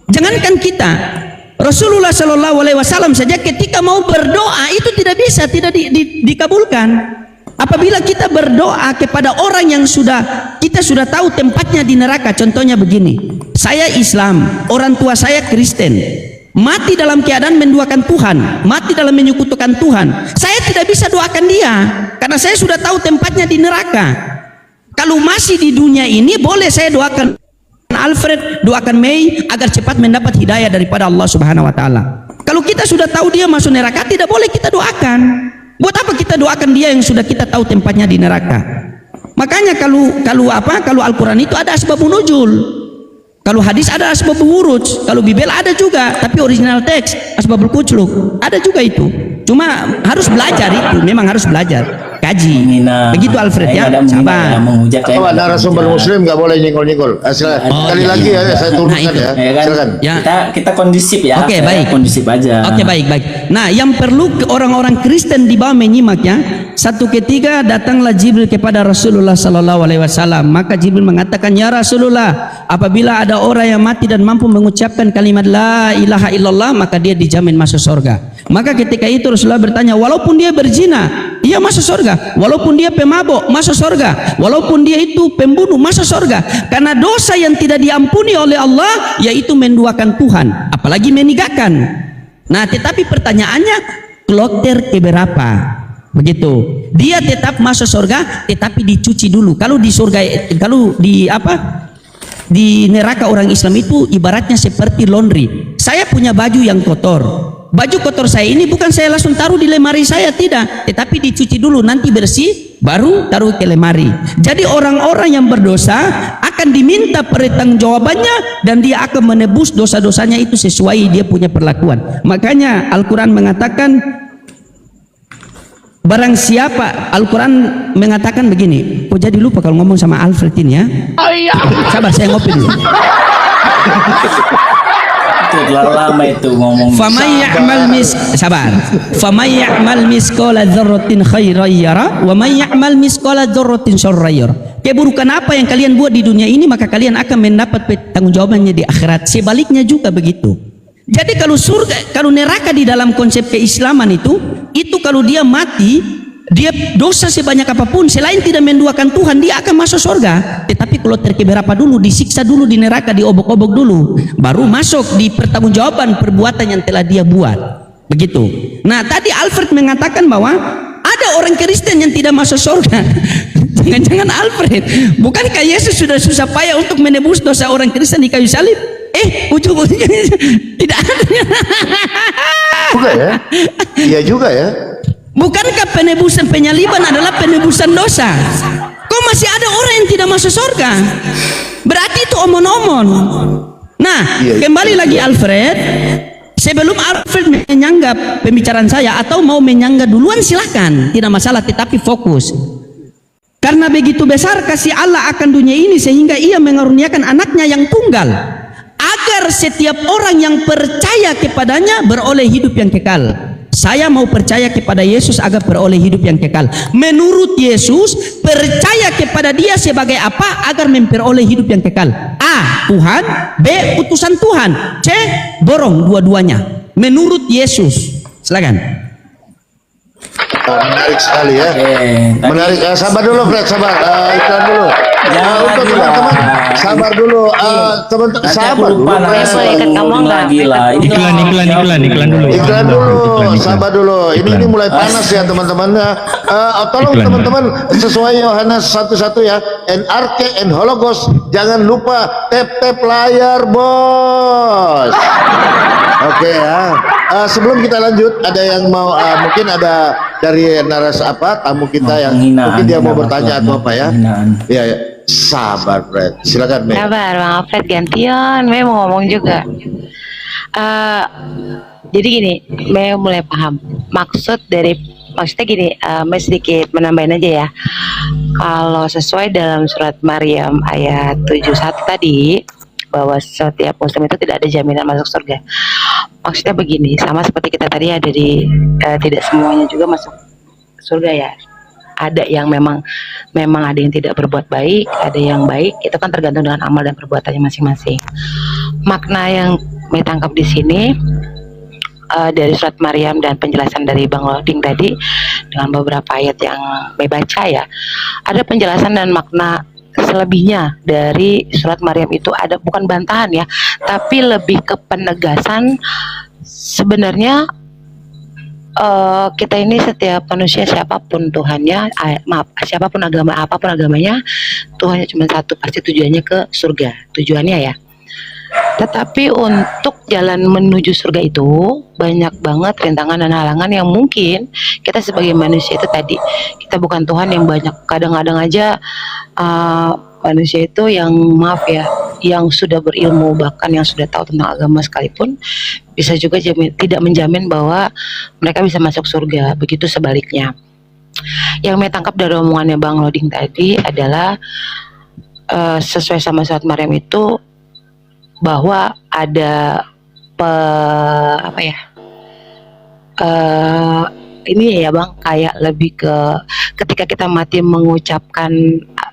[SPEAKER 7] Jangankan kita, Rasulullah Shallallahu Alaihi Wasallam saja ketika mau berdoa itu tidak bisa, tidak dikabulkan. Apabila kita berdoa kepada orang yang kita sudah tahu tempatnya di neraka, contohnya begini, saya Islam, orang tua saya Kristen, mati dalam keadaan menduakan Tuhan, mati dalam menyekutukan Tuhan. Saya tidak bisa doakan dia karena saya sudah tahu tempatnya di neraka. Kalau masih di dunia ini boleh saya doakan Alfred, doakan Mei agar cepat mendapat hidayah daripada Allah Subhanahu wa taala. Kalau kita sudah tahu dia masuk neraka, tidak boleh kita doakan. Buat apa kita doakan dia yang sudah kita tahu tempatnya di neraka? Makanya kalau Al-Qur'an itu ada asbabun nuzul. Kalau hadis ada asbabul wurud, kalau Bible ada juga, tapi original teks asbabul kucluk ada juga itu. Cuma harus belajar itu, memang harus belajar, kaji. Begitu Alfred ya, sabar.
[SPEAKER 2] Narasumber Muslim nggak boleh nyenggol-nyenggol. Sekali lagi ya, saya turunkan ya. Silakan.
[SPEAKER 7] Ya.
[SPEAKER 1] Kita kondusif ya.
[SPEAKER 7] Oke, baik.
[SPEAKER 1] Kondusif aja.
[SPEAKER 7] Oke, baik. Nah, yang perlu orang-orang Kristen di bawah menyimak ya. Satu ketika datanglah Jibril kepada Rasulullah sallallahu alaihi wasallam. Maka Jibril mengatakan, "Ya Rasulullah, apabila ada orang yang mati dan mampu mengucapkan kalimat la ilaha illallah, maka dia dijamin masuk surga." Maka ketika itu Rasulullah bertanya, "Walaupun dia berzina, ia masuk surga. Walaupun dia pemabuk, masuk surga. Walaupun dia itu pembunuh, masuk surga. Karena dosa yang tidak diampuni oleh Allah yaitu menduakan Tuhan, apalagi meninggalkan." Nah, tetapi pertanyaannya, kloter keberapa? Begitu. Dia tetap masuk surga, tetapi dicuci dulu. Kalau di surga, kalau di di neraka orang Islam itu ibaratnya seperti laundry. Saya punya baju yang kotor. Baju kotor saya ini bukan saya langsung taruh di lemari saya, tidak, tetapi dicuci dulu, nanti bersih baru taruh ke lemari. Jadi orang-orang yang berdosa akan diminta pertanggungjawabannya dan dia akan menebus dosa-dosanya itu sesuai dia punya perlakuan. Makanya Al-Quran mengatakan, barang siapa, Al-Quran mengatakan begini. Kok jadi lupa kalau ngomong sama Alfred ini ya? Sabar, saya ngopi dulu.
[SPEAKER 1] Terlalu lama itu ngomong.
[SPEAKER 7] Famay ya'mal miskola dzarratin khairan yara wa may ya'mal miskola dzarratin syarran yara. Keburukan apa yang kalian buat di dunia ini, maka kalian akan mendapat pertanggungjawabannya di akhirat. Sebaliknya juga begitu. Jadi kalau surga, kalau neraka di dalam konsep keislaman itu kalau dia mati, dia dosa sebanyak apapun selain tidak menduakan Tuhan, dia akan masuk surga. Tetapi kalau terkeberapa dulu, disiksa dulu di neraka, diobok-obok dulu, baru masuk di pertanggungjawaban perbuatan yang telah dia buat. Begitu. Nah, tadi Alfred mengatakan bahwa ada orang Kristen yang tidak masuk surga. Jangan-jangan Alfred, bukankah Yesus sudah susah payah untuk menebus dosa orang Kristen di kayu salib? Ujung-ujungnya tidak ada.
[SPEAKER 2] Juga ya? Iya juga ya.
[SPEAKER 7] Bukankah penebusan penyaliban adalah penebusan dosa? Kok masih ada orang yang tidak masuk surga? Berarti itu omon-omon. Nah, kembali lagi Alfred. Sebelum Alfred menyanggap pembicaraan saya atau mau menyanggap duluan, silahkan, tidak masalah, tetapi fokus. Karena begitu besar kasih Allah akan dunia ini sehingga ia mengaruniakan anaknya yang tunggal, agar setiap orang yang percaya kepadanya beroleh hidup yang kekal. Saya mau percaya kepada Yesus agar beroleh hidup yang kekal. Menurut Yesus, percaya kepada dia sebagai apa agar memperoleh hidup yang kekal? A. Tuhan. B. Utusan Tuhan. C. Borong dua-duanya. Menurut Yesus. Silakan.
[SPEAKER 2] Menarik sekali ya. Menarik. Sabar dulu Fred, sabar. Iklan dulu. Untuk teman-teman, sabar dulu. Teman-teman, sabar dulu.
[SPEAKER 4] Iklan dulu.
[SPEAKER 2] Iklan dulu. Sabar dulu. Ini mulai panas ya teman-teman. Tolong teman-teman sesuai Yohanes 1:1 ya. NRK and Hologos. Jangan lupa tap layar bos. Oke ya. Sebelum kita lanjut, ada yang mau mungkin ada dari tamu kita yang mungkin dia mau bertanya atau apa ya? Ya. Sabar Fred, silakan Mei.
[SPEAKER 3] Sabar Bang Alfred, gantian Mei mau ngomong juga. Jadi gini, Mei mulai paham maksudnya gini, Mei sedikit menambahin aja ya. Kalau sesuai dalam surat Maryam ayat 7:1 tadi, bahwa setiap muslim itu tidak ada jaminan masuk surga. Maksudnya begini, sama seperti kita tadi ada di tidak semuanya juga masuk surga ya. Ada yang memang ada yang tidak berbuat baik, ada yang baik, itu kan tergantung dengan amal dan perbuatannya masing-masing. Makna yang ditangkap di sini dari surat Maryam dan penjelasan dari Bang Loading tadi dengan beberapa ayat yang saya baca ya, ada penjelasan dan makna selebihnya dari surat Maryam itu ada, bukan bantahan ya, tapi lebih ke penegasan sebenarnya kita ini setiap manusia siapapun Tuhannya, maaf, siapapun agama apapun agamanya, Tuhannya cuma satu, pasti tujuannya ke surga, tujuannya ya. Tetapi untuk jalan menuju surga itu banyak banget rintangan dan halangan yang mungkin kita sebagai manusia itu tadi, kita bukan Tuhan yang banyak, kadang-kadang aja manusia itu yang maaf ya, yang sudah berilmu bahkan yang sudah tahu tentang agama sekalipun bisa juga tidak menjamin bahwa mereka bisa masuk surga, begitu sebaliknya. Yang saya tangkap dari omongannya Bang Loding tadi adalah sesuai sama surat Maryam itu bahwa ada ini ya Bang, kayak lebih ke ketika kita mati mengucapkan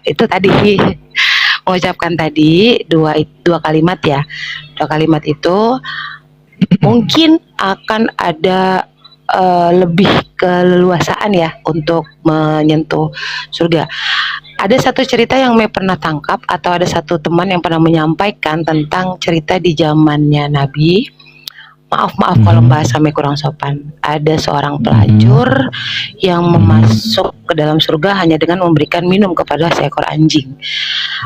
[SPEAKER 3] itu tadi mengucapkan tadi dua kalimat ya, dua kalimat itu mungkin akan ada lebih keleluasaan ya untuk menyentuh surga. Ada satu cerita yang Mei pernah tangkap, atau ada satu teman yang pernah menyampaikan tentang cerita di zamannya Nabi. Maaf kalau bahasa Mei kurang sopan. Ada seorang pelacur yang masuk ke dalam surga hanya dengan memberikan minum kepada seekor anjing.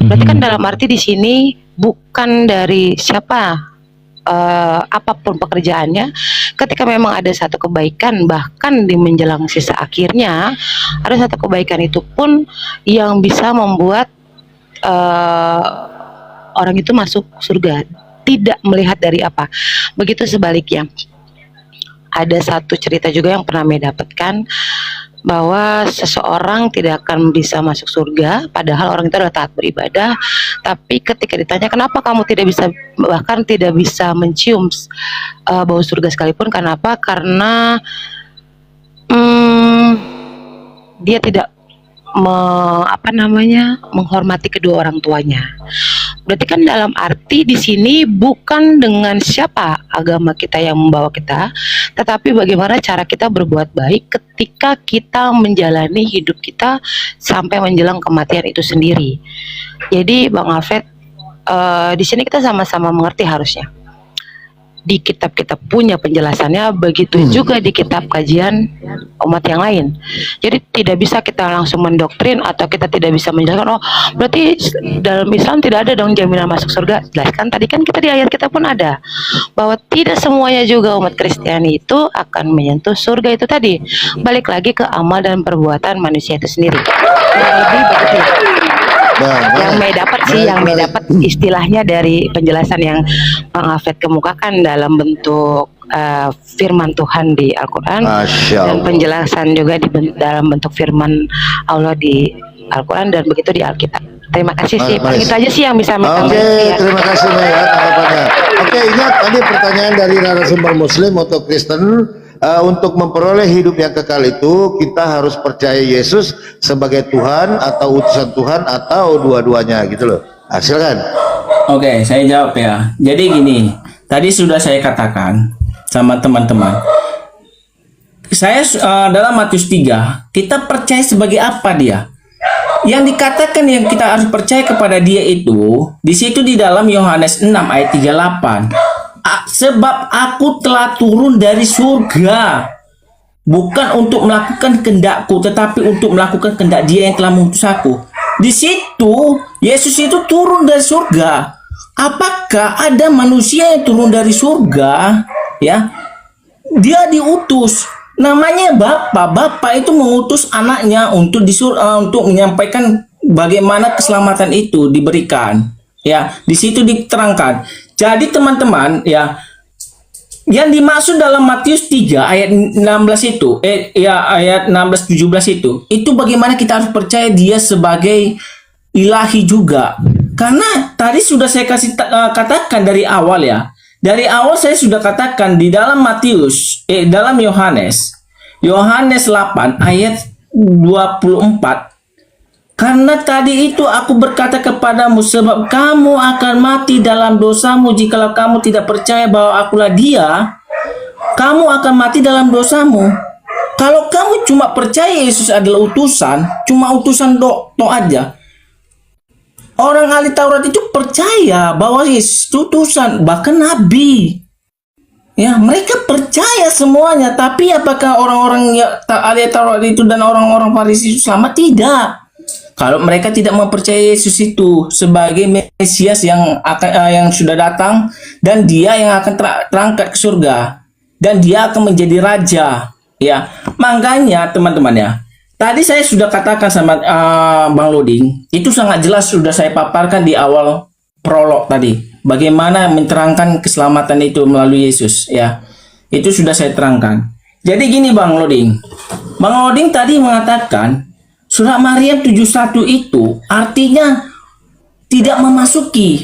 [SPEAKER 3] Berarti kan dalam arti di sini bukan dari siapa apapun pekerjaannya, ketika memang ada satu kebaikan, bahkan di menjelang sisa akhirnya ada satu kebaikan itu pun yang bisa membuat orang itu masuk surga, tidak melihat dari apa. Begitu sebaliknya, ada satu cerita juga yang pernah saya dapatkan bahwa seseorang tidak akan bisa masuk surga padahal orang itu adalah taat beribadah, tapi ketika ditanya kenapa kamu tidak bisa, bahkan tidak bisa mencium bau surga sekalipun, kenapa? Karena dia tidak menghormati kedua orang tuanya. Berarti kan dalam arti di sini bukan dengan siapa agama kita yang membawa kita, tetapi bagaimana cara kita berbuat baik ketika kita menjalani hidup kita sampai menjelang kematian itu sendiri. Jadi Bang Alfred, di sini kita sama-sama mengerti harusnya. Di kitab-kitab punya penjelasannya, begitu juga di kitab kajian umat yang lain. Jadi tidak bisa kita langsung mendoktrin atau kita tidak bisa menjelaskan, oh berarti dalam Islam tidak ada dong jaminan masuk surga. Jelaskan tadi kan kita di ayat kita pun ada bahwa tidak semuanya juga umat Kristiani itu akan menyentuh surga itu tadi. Balik lagi ke amal dan perbuatan manusia itu sendiri. Lebih begitu. Yang Mei dapat sih, yang Mei dapat istilahnya dari penjelasan yang Bang Alfred kemukakan dalam bentuk firman Tuhan di Al-Quran, dan penjelasan juga dalam bentuk firman Allah di Al-Quran, dan begitu di Alkitab. Terima kasih sih, paling itu aja sih yang bisa Mei tambahkan.
[SPEAKER 2] Oke, terima kasih Mei ya tanggapannya. Oke, ingat tadi pertanyaan dari narasumber Muslim atau Kristen. Untuk memperoleh hidup yang kekal itu kita harus percaya Yesus sebagai Tuhan atau utusan Tuhan atau dua-duanya gitu loh. Silakan.
[SPEAKER 1] Oke, saya jawab ya. Jadi gini, tadi sudah saya katakan sama teman-teman. Saya dalam Matius 3, kita percaya sebagai apa dia? Yang dikatakan yang kita harus percaya kepada dia itu di situ di dalam Yohanes 6 ayat 38. Sebab aku telah turun dari surga bukan untuk melakukan kehendakku, tetapi untuk melakukan kehendak dia yang telah mengutus aku. Di situ Yesus itu turun dari surga. Apakah ada manusia yang turun dari surga? Ya, dia diutus. Namanya Bapa. Bapa itu mengutus anaknya untuk untuk menyampaikan bagaimana keselamatan itu diberikan. Ya, di situ diterangkan. Jadi teman-teman ya, yang dimaksud dalam Matius 3 ayat 16 itu ayat 16-17 itu bagaimana kita harus percaya dia sebagai ilahi juga. Karena tadi sudah saya katakan dari awal ya. Dari awal saya sudah katakan di dalam Matius dalam Yohanes 8 ayat 24. Karena tadi itu aku berkata kepadamu, sebab kamu akan mati dalam dosamu. Jikalau kamu tidak percaya bahwa akulah dia, kamu akan mati dalam dosamu. Kalau kamu cuma percaya Yesus adalah utusan, cuma utusan aja. Orang ahli Taurat itu percaya bahwa Yesus itu utusan, bahkan nabi. Ya, mereka percaya semuanya, tapi apakah orang-orang yang ahli Taurat itu dan orang-orang Farisi itu selamat? Tidak. Kalau mereka tidak mempercayai Yesus itu sebagai Mesias yang akan yang sudah datang dan dia yang akan terangkat ke surga dan dia akan menjadi raja, ya. Makanya teman-teman ya, tadi saya sudah katakan sama Bang Loding, itu sangat jelas sudah saya paparkan di awal prolog tadi. Bagaimana menerangkan keselamatan itu melalui Yesus, ya. Itu sudah saya terangkan. Jadi gini Bang Loding. Bang Loding tadi mengatakan surat Maryam 71 itu artinya tidak memasuki.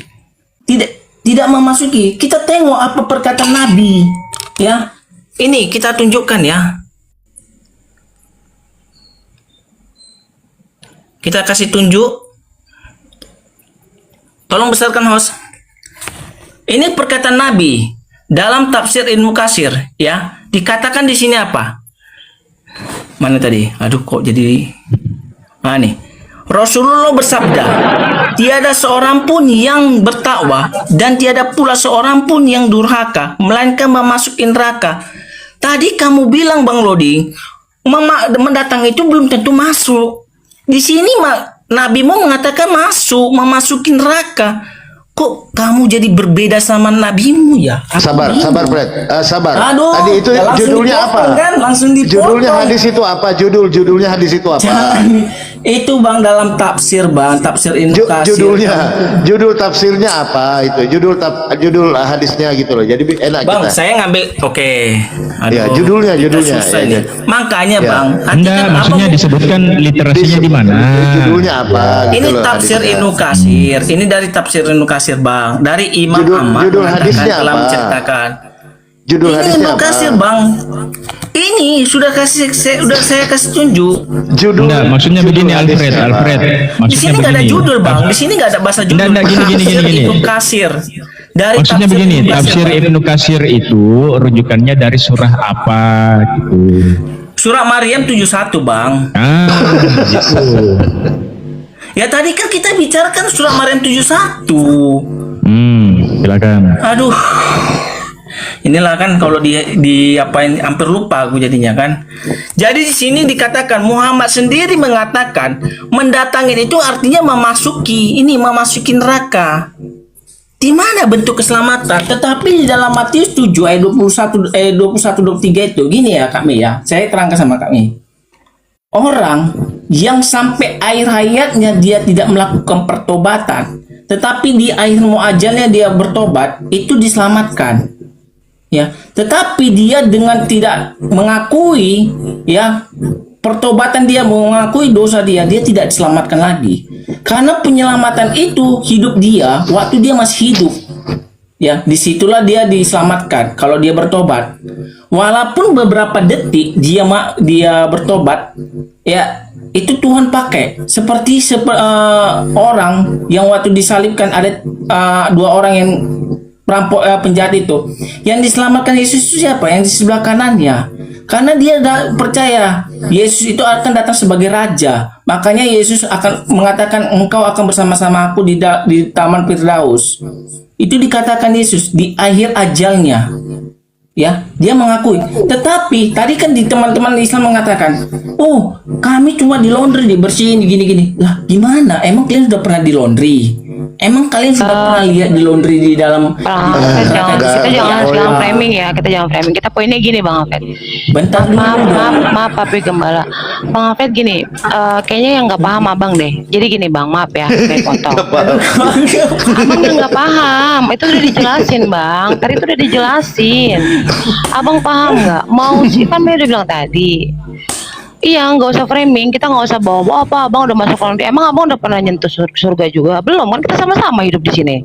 [SPEAKER 1] Tidak memasuki. Kita tengok apa perkataan Nabi, ya. Ini kita tunjukkan ya. Kita kasih tunjuk. Tolong besarkan host. Ini perkataan Nabi dalam tafsir Ibnu Katsir, ya. Dikatakan di sini apa? Mana tadi? Aduh, kok jadi nih. Rasulullah bersabda, tiada seorang pun yang bertakwa dan tiada pula seorang pun yang durhaka melainkan memasuki neraka. Tadi kamu bilang Bang Loding, mendatang itu belum tentu masuk. Di sini Nabi mau mengatakan memasuki neraka. Kok kamu jadi berbeda sama nabimu ya?
[SPEAKER 2] Sabar, Fred. Sabar.
[SPEAKER 1] Aduh,
[SPEAKER 2] tadi itu
[SPEAKER 1] ya
[SPEAKER 2] judulnya apa?
[SPEAKER 1] Kan? Langsung dipotong.
[SPEAKER 2] Judulnya hadis itu apa? Judulnya hadis itu apa?
[SPEAKER 1] Itu Bang dalam tafsir Bang, tafsir Ibnu Katsir.
[SPEAKER 2] Judul tafsirnya apa itu? Judul hadisnya gitu loh. Jadi enak
[SPEAKER 1] Bang,
[SPEAKER 2] kita.
[SPEAKER 1] saya ngambil Aduh,
[SPEAKER 2] ya, judulnya.
[SPEAKER 1] susah
[SPEAKER 2] Ya.
[SPEAKER 1] Makanya
[SPEAKER 2] Ya.
[SPEAKER 1] Bang,
[SPEAKER 4] Enggak, maksudnya disebutkan literasinya di mana?
[SPEAKER 2] Judulnya apa?
[SPEAKER 1] ini
[SPEAKER 2] gitu loh,
[SPEAKER 1] tafsir
[SPEAKER 2] hadisnya.
[SPEAKER 1] Ibnu Katsir. Ini dari tafsir Ibnu Katsir Bang, dari Imam Ahmad
[SPEAKER 2] judul
[SPEAKER 1] mengatakan,
[SPEAKER 2] hadisnya
[SPEAKER 1] telah
[SPEAKER 2] apa?
[SPEAKER 1] menceritakan.
[SPEAKER 2] Judul
[SPEAKER 1] Ini
[SPEAKER 2] hadisnya
[SPEAKER 1] Ibnu
[SPEAKER 2] apa?
[SPEAKER 1] Katsir Bang. Ini sudah saya kasih tunjuk.
[SPEAKER 2] Judul.
[SPEAKER 4] Enggak, maksudnya
[SPEAKER 2] judul
[SPEAKER 4] begini
[SPEAKER 2] hadisnya apa?
[SPEAKER 4] Alfred.
[SPEAKER 1] Di
[SPEAKER 4] Maksudnya
[SPEAKER 1] sini nggak ada
[SPEAKER 4] begini.
[SPEAKER 1] judul Bang. Di sini nggak ada bahasa judul.
[SPEAKER 4] Enggak, gini.
[SPEAKER 1] Tafsir Ibnu Katsir. Dari
[SPEAKER 4] Maksudnya
[SPEAKER 1] tafsir
[SPEAKER 4] begini,
[SPEAKER 1] Ibnu Katsir,
[SPEAKER 4] tafsir
[SPEAKER 1] Bang.
[SPEAKER 4] Ibnu Katsir itu rujukannya dari surah apa gitu.
[SPEAKER 1] Surah Maryam 71 Bang.
[SPEAKER 4] Gitu.
[SPEAKER 1] Ya tadi kan kita bicarakan surah Maryam 71.
[SPEAKER 4] Silakan.
[SPEAKER 1] Aduh. Inilah kan kalau di apain hampir lupa aku jadinya kan. Jadi di sini dikatakan Muhammad sendiri mengatakan mendatangi itu artinya memasuki neraka. Di mana bentuk keselamatan? Tetapi di dalam Matius 7 ayat 21 23 itu gini ya kami ya. Saya terangkan sama kami. Orang yang sampai akhir hayatnya dia tidak melakukan pertobatan, tetapi di akhir muajalnya dia bertobat, itu diselamatkan. Ya, tetapi dia dengan tidak mengakui ya pertobatan, dia mengakui dosa dia tidak diselamatkan lagi. Karena penyelamatan itu hidup dia waktu dia masih hidup. Ya, disitulah dia diselamatkan kalau dia bertobat. Walaupun beberapa detik dia bertobat, ya itu Tuhan pakai seperti orang yang waktu disalibkan ada dua orang yang perampok penjahat itu. Yang diselamatkan Yesus itu siapa? Yang di sebelah kanannya. Karena dia percaya Yesus itu akan datang sebagai raja. Makanya Yesus akan mengatakan engkau akan bersama-sama aku di Taman Firdaus. Itu dikatakan Yesus di akhir ajalnya. Ya, dia mengakui. Tetapi tadi kan di teman-teman Islam mengatakan, "Oh, kami cuma di laundry dibersihin gini-gini." Lah, gimana? Emang kalian sudah pernah di laundry? Emang kalian sudah pernah lihat di laundry di dalam
[SPEAKER 3] kita jangan framing ya, kita poinnya gini Bang Alfred.
[SPEAKER 1] Bentar dulu.
[SPEAKER 3] Maaf Papi Gembala. Bang Alfred gini, kayaknya yang nggak paham abang deh. Jadi gini Bang, maaf ya, saya potong. Abang yang nggak paham, itu udah dijelasin Bang. Tadi itu udah dijelasin. Abang paham nggak? Mau sih kan udah bilang tadi. Iya, nggak usah framing, kita nggak usah bawa apa. Abang udah masuk laundry. Emang abang udah pernah nyentuh surga juga? Belum kan? Kita sama-sama hidup di sini.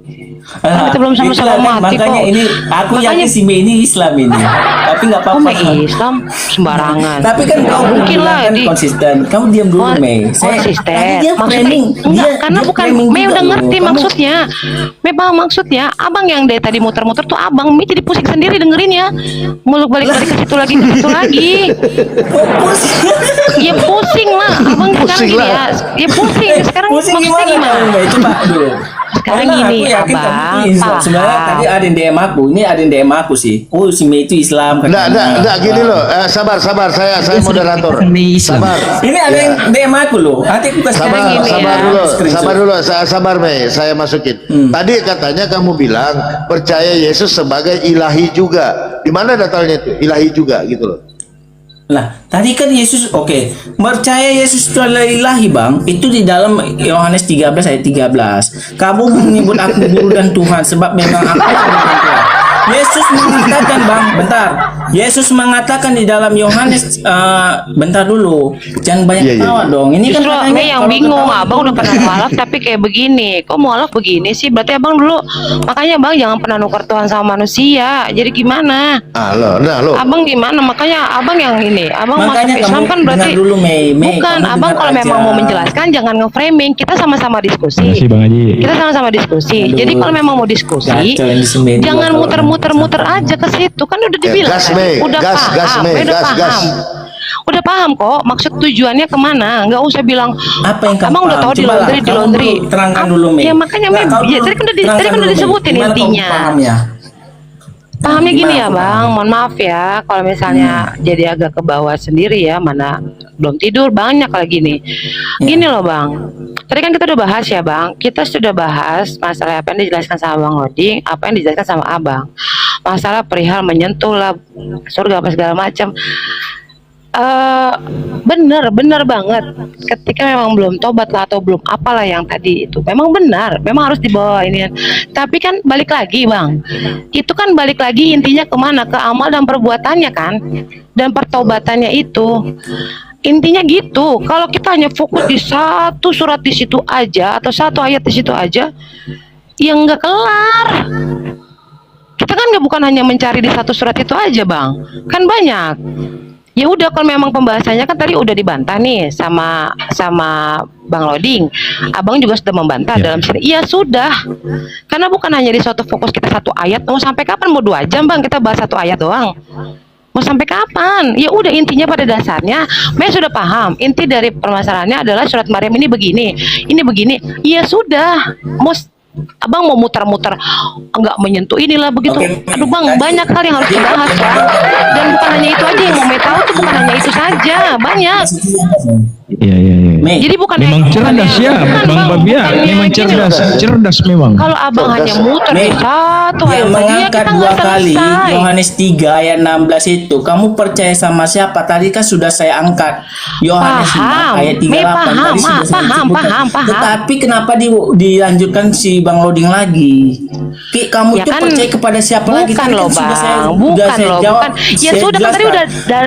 [SPEAKER 3] Kita belum sama-sama mati kok.
[SPEAKER 1] Makanya ini aku yakin si Mei ini Islam ini. Tapi nggak apa-apa.
[SPEAKER 3] Islam sembarangan.
[SPEAKER 1] Tapi kan kau
[SPEAKER 3] mungkin lah
[SPEAKER 1] kan konsisten. Kamu diam dulu Mei.
[SPEAKER 3] Konsisten.
[SPEAKER 1] Dia framing.
[SPEAKER 3] Enggak, karena bukan Mei udah ngerti maksudnya. Mei paham maksudnya. Abang yang dari tadi muter-muter tuh abang Mei jadi pusing sendiri dengerinnya. Muluk balik-balik ke situ lagi ke situ lagi. Ya pusing lah. Abang sekarang gini ya. Ya pusing. Sekarang
[SPEAKER 1] pusing
[SPEAKER 3] maksudnya
[SPEAKER 1] gimana?
[SPEAKER 3] gimana?
[SPEAKER 1] Coba dulu.
[SPEAKER 3] Sekarang
[SPEAKER 1] Karena
[SPEAKER 3] gini,
[SPEAKER 1] aku yakin kamu
[SPEAKER 3] abang,
[SPEAKER 1] tuh Islam. Sebenarnya
[SPEAKER 3] paham.
[SPEAKER 1] tadi ada yang DM aku, ini ada yang DM aku sih. Oh, si Mei itu Islam.
[SPEAKER 2] Enggak, gini loh. Sabar, saya moderator.
[SPEAKER 7] Islam.
[SPEAKER 2] Sabar.
[SPEAKER 1] Ini ada yang DM aku loh. Nanti aku kasih
[SPEAKER 2] Sabar,
[SPEAKER 3] gini
[SPEAKER 2] sabar
[SPEAKER 3] ya.
[SPEAKER 2] dulu,
[SPEAKER 1] Screenshot.
[SPEAKER 2] sabar Mei, saya masukin. Tadi katanya kamu bilang percaya Yesus sebagai ilahi juga. Di mana detailnya itu? Ilahi juga gitu loh.
[SPEAKER 1] Nah, tadi kan Yesus, oke, percaya Yesus itu adalah ilahi, Bang. Itu di dalam Yohanes 13 ayat 13. Kamu menyebut aku guru dan Tuhan sebab memang aku adalah Tuhan. Yesus mengatakan, Bang, bentar. Yesus mengatakan di dalam Yohanes, bentar dulu, jangan banyak
[SPEAKER 2] Iya.
[SPEAKER 1] tawa dong. Ini
[SPEAKER 3] Justru
[SPEAKER 1] kan katanya
[SPEAKER 3] Mei yang
[SPEAKER 1] kalau
[SPEAKER 3] bingung,
[SPEAKER 1] ketawa
[SPEAKER 3] abang udah pernah mualaf tapi kayak begini. Kok mualaf begini sih? Berarti abang dulu, makanya abang jangan pernah nuker Tuhan sama manusia. Jadi gimana?
[SPEAKER 2] Lo.
[SPEAKER 3] Abang gimana? Makanya abang yang ini, abang
[SPEAKER 1] Makanya
[SPEAKER 3] masuk Islam
[SPEAKER 1] kamu
[SPEAKER 3] kan berarti
[SPEAKER 1] dengar dulu, Mei.
[SPEAKER 3] bukan.
[SPEAKER 1] Kamu
[SPEAKER 3] Abang
[SPEAKER 1] dengar
[SPEAKER 3] kalau
[SPEAKER 1] aja.
[SPEAKER 3] memang mau menjelaskan jangan nge-framing. Kita sama-sama diskusi.
[SPEAKER 4] Terima kasih Bang Haji.
[SPEAKER 3] Kita sama-sama diskusi.
[SPEAKER 1] Aduh.
[SPEAKER 3] Jadi kalau memang mau diskusi,
[SPEAKER 1] Gacor yang disembehin
[SPEAKER 3] jangan
[SPEAKER 1] dua
[SPEAKER 3] muter-muter aja ke situ. Kan udah dibilang
[SPEAKER 2] gas,
[SPEAKER 3] tadi.
[SPEAKER 2] Mei.
[SPEAKER 3] Udah
[SPEAKER 2] Gas,
[SPEAKER 3] paham,
[SPEAKER 2] gas, Mei.
[SPEAKER 3] udah
[SPEAKER 2] Gas,
[SPEAKER 3] paham.
[SPEAKER 2] gas.
[SPEAKER 3] Udah paham kok maksud tujuannya kemana. Nggak usah bilang
[SPEAKER 1] Apa yang kamu
[SPEAKER 3] abang udah
[SPEAKER 1] paham?
[SPEAKER 3] tahu di
[SPEAKER 1] Coba lah,
[SPEAKER 3] laundry, di
[SPEAKER 1] kamu
[SPEAKER 3] laundry.
[SPEAKER 1] dulu terangkan dulu, Mei.
[SPEAKER 3] Ya makanya
[SPEAKER 1] Nggak,
[SPEAKER 3] Mei,
[SPEAKER 1] kamu
[SPEAKER 3] ya,
[SPEAKER 1] dulu
[SPEAKER 3] tadi kan udah
[SPEAKER 1] terangkan
[SPEAKER 3] udah
[SPEAKER 1] dulu, Mei.
[SPEAKER 3] disebutin
[SPEAKER 1] Gimana kamu
[SPEAKER 3] intinya.
[SPEAKER 1] pahamnya?
[SPEAKER 3] Pahamnya gini
[SPEAKER 1] Gimana
[SPEAKER 3] ya
[SPEAKER 1] aku
[SPEAKER 3] bang,
[SPEAKER 1] paham?
[SPEAKER 3] mohon maaf ya kalau misalnya jadi agak ke bawah sendiri ya, mana belum tidur banyak lagi nih. Gini loh bang, tadi kan kita udah bahas ya bang, kita sudah bahas masalah apa yang dijelaskan sama Bang Oding, apa yang dijelaskan sama abang, masalah perihal menyentuh lah surga apa segala macam. Bener banget ketika memang belum tobat lah atau belum apalah yang tadi itu memang benar, memang harus dibawa ini. Tapi kan balik lagi bang, itu kan balik lagi intinya kemana, ke amal dan perbuatannya kan, dan pertobatannya itu intinya gitu. Kalau kita hanya fokus di satu surat di situ aja atau satu ayat di situ aja, yang nggak kelar. Kita kan nggak bukan hanya mencari di satu surat itu aja bang, kan banyak. Ya udah kalau memang pembahasannya kan tadi udah dibantah nih sama Bang Loding. Abang juga sudah membantah
[SPEAKER 4] Ya.
[SPEAKER 3] dalam sini. Iya sudah. Karena bukan hanya di suatu fokus kita satu ayat. Mau sampai kapan? Mau 2 jam Bang kita bahas satu ayat doang. Mau sampai kapan? Ya udah intinya pada dasarnya Mei sudah paham. Inti dari permasalahannya adalah surat Maryam ini begini. Ini begini. Iya sudah. Abang mau muter-muter enggak menyentuh inilah begitu.
[SPEAKER 1] Oke.
[SPEAKER 3] Aduh Bang, banyak hal yang harus dibahas Bang. Dan bukan hanya itu aja yang mau Mei tahu tuh, bukan hanya itu saja, banyak.
[SPEAKER 4] Iya.
[SPEAKER 1] Mei,
[SPEAKER 3] Jadi bukan
[SPEAKER 4] Memang
[SPEAKER 3] bukan
[SPEAKER 4] cerdas
[SPEAKER 3] yang-
[SPEAKER 4] ya,
[SPEAKER 3] bukan,
[SPEAKER 4] Bang Babia.
[SPEAKER 3] bukannya
[SPEAKER 4] Memang
[SPEAKER 3] gini loh.
[SPEAKER 4] cerdas memang.
[SPEAKER 3] Kalau abang hanya muter di
[SPEAKER 1] Mei,
[SPEAKER 3] satu
[SPEAKER 1] dia
[SPEAKER 3] ayat saja ya
[SPEAKER 1] mengangkat
[SPEAKER 3] kita
[SPEAKER 1] 2
[SPEAKER 3] nggak
[SPEAKER 1] kali
[SPEAKER 3] selesai.
[SPEAKER 1] Yohanes 3 ayat 16 itu. Kamu percaya sama siapa? Tadi kan sudah saya angkat Yohanes 5
[SPEAKER 3] Paham.
[SPEAKER 1] ayat 38.
[SPEAKER 3] Mei, paham,
[SPEAKER 1] Tadi sudah saya
[SPEAKER 3] paham,
[SPEAKER 1] sebutkan.
[SPEAKER 3] paham.
[SPEAKER 1] Tetapi kenapa dilanjutkan si Bang Loding lagi? Ki, kamu
[SPEAKER 3] Ya
[SPEAKER 1] tuh
[SPEAKER 3] kan,
[SPEAKER 1] percaya kepada siapa lagi?
[SPEAKER 3] bukan
[SPEAKER 1] Tadi
[SPEAKER 3] loh
[SPEAKER 1] kan sudah
[SPEAKER 3] bang,
[SPEAKER 1] sudah
[SPEAKER 3] bukan
[SPEAKER 1] saya
[SPEAKER 3] loh,
[SPEAKER 1] jawab,
[SPEAKER 3] bukan. Ya
[SPEAKER 1] saya
[SPEAKER 3] sudah kan tadi udah
[SPEAKER 1] jelaskan.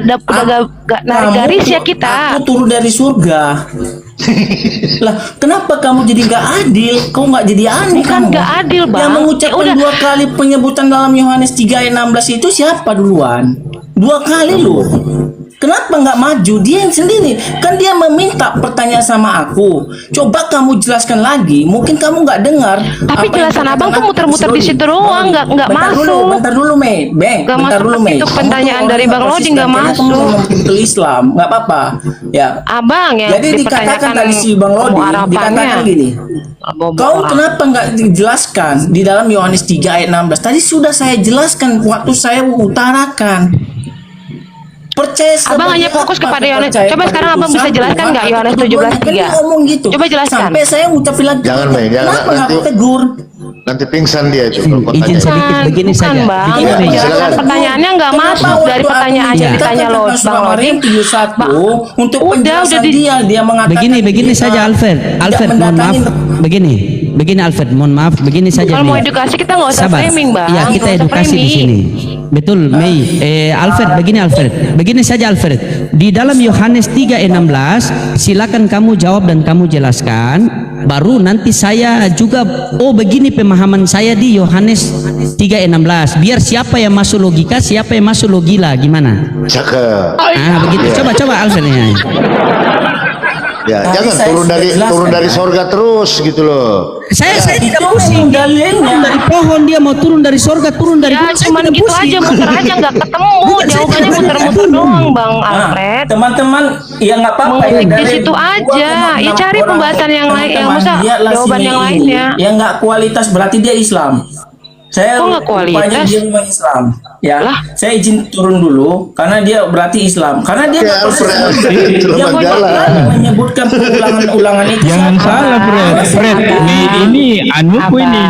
[SPEAKER 3] narik
[SPEAKER 1] Kamu
[SPEAKER 3] garis ya
[SPEAKER 1] tuh-
[SPEAKER 3] kita.
[SPEAKER 1] Aku turun dari surga. Lah, kenapa kamu jadi nggak adil? Kau nggak jadi aneh
[SPEAKER 3] Bukan
[SPEAKER 1] kamu?
[SPEAKER 3] nggak adil, Bang.
[SPEAKER 1] Yang
[SPEAKER 3] Ya
[SPEAKER 1] mengucapkan
[SPEAKER 3] udah.
[SPEAKER 1] 2 kali penyebutan dalam Yohanes 3 ayat 16 itu siapa duluan? 2 kali loh. Kenapa nggak maju? Dia yang sendiri. Kan dia meminta pertanyaan sama aku. Coba kamu jelaskan lagi. Mungkin kamu nggak dengar.
[SPEAKER 3] Tapi
[SPEAKER 1] apa yang
[SPEAKER 3] jelasan
[SPEAKER 1] dikatakan
[SPEAKER 3] abang tuh
[SPEAKER 1] aku.
[SPEAKER 3] muter-muter di situ doang, nggak
[SPEAKER 1] Bentar
[SPEAKER 3] masuk.
[SPEAKER 1] Dulu, bentar dulu, Mei. Bang,
[SPEAKER 3] Nggak
[SPEAKER 1] bentar
[SPEAKER 3] masuk
[SPEAKER 1] dulu,
[SPEAKER 3] ke
[SPEAKER 1] Mei.
[SPEAKER 3] pintu
[SPEAKER 1] Kamu tuh
[SPEAKER 3] pertanyaan
[SPEAKER 1] orang
[SPEAKER 3] dari
[SPEAKER 1] yang
[SPEAKER 3] Bang Loding,
[SPEAKER 1] konsisten.
[SPEAKER 3] nggak
[SPEAKER 1] Kayaknya kamu
[SPEAKER 3] masuk.
[SPEAKER 1] ngomong pintu Islam. Nggak apa-apa. Ya.
[SPEAKER 3] Abang yang
[SPEAKER 1] Jadi dikatakan tadi si Bang Loding, dikatakan gini. Kau kenapa nggak dijelaskan di dalam Yohanes 3 ayat 16? Tadi sudah saya jelaskan waktu saya utarakan. Percaya
[SPEAKER 3] Abang hanya fokus kepada Yohanes. Coba sekarang abang bisa jelaskan nggak Yohanes 17:3?
[SPEAKER 1] Kan dia ngomong gitu.
[SPEAKER 3] Coba jelaskan.
[SPEAKER 1] Sampai saya ucapin lagi.
[SPEAKER 2] Jangan, Mei, jangan.
[SPEAKER 1] Kenapa nggak
[SPEAKER 2] Nanti-
[SPEAKER 1] tegur?
[SPEAKER 2] Nanti pingsan dia itu kalau kau
[SPEAKER 7] Izin
[SPEAKER 2] tanya.
[SPEAKER 7] sedikit begini
[SPEAKER 3] bukan
[SPEAKER 7] saja.
[SPEAKER 3] bang,
[SPEAKER 7] Begini, Mei.
[SPEAKER 3] penjelasan
[SPEAKER 2] Silakan.
[SPEAKER 3] pertanyaannya nggak
[SPEAKER 1] Kenapa
[SPEAKER 3] masuk
[SPEAKER 1] waktu
[SPEAKER 3] dari
[SPEAKER 1] aku
[SPEAKER 3] pertanyaan yang
[SPEAKER 1] menceritakan
[SPEAKER 3] ditanya lo
[SPEAKER 1] tentang
[SPEAKER 3] Bang
[SPEAKER 1] Surah
[SPEAKER 3] Loding.
[SPEAKER 1] Maryam 71 untuk
[SPEAKER 3] Udah
[SPEAKER 1] penjelasan
[SPEAKER 3] di
[SPEAKER 1] dia mengatakan
[SPEAKER 7] Begini saja Alfred. Alfred, mohon maaf.
[SPEAKER 1] mendatangi-
[SPEAKER 7] Begini Alfred, mohon maaf. Begini saja.
[SPEAKER 3] Kalau mau
[SPEAKER 7] Mei.
[SPEAKER 3] edukasi kita nggak usah
[SPEAKER 7] Sabar.
[SPEAKER 3] framing bang.
[SPEAKER 7] Ya, kita
[SPEAKER 3] Nggak usah
[SPEAKER 7] edukasi di
[SPEAKER 3] framing.
[SPEAKER 7] sini. Betul, Mei. Alfred, begini Alfred. Begini saja Alfred. Di dalam Yohanes 3 ayat 16, silakan kamu jawab dan kamu jelaskan. Baru nanti saya juga begini pemahaman saya di Yohanes 3 ayat 16. Biar siapa yang masuk logika, siapa yang masuk logila, gimana?
[SPEAKER 2] Cakep.
[SPEAKER 7] Begitu. Coba Alfred ya.
[SPEAKER 2] Ya,
[SPEAKER 1] Tadi
[SPEAKER 2] jangan
[SPEAKER 1] saya sudah jelaskan,
[SPEAKER 2] turun dari
[SPEAKER 1] kan?
[SPEAKER 2] sorga terus gitu loh.
[SPEAKER 7] Saya tidak
[SPEAKER 1] Itu
[SPEAKER 7] pusing.
[SPEAKER 1] dalilnya.
[SPEAKER 7] Turun dari pohon dia mau turun dari sorga, turun dari
[SPEAKER 3] Ya
[SPEAKER 7] pohon. Saya
[SPEAKER 3] cuman
[SPEAKER 7] tidak
[SPEAKER 3] gitu
[SPEAKER 7] pusing.
[SPEAKER 3] aja, muter aja nggak ketemu.
[SPEAKER 7] Bukan, saya
[SPEAKER 3] Jawabannya
[SPEAKER 7] tidak
[SPEAKER 3] muter-muter
[SPEAKER 7] ketemu.
[SPEAKER 3] doang Bang
[SPEAKER 1] Nah,
[SPEAKER 3] Alfred.
[SPEAKER 1] teman-teman, ya nggak apa-apa ya.
[SPEAKER 3] Mengulik di
[SPEAKER 1] Dari
[SPEAKER 3] situ aja. Ya
[SPEAKER 1] 2,6
[SPEAKER 3] cari
[SPEAKER 1] orang,
[SPEAKER 3] pembahasan yang lain. Ya
[SPEAKER 1] teman-teman,
[SPEAKER 3] masa
[SPEAKER 1] dialah
[SPEAKER 3] jawaban
[SPEAKER 1] si
[SPEAKER 3] yang
[SPEAKER 1] Mei
[SPEAKER 3] lainnya.
[SPEAKER 1] ini. Yang nggak kualitas berarti dia Islam. Saya
[SPEAKER 3] Kok nggak
[SPEAKER 1] rupanya
[SPEAKER 3] kualitas?
[SPEAKER 1] dia memang Islam. Ya,
[SPEAKER 3] Lah.
[SPEAKER 1] saya izin turun dulu karena dia berarti Islam. Karena dia
[SPEAKER 2] Oke, Alfred, selamat jalan.
[SPEAKER 1] menyebutkan ulangan itu.
[SPEAKER 4] Jangan salah Fred. Mei ini anuku ini.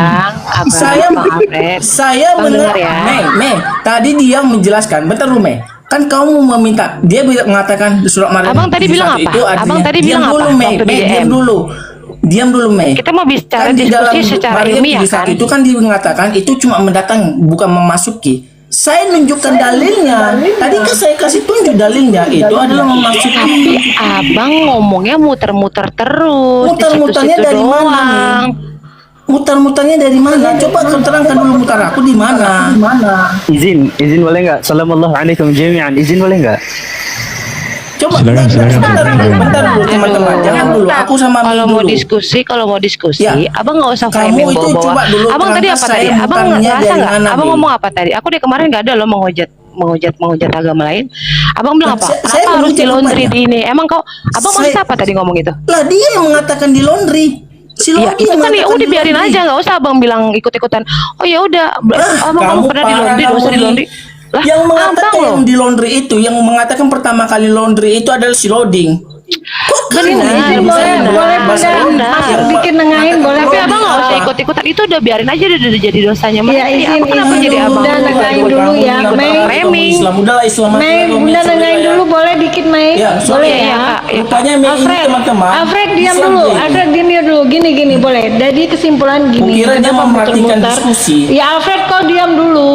[SPEAKER 3] Abang,
[SPEAKER 1] Saya
[SPEAKER 3] Bang Alfred.
[SPEAKER 1] saya
[SPEAKER 3] Bang,
[SPEAKER 1] benar
[SPEAKER 3] dengar ya.
[SPEAKER 1] Mei, tadi dia menjelaskan, bentar lu Mei. Kan kamu meminta, dia mengatakan surat Maryam.
[SPEAKER 3] Abang tadi bilang
[SPEAKER 1] 71
[SPEAKER 3] apa?
[SPEAKER 1] Itu artinya,
[SPEAKER 3] Abang tadi
[SPEAKER 1] diam
[SPEAKER 3] bilang
[SPEAKER 1] dulu,
[SPEAKER 3] apa
[SPEAKER 1] Mei,
[SPEAKER 3] waktu di
[SPEAKER 1] Mei,
[SPEAKER 3] DM?
[SPEAKER 1] diam dulu Mei.
[SPEAKER 3] Kita mau bicara
[SPEAKER 1] Kan di dalam
[SPEAKER 3] diskusi secara
[SPEAKER 1] Maryam
[SPEAKER 3] ilmiah
[SPEAKER 1] 71
[SPEAKER 3] kan?
[SPEAKER 1] itu kan dia mengatakan itu cuma mendatang, bukan memasuki. Saya nunjukkan dalilnya. Tadi kan saya kasih tunjuk dalilnya. Itu adalah memasuki.
[SPEAKER 3] Tapi abang ngomongnya muter-muter terus. di
[SPEAKER 1] Muter-muternya
[SPEAKER 3] situ-situ
[SPEAKER 1] dari mana,
[SPEAKER 3] doang.
[SPEAKER 1] Mutar-mutarnya dari mana? Coba kau terangkan dulu mutar aku di mana?
[SPEAKER 6] izin boleh nggak? Assalamualaikum jami'an. Izin boleh nggak?
[SPEAKER 1] Coba
[SPEAKER 4] Silakan, silakan.
[SPEAKER 1] bentar dulu teman-teman. Jangan dulu. Aku sama Mei
[SPEAKER 3] Kalau mau
[SPEAKER 1] dulu.
[SPEAKER 3] diskusi,
[SPEAKER 1] Ya.
[SPEAKER 3] abang nggak usah
[SPEAKER 1] Kamu
[SPEAKER 3] framing
[SPEAKER 1] itu
[SPEAKER 3] bawa-bawa.
[SPEAKER 1] coba dulu
[SPEAKER 3] Abang tadi
[SPEAKER 1] terangkan
[SPEAKER 3] apa
[SPEAKER 1] saya
[SPEAKER 3] tadi? Abang
[SPEAKER 1] mutarnya
[SPEAKER 3] ngerasa
[SPEAKER 1] dari
[SPEAKER 3] nggak?
[SPEAKER 1] mana,
[SPEAKER 3] Abang
[SPEAKER 1] Mei?
[SPEAKER 3] ngomong apa tadi? Aku di kemarin nggak ada loh menghujat agama lain. Abang bilang apa?
[SPEAKER 1] Saya
[SPEAKER 3] Kenapa harus
[SPEAKER 1] menghujat
[SPEAKER 3] di laundry
[SPEAKER 1] apanya?
[SPEAKER 3] di ini? Emang kau, abang
[SPEAKER 1] Saya-
[SPEAKER 3] maksud apa tadi ngomong itu?
[SPEAKER 1] Lah dia yang mengatakan di laundry. Si
[SPEAKER 3] Ya
[SPEAKER 1] laundry
[SPEAKER 3] itu
[SPEAKER 1] yang
[SPEAKER 3] kan ya
[SPEAKER 1] mengatakan
[SPEAKER 3] udah
[SPEAKER 1] di
[SPEAKER 3] biarin
[SPEAKER 1] laundry.
[SPEAKER 3] aja, nggak usah abang bilang ikut-ikutan. Oh ya udah, abang kamu pernah di
[SPEAKER 1] parah,
[SPEAKER 3] laundry, nggak usah di
[SPEAKER 1] kamu
[SPEAKER 3] laundry. Lah,
[SPEAKER 1] yang
[SPEAKER 3] abang
[SPEAKER 1] mengatakan
[SPEAKER 3] loh.
[SPEAKER 1] yang di laundry itu, yang mengatakan pertama kali laundry itu adalah si loading. Kok
[SPEAKER 3] Benar,
[SPEAKER 5] Izin boleh,
[SPEAKER 3] benar,
[SPEAKER 5] boleh
[SPEAKER 1] bahasa
[SPEAKER 5] Bunda
[SPEAKER 1] Bunda.
[SPEAKER 5] masuk dikit nengahin boleh.
[SPEAKER 3] Tapi
[SPEAKER 1] Loading
[SPEAKER 3] abang nggak usah
[SPEAKER 1] apa?
[SPEAKER 3] ikut-ikutan. Itu udah biarin aja, udah jadi dosanya.
[SPEAKER 5] Iya,
[SPEAKER 3] Mas.
[SPEAKER 5] izin,
[SPEAKER 3] Abang kenapa
[SPEAKER 5] izin
[SPEAKER 3] jadi abang?
[SPEAKER 5] Bunda nengahin dulu ya, Mei.
[SPEAKER 3] Framing.
[SPEAKER 1] Islam udahlah Islam aja,
[SPEAKER 5] Mei,
[SPEAKER 1] kalau
[SPEAKER 5] Bunda
[SPEAKER 1] Islam
[SPEAKER 5] nengahin
[SPEAKER 1] ya.
[SPEAKER 5] dulu boleh dikit Mei?
[SPEAKER 1] Ya, sorry.
[SPEAKER 5] Boleh
[SPEAKER 3] Iya,
[SPEAKER 5] ya?
[SPEAKER 3] Kak. Iya,
[SPEAKER 1] Rupanya Mei ini
[SPEAKER 5] Alfred,
[SPEAKER 1] teman-teman.
[SPEAKER 5] Alfred diam
[SPEAKER 1] Islam
[SPEAKER 5] dulu,
[SPEAKER 1] dia.
[SPEAKER 5] Alfred diam dulu, gini boleh. Jadi kesimpulan gini.
[SPEAKER 1] Kukira dia
[SPEAKER 5] kenapa
[SPEAKER 1] memperhatikan
[SPEAKER 5] muter-muter?
[SPEAKER 1] diskusi.
[SPEAKER 5] Ya Alfred kau diam dulu.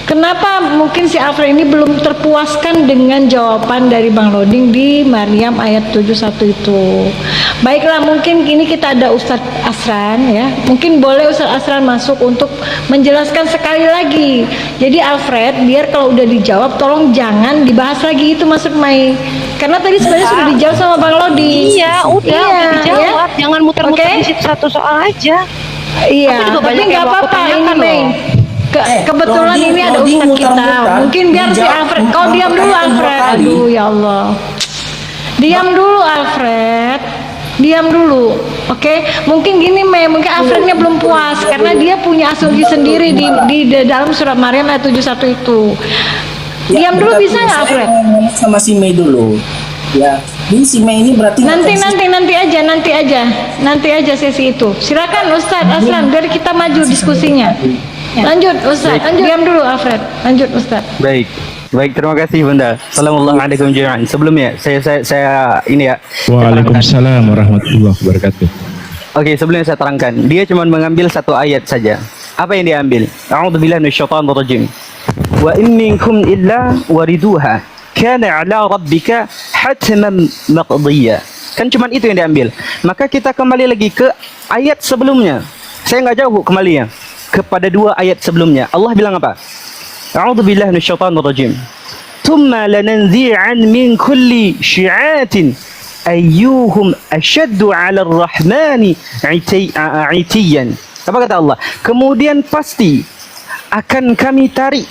[SPEAKER 5] Kenapa mungkin si Alfred ini belum terpuaskan dengan jawaban dari Bang Loding di Maryam ayat 71 itu? Baiklah, mungkin ini kita ada Ustadz Asran ya. Mungkin boleh Ustadz Asran masuk untuk menjelaskan sekali lagi. Jadi Alfred, biar kalau udah dijawab tolong jangan dibahas lagi itu masuk Mai. Karena tadi sebenarnya sudah dijawab sama Bang Loding.
[SPEAKER 3] Iya, udah dijawab.
[SPEAKER 5] ya.
[SPEAKER 3] Jangan muter-muter
[SPEAKER 5] Oke?
[SPEAKER 3] di situ satu soal aja.
[SPEAKER 5] Iya,
[SPEAKER 3] Aku juga
[SPEAKER 5] tapi
[SPEAKER 3] banyak
[SPEAKER 5] nggak
[SPEAKER 3] yang mau aku
[SPEAKER 5] apa-apa ini
[SPEAKER 3] tanyakan
[SPEAKER 5] Mei.
[SPEAKER 3] loh.
[SPEAKER 5] Kebetulan
[SPEAKER 1] Lodi-
[SPEAKER 5] ini ada
[SPEAKER 1] Lodi
[SPEAKER 5] Ustadz kita.
[SPEAKER 1] mutar-mutar,
[SPEAKER 5] Mungkin biar si
[SPEAKER 1] menjawab
[SPEAKER 5] Alfred, kau diam dulu
[SPEAKER 1] pertanyaan dua
[SPEAKER 5] Alfred.
[SPEAKER 1] kali.
[SPEAKER 5] Aduh ya Allah. Diam dulu Alfred. Diam dulu. Oke, mungkin gini Mei, mungkin Alfrednya belum puas karena dia punya asumsi sendiri di dalam surat Maryam ayat 71 itu.
[SPEAKER 1] Ya,
[SPEAKER 5] Diam dulu
[SPEAKER 1] bentar
[SPEAKER 5] bisa
[SPEAKER 1] dulu.
[SPEAKER 5] nggak
[SPEAKER 1] Saya
[SPEAKER 5] Alfred?
[SPEAKER 1] mau ngomong sama si Mei dulu. Ya, ini si Mei ini berarti
[SPEAKER 5] Nanti
[SPEAKER 1] nggak
[SPEAKER 5] nanti aja sesi itu. Silakan Ustadz Aslan, biar kita maju diskusinya. Lanjut Ustadz, diam dulu Alfred. Lanjut Ustadz.
[SPEAKER 6] Baik, terima kasih Bunda. Assalamualaikum jami'an. Sebelumnya saya ini ya.
[SPEAKER 4] Waalaikumsalam warahmatullahi wabarakatuh.
[SPEAKER 6] Oke, sebelumnya saya terangkan. Dia cuma mengambil satu ayat saja. Apa yang dia ambil? A'udzubillahi minasyaitonir rajim. Wa in minkum illa wariduha kana 'ala rabbika hatman maqdiyya. Kan cuma itu yang dia ambil. Maka kita kembali lagi ke ayat sebelumnya. Saya nggak jauh kembali ya kepada dua ayat sebelumnya. Allah bilang apa? A'udzubillahi minasyaitonir rajim. Thumma lananzi'an min kulli syi'atin ayyuhum ashaddu 'ala ar-rahmani 'itiyan. Apa kata Allah? Kemudian pasti akan kami tarik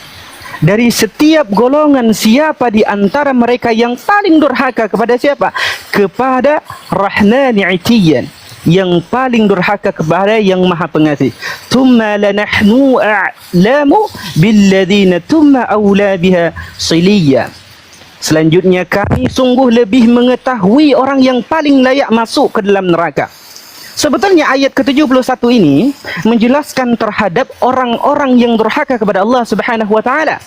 [SPEAKER 6] dari setiap golongan siapa di antara mereka yang paling durhaka kepada siapa? Kepada Rahmani 'itiyan, yang paling durhaka kepada yang maha pengasih. Thumma lanahnu a'lamu billadzina thumma awla biha siliyya. Selanjutnya kami sungguh lebih mengetahui orang yang paling layak masuk ke dalam neraka. Sebetulnya ayat ke-71 ini menjelaskan terhadap orang-orang yang durhaka kepada Allah Subhanahu wa taala.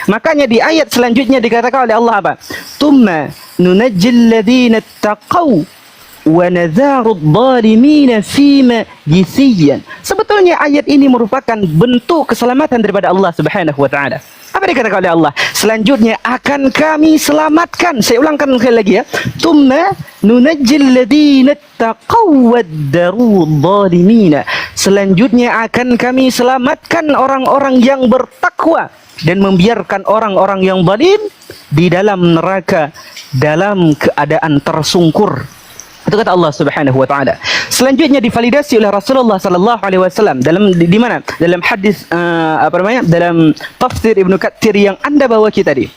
[SPEAKER 6] Makanya di ayat selanjutnya dikatakan oleh Allah apa? Tsumma nunajjil ladzina taqaw wa nadharu adh-dhalimin fima jithiyan. Sebetulnya ayat ini merupakan bentuk keselamatan daripada Allah Subhanahu wa taala. Apa dikatakan oleh Allah? Selanjutnya akan kami selamatkan. Saya ulangkan sekali lagi ya. Tsumma nunajjil ladzina taqaw wa nadharu adh-dhalimin. Selanjutnya akan kami selamatkan orang-orang yang bertakwa dan membiarkan orang-orang yang zalim di dalam neraka dalam keadaan tersungkur. Itu kata Allah Subhanahu wa taala. Selanjutnya divalidasi oleh Rasulullah sallallahu alaihi wasallam dalam di mana? Dalam hadis dalam tafsir Ibnu Katsir yang Anda bawa tadi.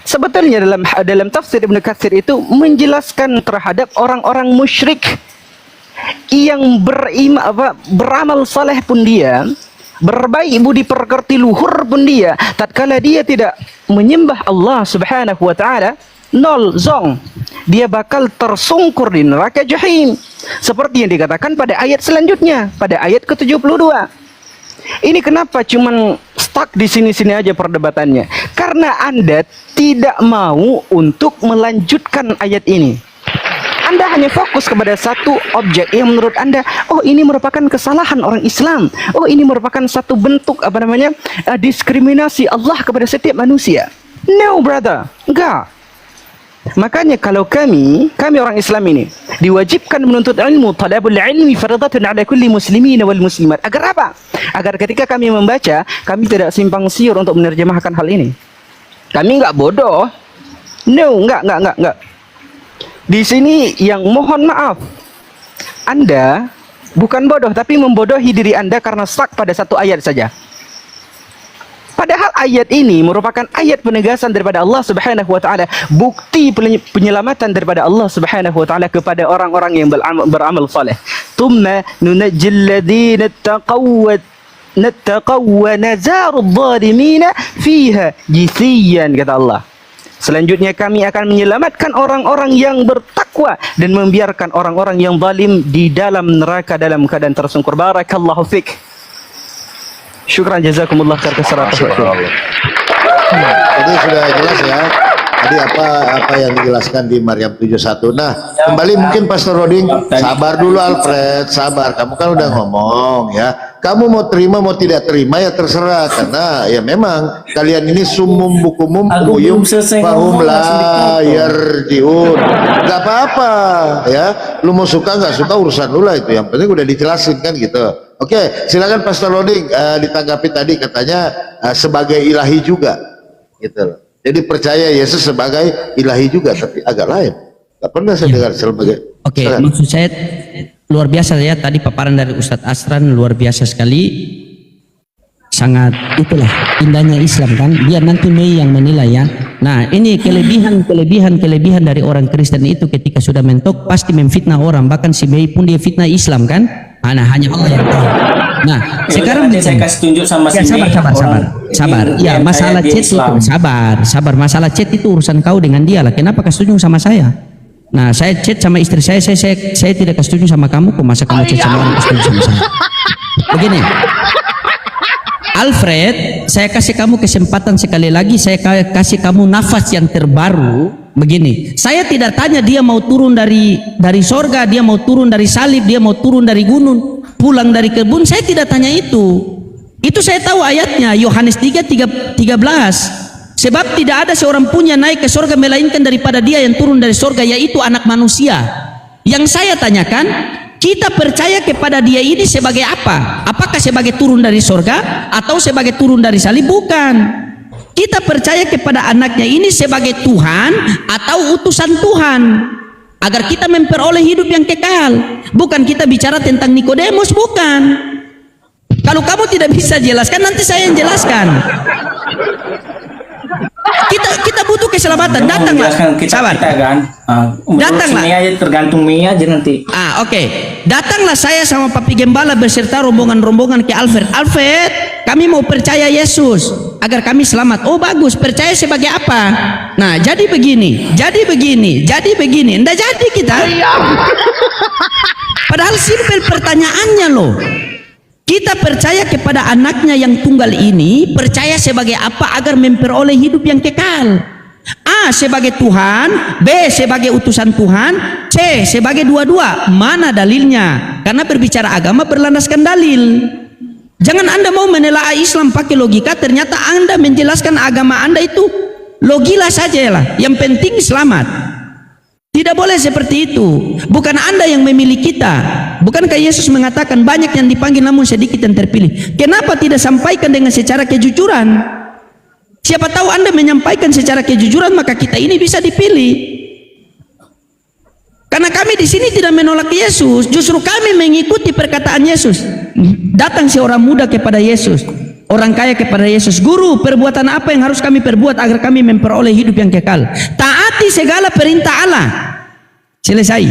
[SPEAKER 6] Sebetulnya dalam tafsir Ibnu Katsir itu menjelaskan terhadap orang-orang musyrik yang beramal saleh pun dia, berbaik budi pekerti luhur pun dia, tatkala dia tidak menyembah Allah Subhanahu wa taala, nol zong, dia bakal tersungkur di neraka jahim, seperti yang dikatakan pada ayat selanjutnya, pada ayat ke-72. Ini kenapa cuman stuck di sini-sini aja perdebatannya? Karena Anda tidak mau untuk melanjutkan ayat ini. Anda hanya fokus kepada satu objek yang menurut Anda, oh ini merupakan kesalahan orang Islam, oh ini merupakan satu bentuk diskriminasi Allah kepada setiap manusia. No brother, enggak. Makanya kalau kami orang Islam ini diwajibkan menuntut ilmu, talabul ilmi fardhatun ala kulli muslimin wal muslimat. Agar apa? Agar ketika kami membaca, kami tidak simpang siur untuk menerjemahkan hal ini. Kami enggak bodoh. No, enggak. Di sini yang mohon maaf, Anda bukan bodoh tapi membodohi diri Anda karena stuck pada satu ayat saja. Padahal ayat ini merupakan ayat penegasan daripada Allah Subhanahu wa taala, bukti penyelamatan daripada Allah Subhanahu wa taala kepada orang-orang yang beramal saleh. Tsumma nunajjil ladzina taqaw wa nazaru adh-dhalimin fiha jithiyan, kata Allah. Selanjutnya kami akan menyelamatkan orang-orang yang bertakwa dan membiarkan orang-orang yang zalim di dalam neraka dalam keadaan tersungkur. Barakallahu fik. Syukran jazakumullah khair kasaratuh.
[SPEAKER 2] Jadi sudah jelas ya. Tadi apa yang dijelaskan di Maryam 71. Nah, kembali mungkin Pastor Roding, sabar dulu Alfred, sabar. Kamu kan udah ngomong ya. Kamu mau terima mau tidak terima ya terserah, karena ya memang kalian ini sumum bukumum buyum fahum la yarjiun. Enggak apa-apa ya. Lu mau suka nggak suka urusan lu lah itu. Yang penting udah dijelasin kan gitu. Oke, silakan Pastor Roding ditanggapi tadi katanya sebagai ilahi juga gitu loh. Jadi percaya Yesus sebagai ilahi juga, tapi agak lain. Gak pernah saya dengar sebagai.
[SPEAKER 7] Oke, maksud saya luar biasa ya tadi paparan dari Ustadz Asran, luar biasa sekali. Sangat itulah indahnya Islam kan. Biar nanti Mei yang menilai ya. Nah, ini kelebihan dari orang Kristen itu ketika sudah mentok pasti memfitnah orang. Bahkan si Mei pun dia fitnah Islam kan. Nah, hanya Allah yang tahu. Nah, sekarang
[SPEAKER 1] saya kasih tunjuk sama si Mei.
[SPEAKER 7] Sabar. Ya, masalah chat itu sabar. Masalah chat itu urusan kau dengan dia lah. Kenapa kau setuju sama saya? Nah, saya chat sama istri saya tidak setuju sama kamu. Kok masa kamu chat sama orang setuju sama saya? Begini, Alfred, saya kasih kamu kesempatan sekali lagi. Saya kasih kamu nafas yang terbaru. Begini, saya tidak tanya dia mau turun dari sorga, dia mau turun dari salib, dia mau turun dari gunung, pulang dari kebun. Saya tidak tanya itu. Itu saya tahu ayatnya, Yohanes 3:13. Sebab tidak ada seorang pun yang naik ke sorga melainkan daripada dia yang turun dari sorga, yaitu anak manusia. Yang saya tanyakan, kita percaya kepada dia ini sebagai apa? Apakah sebagai turun dari sorga atau sebagai turun dari salib? Bukan. Kita percaya kepada anaknya ini sebagai Tuhan atau utusan Tuhan agar kita memperoleh hidup yang kekal. Bukan kita bicara tentang Nikodemus, bukan. Kalau kamu tidak bisa jelaskan, nanti saya yang jelaskan. Kita butuh keselamatan. Datanglah. Sabar. Datanglah.
[SPEAKER 1] Mei aja, tergantung Mei aja nanti.
[SPEAKER 7] Oke. Datanglah saya sama Papi Gembala beserta rombongan-rombongan ke Alfred. Alfred, kami mau percaya Yesus agar kami selamat. Oh bagus, percaya sebagai apa? Nah, jadi begini. Nggak jadi kita. Padahal simpel pertanyaannya loh. Kita percaya kepada anaknya yang tunggal ini, percaya sebagai apa agar memperoleh hidup yang kekal? A. Sebagai Tuhan, B. Sebagai utusan Tuhan, C. Sebagai dua-dua. Mana dalilnya? Karena berbicara agama berlandaskan dalil. Jangan Anda mau menelaah Islam pakai logika, ternyata Anda menjelaskan agama Anda itu logila saja lah. Yang penting selamat. Tidak boleh seperti itu. Bukan Anda yang memilih kita. Bukankah Yesus mengatakan banyak yang dipanggil namun sedikit yang terpilih? Kenapa tidak sampaikan dengan secara kejujuran? Siapa tahu Anda menyampaikan secara kejujuran, maka kita ini bisa dipilih. Karena kami di sini tidak menolak Yesus, justru kami mengikuti perkataan Yesus. Datang seorang muda kepada Yesus, orang kaya kepada Yesus. Guru, perbuatan apa yang harus kami perbuat agar kami memperoleh hidup yang kekal? Taati segala perintah Allah. Selesai.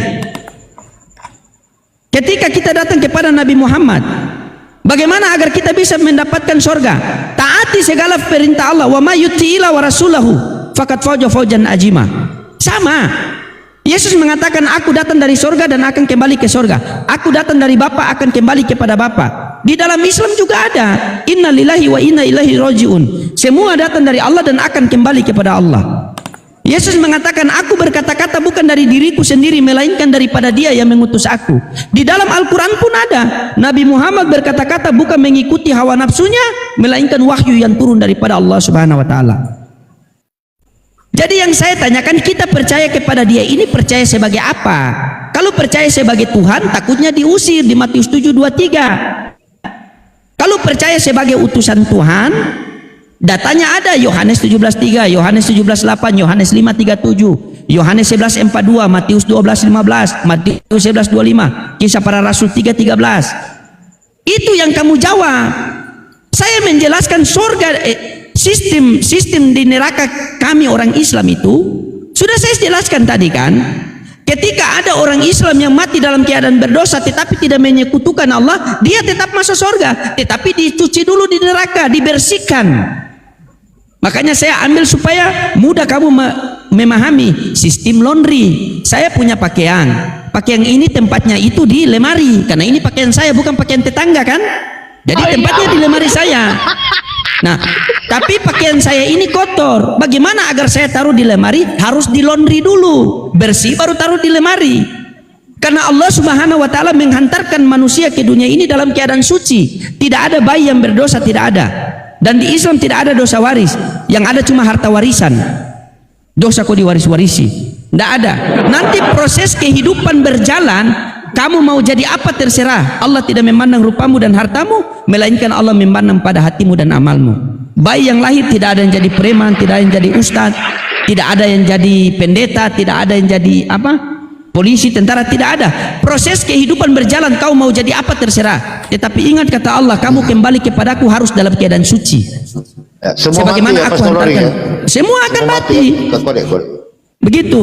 [SPEAKER 7] Ketika kita datang kepada Nabi Muhammad, bagaimana agar kita bisa mendapatkan surga? Taati segala perintah Allah. Wa may yuti'ila wa rasulahu faqad faza fawzan ajima. Sama. Yesus mengatakan, aku datang dari surga dan akan kembali ke surga. Aku datang dari Bapa akan kembali kepada Bapa. Di dalam Islam juga ada, inna lillahi wa inna ilaihi rajiun. Semua datang dari Allah dan akan kembali kepada Allah. Yesus mengatakan, aku berkata-kata bukan dari diriku sendiri, melainkan daripada Dia yang mengutus aku. Di dalam Al-Quran pun ada, Nabi Muhammad berkata-kata bukan mengikuti hawa nafsunya, melainkan wahyu yang turun daripada Allah Subhanahu wa Ta'ala. Jadi yang saya tanyakan, kita percaya kepada Dia ini percaya sebagai apa? Kalau percaya sebagai Tuhan, takutnya diusir di Matius 7:23. Kalau percaya sebagai utusan Tuhan, datanya ada, Yohanes 17:3, Yohanes 17:8, Yohanes 5:37, Yohanes 11:42, Matius 12:15, Matius 11:25, Kisah Para Rasul 3:13. Itu yang kamu jawab. Saya menjelaskan surga, sistem di neraka kami orang Islam itu sudah saya jelaskan tadi kan. Ketika ada orang Islam yang mati dalam keadaan berdosa tetapi tidak menyekutukan Allah, dia tetap masuk surga, tetapi dicuci dulu di neraka, dibersihkan. Makanya saya ambil supaya mudah kamu memahami sistem laundry. Saya punya pakaian ini tempatnya itu di lemari, karena ini pakaian saya bukan pakaian tetangga kan, jadi tempatnya di lemari saya. Nah, tapi pakaian saya ini kotor. Bagaimana agar saya taruh di lemari? Harus di laundry dulu, bersih baru taruh di lemari. Karena Allah Subhanahu wa Ta'ala menghantarkan manusia ke dunia ini dalam keadaan suci. Tidak ada bayi yang berdosa, tidak ada. Dan di Islam tidak ada dosa waris. Yang ada cuma harta warisan. Dosa kok diwaris-warisi? Tidak ada. Nanti proses kehidupan berjalan. Kamu mau jadi apa terserah. Allah tidak memandang rupamu dan hartamu, melainkan Allah memandang pada hatimu dan amalmu. Bayi yang lahir tidak ada yang jadi preman, tidak ada yang jadi ustadz, tidak ada yang jadi pendeta, tidak ada yang jadi polisi, tentara, tidak ada. Proses kehidupan berjalan, kau mau jadi apa terserah. Tetapi ingat kata Allah, kamu kembali kepadaku harus dalam keadaan suci.
[SPEAKER 2] Ya, semua
[SPEAKER 7] sebagaimana
[SPEAKER 2] mati ya,
[SPEAKER 7] aku hantarkan.
[SPEAKER 2] ya.
[SPEAKER 7] Semua akan mati. Begitu.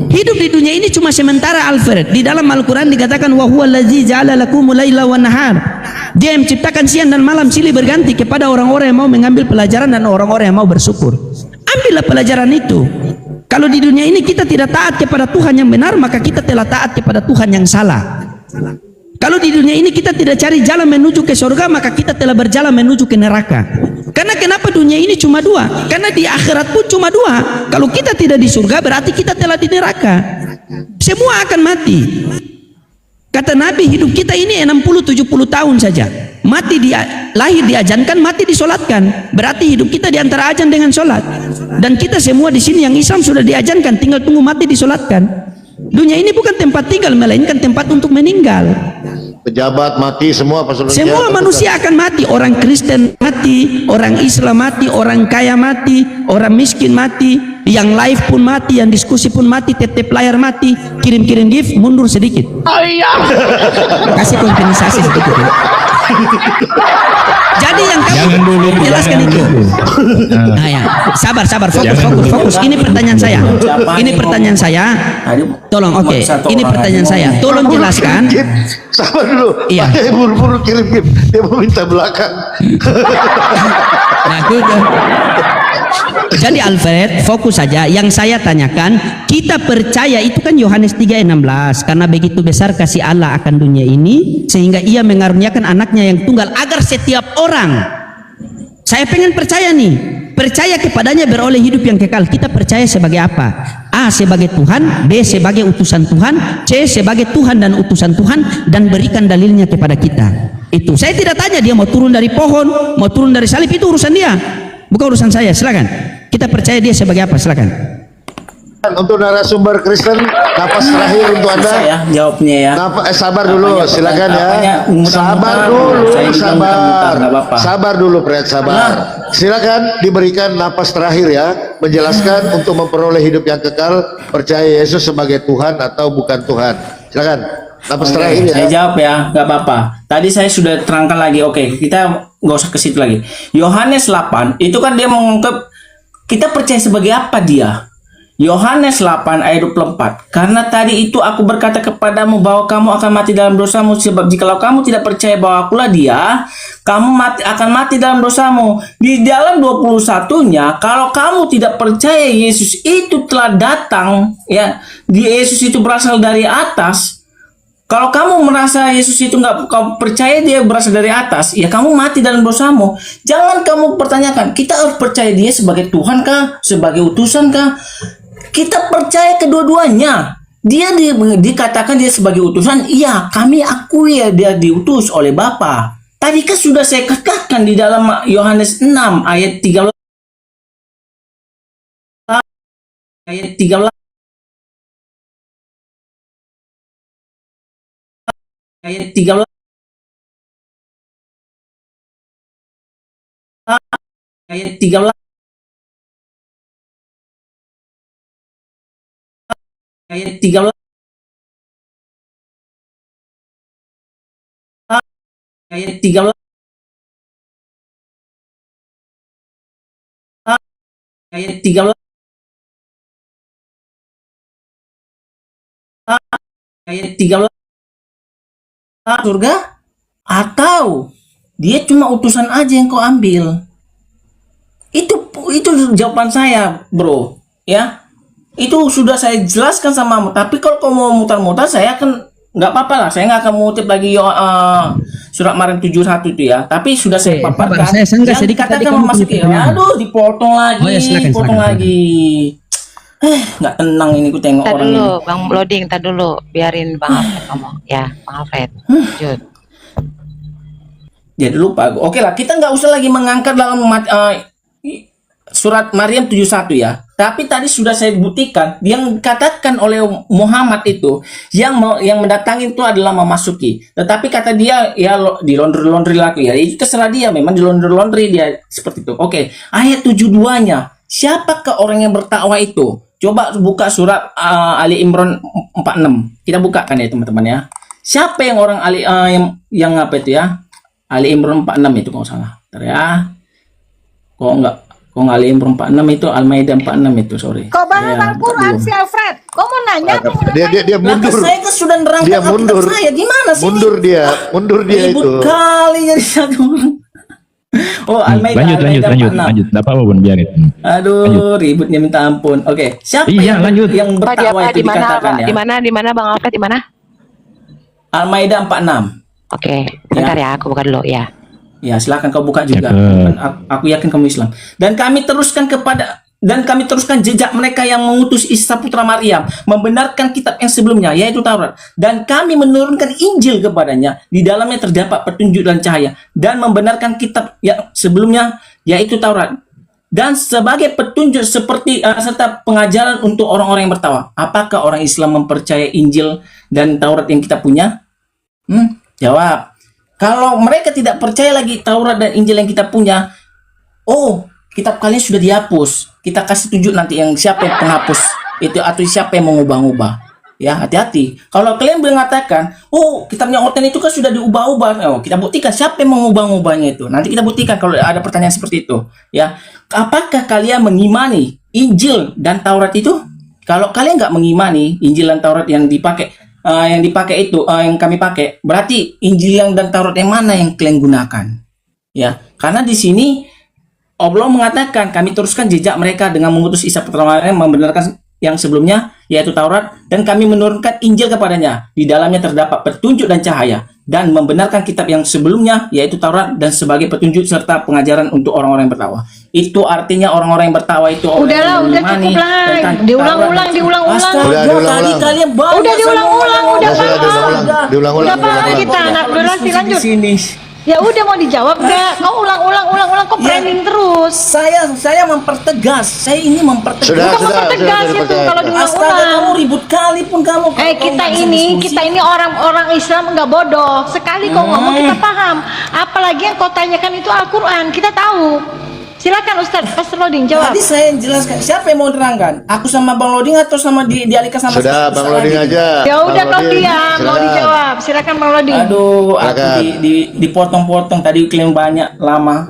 [SPEAKER 7] Hidup di dunia ini cuma sementara, Alfred. Di dalam Al-Quran dikatakan wa huwa allazi ja'ala lakumul laila wan nahar. Dia yang menciptakan siang dan malam silih berganti kepada orang-orang yang mau mengambil pelajaran dan orang-orang yang mau bersyukur. Ambillah pelajaran itu. Kalau di dunia ini kita tidak taat kepada Tuhan yang benar, maka kita telah taat kepada Tuhan yang salah. Kalau di dunia ini kita tidak cari jalan menuju ke surga, maka kita telah berjalan menuju ke neraka. Karena kenapa dunia ini cuma dua? Karena di akhirat pun cuma dua. Kalau kita tidak di surga, berarti kita telah di neraka. Semua akan mati. Kata Nabi, hidup kita ini 60-70 tahun saja. Mati lahir diajankan, mati disolatkan. Berarti hidup kita di antara ajan dengan solat. Dan kita semua di sini yang Islam sudah diajankan, tinggal tunggu mati disolatkan. Dunia ini bukan tempat tinggal, melainkan tempat untuk meninggal.
[SPEAKER 2] Pejabat mati semua,
[SPEAKER 7] semua manusia akan mati. Orang Kristen mati, orang Islam mati, orang kaya mati, orang miskin mati, yang live pun mati, yang diskusi pun mati, tap layar mati, kirim-kirim gift, mundur sedikit. Kasih kompensasi sedikit. Jadi yang kamu jelaskan itu. Nah ya, sabar, fokus. Ini pertanyaan saya. Ini pertanyaan saya. Tolong, oke. Ini pertanyaan saya. Tolong jelaskan.
[SPEAKER 2] Sabar dulu.
[SPEAKER 7] Iya.
[SPEAKER 2] Pakai buru-buru kirim gift. Dia mau minta belakang.
[SPEAKER 7] Nah, jadi Alfred, fokus saja. Yang saya tanyakan, kita percaya itu kan Yohanes 3:16, karena begitu besar kasih Allah akan dunia ini sehingga Ia mengaruniakan anaknya yang tunggal agar setiap orang, saya pengen percaya nih, percaya kepadanya beroleh hidup yang kekal. Kita percaya sebagai apa? A sebagai Tuhan, B sebagai utusan Tuhan, C sebagai Tuhan dan utusan Tuhan, dan berikan dalilnya kepada kita. Itu saya tidak tanya dia mau turun dari pohon, mau turun dari salib, itu urusan dia, bukan urusan saya. Silakan. Kita percaya dia sebagai apa? Silakan.
[SPEAKER 2] Untuk narasumber Kristen, napas terakhir untuk Anda.
[SPEAKER 1] Susah ya jawabnya ya.
[SPEAKER 2] Sabar dulu,
[SPEAKER 1] Apanya,
[SPEAKER 2] silakan ya.
[SPEAKER 1] apanya, muter-muter.
[SPEAKER 2] Sabar dulu,
[SPEAKER 1] Saya juga
[SPEAKER 2] sabar.
[SPEAKER 1] muter-muter, nggak apa-apa.
[SPEAKER 2] Sabar dulu, Fred, sabar. Silakan diberikan napas terakhir ya, menjelaskan untuk memperoleh hidup yang kekal, percaya Yesus sebagai Tuhan atau bukan Tuhan. Silakan. Napas
[SPEAKER 1] Oke,
[SPEAKER 2] terakhir ya.
[SPEAKER 1] saya jawab ya, nggak apa-apa. Tadi saya sudah terangkan lagi. Oke, kita nggak usah ke situ lagi. Yohanes 8 itu kan dia mengungkap kita percaya sebagai apa dia. Yohanes 8 ayat 24. Karena tadi itu aku berkata kepadamu bahwa kamu akan mati dalam dosamu, sebab jikalau kamu tidak percaya bahwa akulah dia, kamu akan mati dalam dosamu. Di dalam 21-nya, kalau kamu tidak percaya Yesus itu telah datang, ya, Yesus itu berasal dari atas. Kalau kamu merasa Yesus itu nggak, kamu percaya dia berasal dari atas, ya kamu mati dalam dosamu. Jangan kamu pertanyakan, kita harus percaya dia sebagai Tuhan kah, sebagai utusan kah? Kita percaya kedua-duanya. Dia dikatakan dia sebagai utusan, iya kami akui ya dia diutus oleh Bapa. Tadi kan sudah saya katakan di dalam Yohanes 6 ayat 13. Ayat 13. Ayat 13. Ayat 13. Ayat 13. Ayat 13. Ayat 13. Ayat 13. Surga atau dia cuma utusan aja yang kau ambil. Itu jawaban saya, bro. Ya. Itu sudah saya jelaskan sama kamu. Tapi kalau kau mau mutar-mutar, saya akan nggak apa-apa lah. Saya nggak akan mengutip lagi surat Maryam 71 itu ya. Tapi sudah saya paparkan.
[SPEAKER 7] Saya sanggah
[SPEAKER 1] Yang
[SPEAKER 7] sedikit tadi
[SPEAKER 1] dikatakan
[SPEAKER 7] kamu
[SPEAKER 1] memasuki.
[SPEAKER 7] pertanyaan.
[SPEAKER 1] Aduh, dipotong lagi,
[SPEAKER 7] Oh ya, silakan,
[SPEAKER 1] potong
[SPEAKER 7] silakan.
[SPEAKER 1] lagi. Nggak tenang ini ku tengok
[SPEAKER 3] Tar
[SPEAKER 1] orang
[SPEAKER 3] dulu,
[SPEAKER 1] ini.
[SPEAKER 3] Bang Loading, tar dulu. Biarin Bang Alfred ngomong. Ya, Bang Alfred. Lanjut.
[SPEAKER 1] Jadi lupa. Oke lah, kita nggak usah lagi mengangkat dalam surat Maryam 71 ya. Tapi tadi sudah saya buktikan yang dikatakan oleh Muhammad itu yang mendatangi itu adalah memasuki. Tetapi kata dia ya di laundry lagi ya. Itu terserah dia, memang di laundry dia seperti itu. Oke, ayat 72-nya. Siapakah orang yang bertakwa itu? Coba buka surat Ali Imran 46. Kita bukakan ya teman-teman ya. Siapa yang orang Ali yang apa itu ya? Ali Imran 46 itu kalau salah. Bentar ya. Kok nggak Ali Imran 46 itu Al-Maidah 46 itu, sorry.
[SPEAKER 5] Kau bahas
[SPEAKER 1] Ya,
[SPEAKER 5] Al-Quran
[SPEAKER 1] belum.
[SPEAKER 5] si Alfred. Kau mau nanya apa?
[SPEAKER 2] Dia
[SPEAKER 1] Lah,
[SPEAKER 2] mundur.
[SPEAKER 1] saya kan sudah nerangkan
[SPEAKER 2] Dia
[SPEAKER 1] Alkitab
[SPEAKER 2] mundur.
[SPEAKER 1] saya. Gimana sih
[SPEAKER 2] Mundur
[SPEAKER 1] ini?
[SPEAKER 2] dia
[SPEAKER 1] Ribut
[SPEAKER 2] itu.
[SPEAKER 1] kali jadi satu orang. Oh, Al-Maidah
[SPEAKER 4] Lanjut,
[SPEAKER 1] 46.
[SPEAKER 4] enggak apa-apa Bun, biarin.
[SPEAKER 1] Aduh, ributnya minta ampun. Oke, siapa
[SPEAKER 4] Iya, lanjut.
[SPEAKER 1] yang
[SPEAKER 3] Apa di
[SPEAKER 1] bertakwa
[SPEAKER 3] apa?
[SPEAKER 1] itu
[SPEAKER 3] Di mana?
[SPEAKER 1] dikatakan
[SPEAKER 3] Apa?
[SPEAKER 1] ya?
[SPEAKER 3] Di mana Bang Alfred? Di mana?
[SPEAKER 1] Al-Maidah 46.
[SPEAKER 3] Oke, bentar ya, aku buka dulu ya.
[SPEAKER 1] Ya, silakan kau buka juga.
[SPEAKER 4] Cakep.
[SPEAKER 1] Aku yakin kamu Islam. Dan kami teruskan jejak mereka yang mengutus Isa putra Maryam, membenarkan kitab yang sebelumnya, yaitu Taurat. Dan kami menurunkan Injil kepadanya. Di dalamnya terdapat petunjuk dan cahaya. Dan membenarkan kitab yang sebelumnya, yaitu Taurat. Dan sebagai petunjuk seperti serta pengajaran untuk orang-orang yang bertakwa. Apakah orang Islam mempercayai Injil dan Taurat yang kita punya? Jawab. Kalau mereka tidak percaya lagi Taurat dan Injil yang kita punya, oh, kitab kalian sudah dihapus. Kita kasih tunjuk nanti yang siapa yang penghapus itu atau siapa yang mengubah-ubah. Ya, hati-hati. Kalau kalian mengatakan, oh, kitabnya Orten itu kan sudah diubah-ubah. Oh, kita buktikan siapa yang mengubah-ubahnya itu. Nanti kita buktikan kalau ada pertanyaan seperti itu. Ya, apakah kalian mengimani Injil dan Taurat itu? Kalau kalian nggak mengimani Injil dan Taurat yang dipakai itu, yang kami pakai, berarti Injil dan Taurat yang mana yang kalian gunakan? Ya, karena di sini Allah mengatakan kami teruskan jejak mereka dengan mengutus Isa putra Maryam, membenarkan yang sebelumnya yaitu Taurat, dan kami menurunkan Injil kepadanya. Di dalamnya terdapat petunjuk dan cahaya, dan membenarkan kitab yang sebelumnya yaitu Taurat, dan sebagai petunjuk serta pengajaran untuk orang-orang yang bertakwa. Itu artinya orang-orang yang bertakwa itu orang
[SPEAKER 5] Udahlah,
[SPEAKER 1] yang
[SPEAKER 5] udah
[SPEAKER 1] mengimani
[SPEAKER 5] cukup lah.
[SPEAKER 1] tentang
[SPEAKER 5] Diulang-ulang,
[SPEAKER 1] Taurat.
[SPEAKER 5] diulang-ulang.
[SPEAKER 1] Astaga,
[SPEAKER 2] Udah
[SPEAKER 1] tadi
[SPEAKER 2] diulang-ulang.
[SPEAKER 1] kalian banyak
[SPEAKER 5] Udah diulang-ulang,
[SPEAKER 1] sama
[SPEAKER 5] udah
[SPEAKER 1] orang-orang.
[SPEAKER 2] diulang-ulang.
[SPEAKER 5] Udah apa lagi kita anak durasi
[SPEAKER 1] Diskusi di
[SPEAKER 5] lanjut.
[SPEAKER 1] sini.
[SPEAKER 5] Ya udah, mau dijawab nggak? Kau ulang, kok framing terus.
[SPEAKER 1] Saya mempertegas. Saya ini mempertegas.
[SPEAKER 2] Sudah,
[SPEAKER 5] Bukan mempertegas itu
[SPEAKER 2] dipercaya.
[SPEAKER 5] kalau
[SPEAKER 1] Astaga, kamu
[SPEAKER 5] diulang-ulang.
[SPEAKER 1] ribut kali pun kamu. Kalau kamu
[SPEAKER 5] Kita
[SPEAKER 1] nggak bisa
[SPEAKER 5] ini
[SPEAKER 1] diskusi.
[SPEAKER 5] orang-orang Islam nggak bodoh. Sekali kau ngomong kita paham. Apalagi yang kau tanyakan itu Al-Quran, kita tahu. Silakan Ustaz, Pastor Loding jawab.
[SPEAKER 1] Tadi saya jelaskan. Siapa yang mau terangkan? Aku sama Bang Loding atau sama dialihkan sama
[SPEAKER 2] Sudah,
[SPEAKER 1] Ustaz
[SPEAKER 2] Bang Loding
[SPEAKER 1] lagi?
[SPEAKER 2] aja.
[SPEAKER 5] Ya udah
[SPEAKER 2] Bang
[SPEAKER 5] kau
[SPEAKER 2] Loding,
[SPEAKER 5] diam, mau
[SPEAKER 2] silakan.
[SPEAKER 5] dijawab. Silakan Bang Loding.
[SPEAKER 1] Aduh, aku
[SPEAKER 2] Silakan.
[SPEAKER 1] dipotong-potong tadi klaim banyak lama.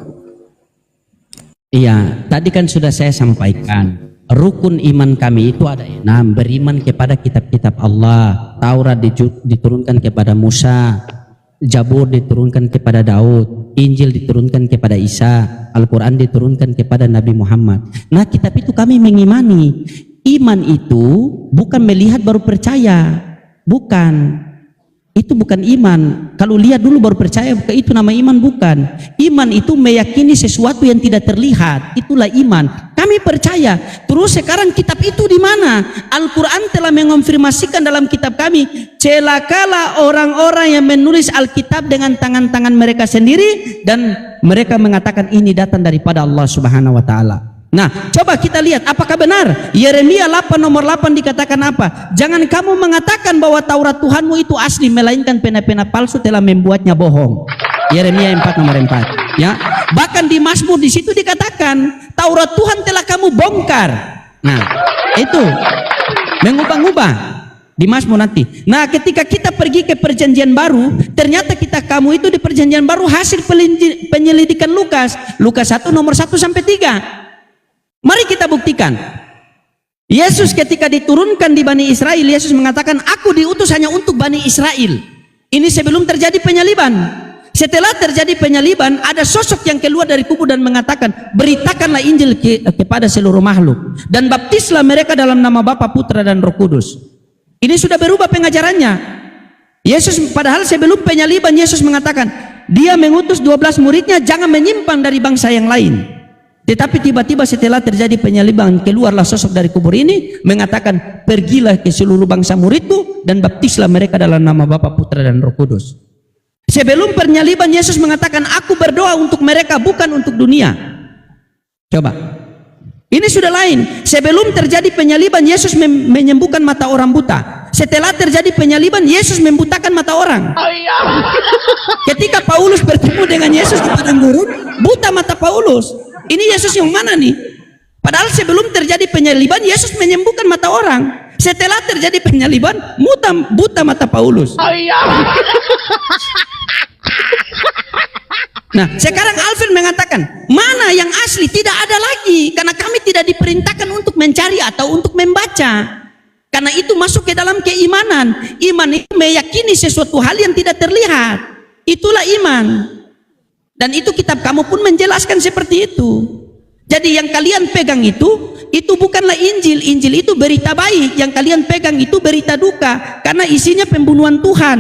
[SPEAKER 7] Iya, tadi kan sudah saya sampaikan. Rukun iman kami itu ada 6. Beriman kepada kitab-kitab Allah. Taurat diturunkan kepada Musa. Zabur diturunkan kepada Daud. Injil diturunkan kepada Isa. Al-Quran diturunkan kepada Nabi Muhammad. Nah, kitab itu kami mengimani. Iman itu bukan melihat baru percaya. Bukan. Itu bukan iman. Kalau lihat dulu baru percaya, itu nama iman bukan. Iman itu meyakini sesuatu yang tidak terlihat. Itulah iman. Kami percaya. Terus sekarang kitab itu di mana? Al-Quran telah mengonfirmasikan dalam kitab kami. Celakalah orang-orang yang menulis Alkitab dengan tangan-tangan mereka sendiri dan mereka mengatakan ini datang daripada Allah Subhanahu wa taala. Nah, coba kita lihat apakah benar. Yeremia 8 nomor 8 dikatakan apa? Jangan kamu mengatakan bahwa Taurat Tuhanmu itu asli, melainkan pena-pena palsu telah membuatnya bohong. Yeremia 4 nomor 4. Ya, bahkan di Mazmur di situ dikatakan Taurat Tuhan telah kamu bongkar. Nah, itu mengubah-ubah di Mazmur nanti. Nah, ketika kita pergi ke Perjanjian Baru, ternyata kamu itu di Perjanjian Baru hasil penyelidikan Lukas 1 nomor 1 sampai 3. Mari kita buktikan. Yesus ketika diturunkan di Bani Israel, Yesus mengatakan, aku diutus hanya untuk Bani Israel. Ini sebelum terjadi penyaliban. Setelah terjadi penyaliban, ada sosok yang keluar dari kubur dan mengatakan, beritakanlah Injil kepada seluruh makhluk. Dan baptislah mereka dalam nama Bapa, Putra, dan Roh Kudus. Ini sudah berubah pengajarannya. Yesus, padahal sebelum penyaliban, Yesus mengatakan, dia mengutus 12 muridnya, jangan menyimpang dari bangsa yang lain. Tetapi tiba-tiba setelah terjadi penyaliban, keluarlah sosok dari kubur ini mengatakan, pergilah ke seluruh bangsa muridku dan baptislah mereka dalam nama Bapa, Putra, dan Roh Kudus. Sebelum penyaliban, Yesus mengatakan, aku berdoa untuk mereka, bukan untuk dunia. Coba, ini sudah lain. Sebelum terjadi penyaliban, Yesus menyembuhkan mata orang buta. Setelah terjadi penyaliban, Yesus membutakan mata orang. Ketika Paulus bertemu dengan Yesus di padang gurun, buta mata Paulus. Ini Yesus yang mana nih? Padahal sebelum terjadi penyaliban, Yesus menyembuhkan mata orang. Setelah terjadi penyaliban, buta mata Paulus. Nah, sekarang Alvin mengatakan, mana yang asli? Tidak ada lagi, karena kami tidak diperintahkan untuk mencari atau untuk membaca. Karena itu masuk ke dalam keimanan. Iman itu meyakini sesuatu hal yang tidak terlihat. Itulah iman. Dan itu kitab kamu pun menjelaskan seperti itu. Jadi yang kalian pegang itu bukanlah Injil. Injil itu berita baik. Yang kalian pegang itu berita duka. Karena isinya pembunuhan Tuhan.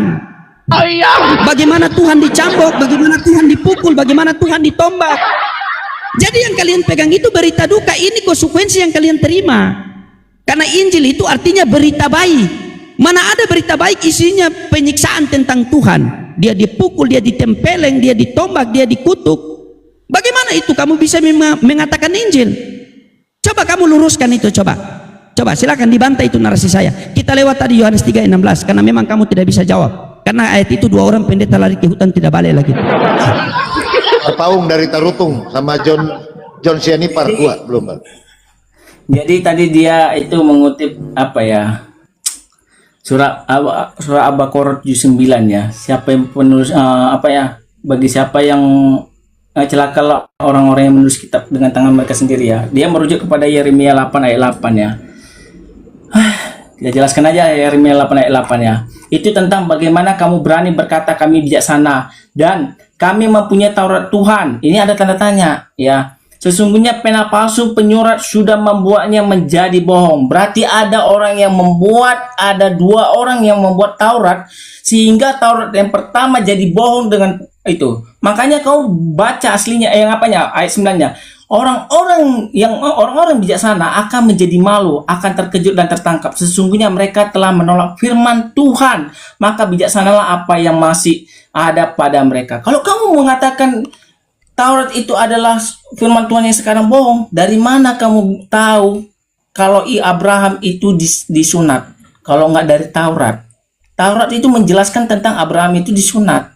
[SPEAKER 7] Bagaimana Tuhan dicambuk, bagaimana Tuhan dipukul, bagaimana Tuhan ditombak. Jadi yang kalian pegang itu berita duka. Ini konsekuensi yang kalian terima. Karena Injil itu artinya berita baik. Mana ada berita baik isinya penyiksaan tentang Tuhan. Dia dipukul, dia ditempeleng, dia ditombak, dia dikutuk. Bagaimana itu kamu bisa mengatakan Injil? Coba kamu luruskan itu, coba. Coba silakan dibantai itu narasi saya. Kita lewat tadi Yohanes 3:16 karena memang kamu tidak bisa jawab. Karena ayat itu 2 orang pendeta lari ke hutan tidak balik lagi.
[SPEAKER 2] Paung dari Tarutung sama John Sianipar kuat belum, Bang?
[SPEAKER 1] Jadi tadi dia itu mengutip apa ya? Surah Al-Baqarah 79 ya. Siapa yang penulis apa ya? Bagi siapa yang celakalah orang-orang yang menulis kitab dengan tangan mereka sendiri ya. Dia merujuk kepada Yeremia 8 ayat 8 ya. Kita jelaskan aja Yeremia 8 ayat 8 ya. Itu tentang bagaimana kamu berani berkata kami bijaksana dan kami mempunyai Taurat Tuhan. Ini ada tanda tanya ya. Sesungguhnya pena palsu penyurat sudah membuatnya menjadi bohong. Berarti ada orang yang membuat, ada 2 orang yang membuat Taurat sehingga Taurat yang pertama jadi bohong dengan itu. Makanya kau baca aslinya yang apanya? Ayat 9-nya. orang-orang bijaksana akan menjadi malu, akan terkejut dan tertangkap. Sesungguhnya mereka telah menolak firman Tuhan, maka bijaksanalah apa yang masih ada pada mereka. Kalau kamu mengatakan Taurat itu adalah firman Tuhan yang sekarang bohong, dari mana kamu tahu kalau Abraham itu disunat? Kalau nggak dari Taurat. Taurat itu menjelaskan tentang Abraham itu disunat.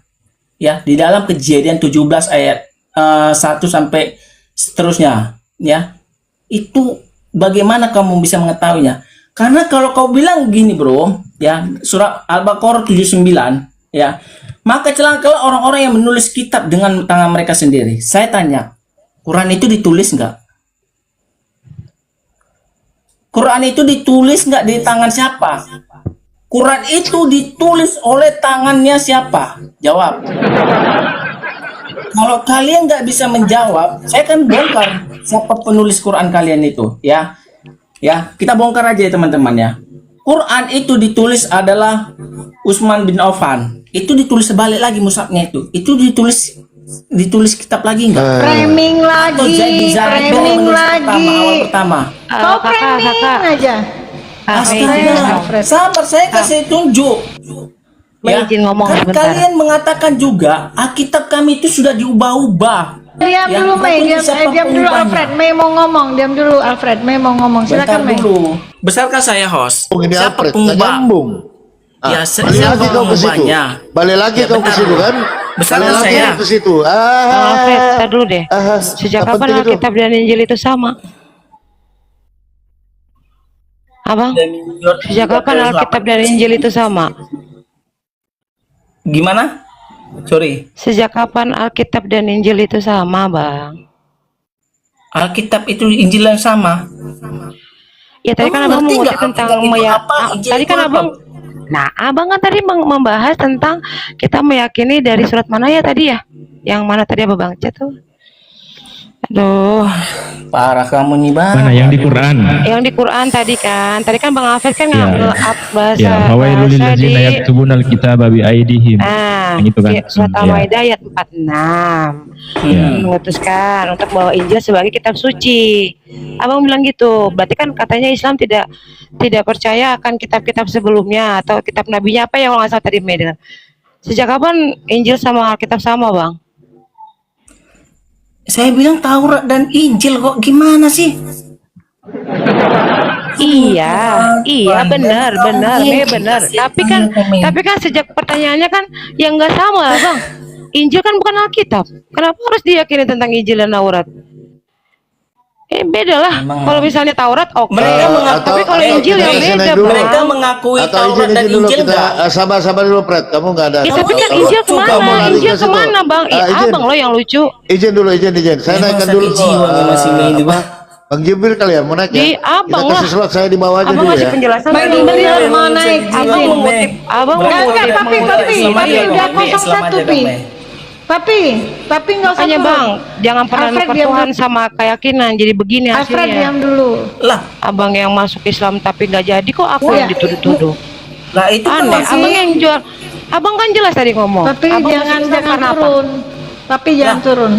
[SPEAKER 1] Ya, di dalam Kejadian 17 ayat 1 sampai seterusnya, ya. Itu bagaimana kamu bisa mengetahuinya? Karena kalau kau bilang gini, bro, ya, surah Al-Baqarah 79, ya, maka celakalah orang-orang yang menulis kitab dengan tangan mereka sendiri. Saya tanya, Quran itu ditulis nggak? Quran itu ditulis nggak di tangan siapa? Quran itu ditulis oleh tangannya siapa? Jawab. Kalau kalian nggak bisa menjawab, saya akan bongkar siapa penulis Quran kalian itu, ya. Ya, kita bongkar aja ya teman-teman ya. Quran itu ditulis adalah Utsman bin Affan. Itu ditulis sebalik lagi mushafnya itu. Itu ditulis kitab lagi enggak?
[SPEAKER 5] Framing
[SPEAKER 1] Atau
[SPEAKER 5] lagi, framing lagi.
[SPEAKER 1] Awal pertama.
[SPEAKER 5] Kau framing aja.
[SPEAKER 1] Astaga, sabar, saya kasih tunjuk.
[SPEAKER 3] Mbak izin ngomong
[SPEAKER 1] kan
[SPEAKER 3] sebentar.
[SPEAKER 1] kalian mengatakan juga Alkitab kami itu sudah diubah-ubah.
[SPEAKER 5] Diam
[SPEAKER 1] Ya,
[SPEAKER 5] dulu, Mei.
[SPEAKER 1] berarti siapa
[SPEAKER 5] Diam dulu,
[SPEAKER 1] pengubahnya?
[SPEAKER 5] Alfred. Mei mau ngomong. Diam dulu, Alfred. Mei mau ngomong.
[SPEAKER 1] Bentar
[SPEAKER 5] Silakan, Mei.
[SPEAKER 1] dulu. Besarkah saya host?
[SPEAKER 2] Ini
[SPEAKER 1] Siapa
[SPEAKER 2] Alfred, nggak
[SPEAKER 1] pengubah?
[SPEAKER 2] nyambung.
[SPEAKER 1] Ya,
[SPEAKER 2] Balik
[SPEAKER 1] siapa
[SPEAKER 2] lagi kau ke situ.
[SPEAKER 1] pengubahnya?
[SPEAKER 2] Balik lagi
[SPEAKER 1] Ya,
[SPEAKER 2] kau ke
[SPEAKER 1] bentar.
[SPEAKER 2] situ kan?
[SPEAKER 1] Besar
[SPEAKER 2] Balik lagi
[SPEAKER 1] saya.
[SPEAKER 2] ke situ.
[SPEAKER 3] Bang Alfred, tar dulu deh. Sejak
[SPEAKER 2] apa
[SPEAKER 3] kapan
[SPEAKER 2] penting itu?
[SPEAKER 3] Alkitab dan Injil itu sama? Abang, sejak kapan Alkitab dan Injil itu sama?
[SPEAKER 1] Gimana? Sorry.
[SPEAKER 3] Sejak kapan Alkitab dan Injil itu sama, Bang?
[SPEAKER 1] Alkitab itu Injil yang sama.
[SPEAKER 3] Ya tadi kan
[SPEAKER 1] Kamu
[SPEAKER 3] abang
[SPEAKER 1] ngerti
[SPEAKER 3] mengutip
[SPEAKER 1] nggak
[SPEAKER 3] tentang
[SPEAKER 1] Alkitab itu apa, Injil
[SPEAKER 3] tadi
[SPEAKER 1] itu
[SPEAKER 3] kan
[SPEAKER 1] apa?
[SPEAKER 3] abang. Nah, abang kan tadi membahas tentang kita meyakini dari surat mana ya tadi ya? Yang mana tadi abang baca tuh? Aduh,
[SPEAKER 1] Parah kamu nih, Bang.
[SPEAKER 4] Mana yang di Quran?
[SPEAKER 3] yang di Quran tadi kan Bang Alfred kan
[SPEAKER 4] Ya.
[SPEAKER 3] ngambil bahasa
[SPEAKER 4] Ya, fawailul lil
[SPEAKER 3] bahasa di
[SPEAKER 4] ladzina yaktubuna alkitaba bi aidihim.
[SPEAKER 3] Nah,
[SPEAKER 4] Yang itu kan.
[SPEAKER 3] di surat
[SPEAKER 4] Ya.
[SPEAKER 3] Al-Maidah ayat 46
[SPEAKER 4] Ya.
[SPEAKER 3] memutuskan untuk bawa Injil sebagai kitab suci. Abang bilang gitu, berarti kan katanya Islam tidak percaya akan kitab-kitab sebelumnya atau kitab nabinya apa yang nggak salah tadi Medan. Sejak kapan Injil sama Alkitab sama, Bang?
[SPEAKER 1] Saya bilang Taurat dan Injil kok gimana sih?
[SPEAKER 3] Iya, benar, benar. Tapi kan sejak pertanyaannya kan yang nggak sama, Bang. Injil kan bukan Alkitab. Kenapa harus diyakini tentang Injil dan Taurat? Beda lah. Kalau misalnya Taurat, oke.
[SPEAKER 1] Mereka mengaku-
[SPEAKER 3] Tapi kalau Injil
[SPEAKER 2] kita
[SPEAKER 3] yang
[SPEAKER 2] kesini
[SPEAKER 3] beda,
[SPEAKER 2] dulu.
[SPEAKER 1] Mereka
[SPEAKER 3] Bang.
[SPEAKER 1] mengakui
[SPEAKER 2] Atau
[SPEAKER 1] Taurat dan
[SPEAKER 2] izin dulu
[SPEAKER 1] Injil
[SPEAKER 2] kita
[SPEAKER 1] enggak?
[SPEAKER 2] sabar dulu Fred, kamu nggak ada.
[SPEAKER 3] Ya, tapi kan
[SPEAKER 2] Kamu-
[SPEAKER 3] Injil
[SPEAKER 2] kamu
[SPEAKER 3] kemana?
[SPEAKER 2] lari
[SPEAKER 3] Injil
[SPEAKER 2] ke situ.
[SPEAKER 3] kemana, Bang?
[SPEAKER 2] Izin.
[SPEAKER 3] Abang lo yang lucu.
[SPEAKER 2] Izin dulu, izin. Saya
[SPEAKER 1] Memang
[SPEAKER 2] naikkan
[SPEAKER 1] sakit
[SPEAKER 2] dulu.
[SPEAKER 1] jiwa masih ini, Bang.
[SPEAKER 2] Bang Jibril kali ya, mau naik ya?
[SPEAKER 3] Di abang
[SPEAKER 2] kita kasih
[SPEAKER 3] lah.
[SPEAKER 2] slot saya di bawah aja
[SPEAKER 3] Abang
[SPEAKER 2] dulu
[SPEAKER 3] ngasih
[SPEAKER 2] ya.
[SPEAKER 3] penjelasan.
[SPEAKER 5] Bang
[SPEAKER 3] tadi.
[SPEAKER 5] Jibril mau naik.
[SPEAKER 3] Abang
[SPEAKER 5] Izin.
[SPEAKER 3] mengutip. Abang
[SPEAKER 5] Enggak,
[SPEAKER 3] mengutip.
[SPEAKER 5] papi udah 01 pi. Papi nggak usah
[SPEAKER 3] Makanya
[SPEAKER 5] turun.
[SPEAKER 3] Bang, jangan pernah
[SPEAKER 5] Alfred,
[SPEAKER 3] nuker
[SPEAKER 5] diam
[SPEAKER 3] Tuhan
[SPEAKER 5] dulu.
[SPEAKER 3] sama keyakinan. Jadi begini
[SPEAKER 5] Alfred diam
[SPEAKER 3] hasilnya.
[SPEAKER 5] dulu.
[SPEAKER 1] Lah,
[SPEAKER 3] Abang yang masuk Islam tapi nggak jadi kok aku
[SPEAKER 5] Iya.
[SPEAKER 3] yang dituduh-tuduh.
[SPEAKER 1] lah itu kan
[SPEAKER 3] Aneh,
[SPEAKER 1] masih
[SPEAKER 3] abang yang jual. Abang kan jelas tadi ngomong.
[SPEAKER 5] Tapi
[SPEAKER 3] Abang
[SPEAKER 5] jangan
[SPEAKER 3] masuk Islam karena apa?
[SPEAKER 5] turun. Papi jangan turun.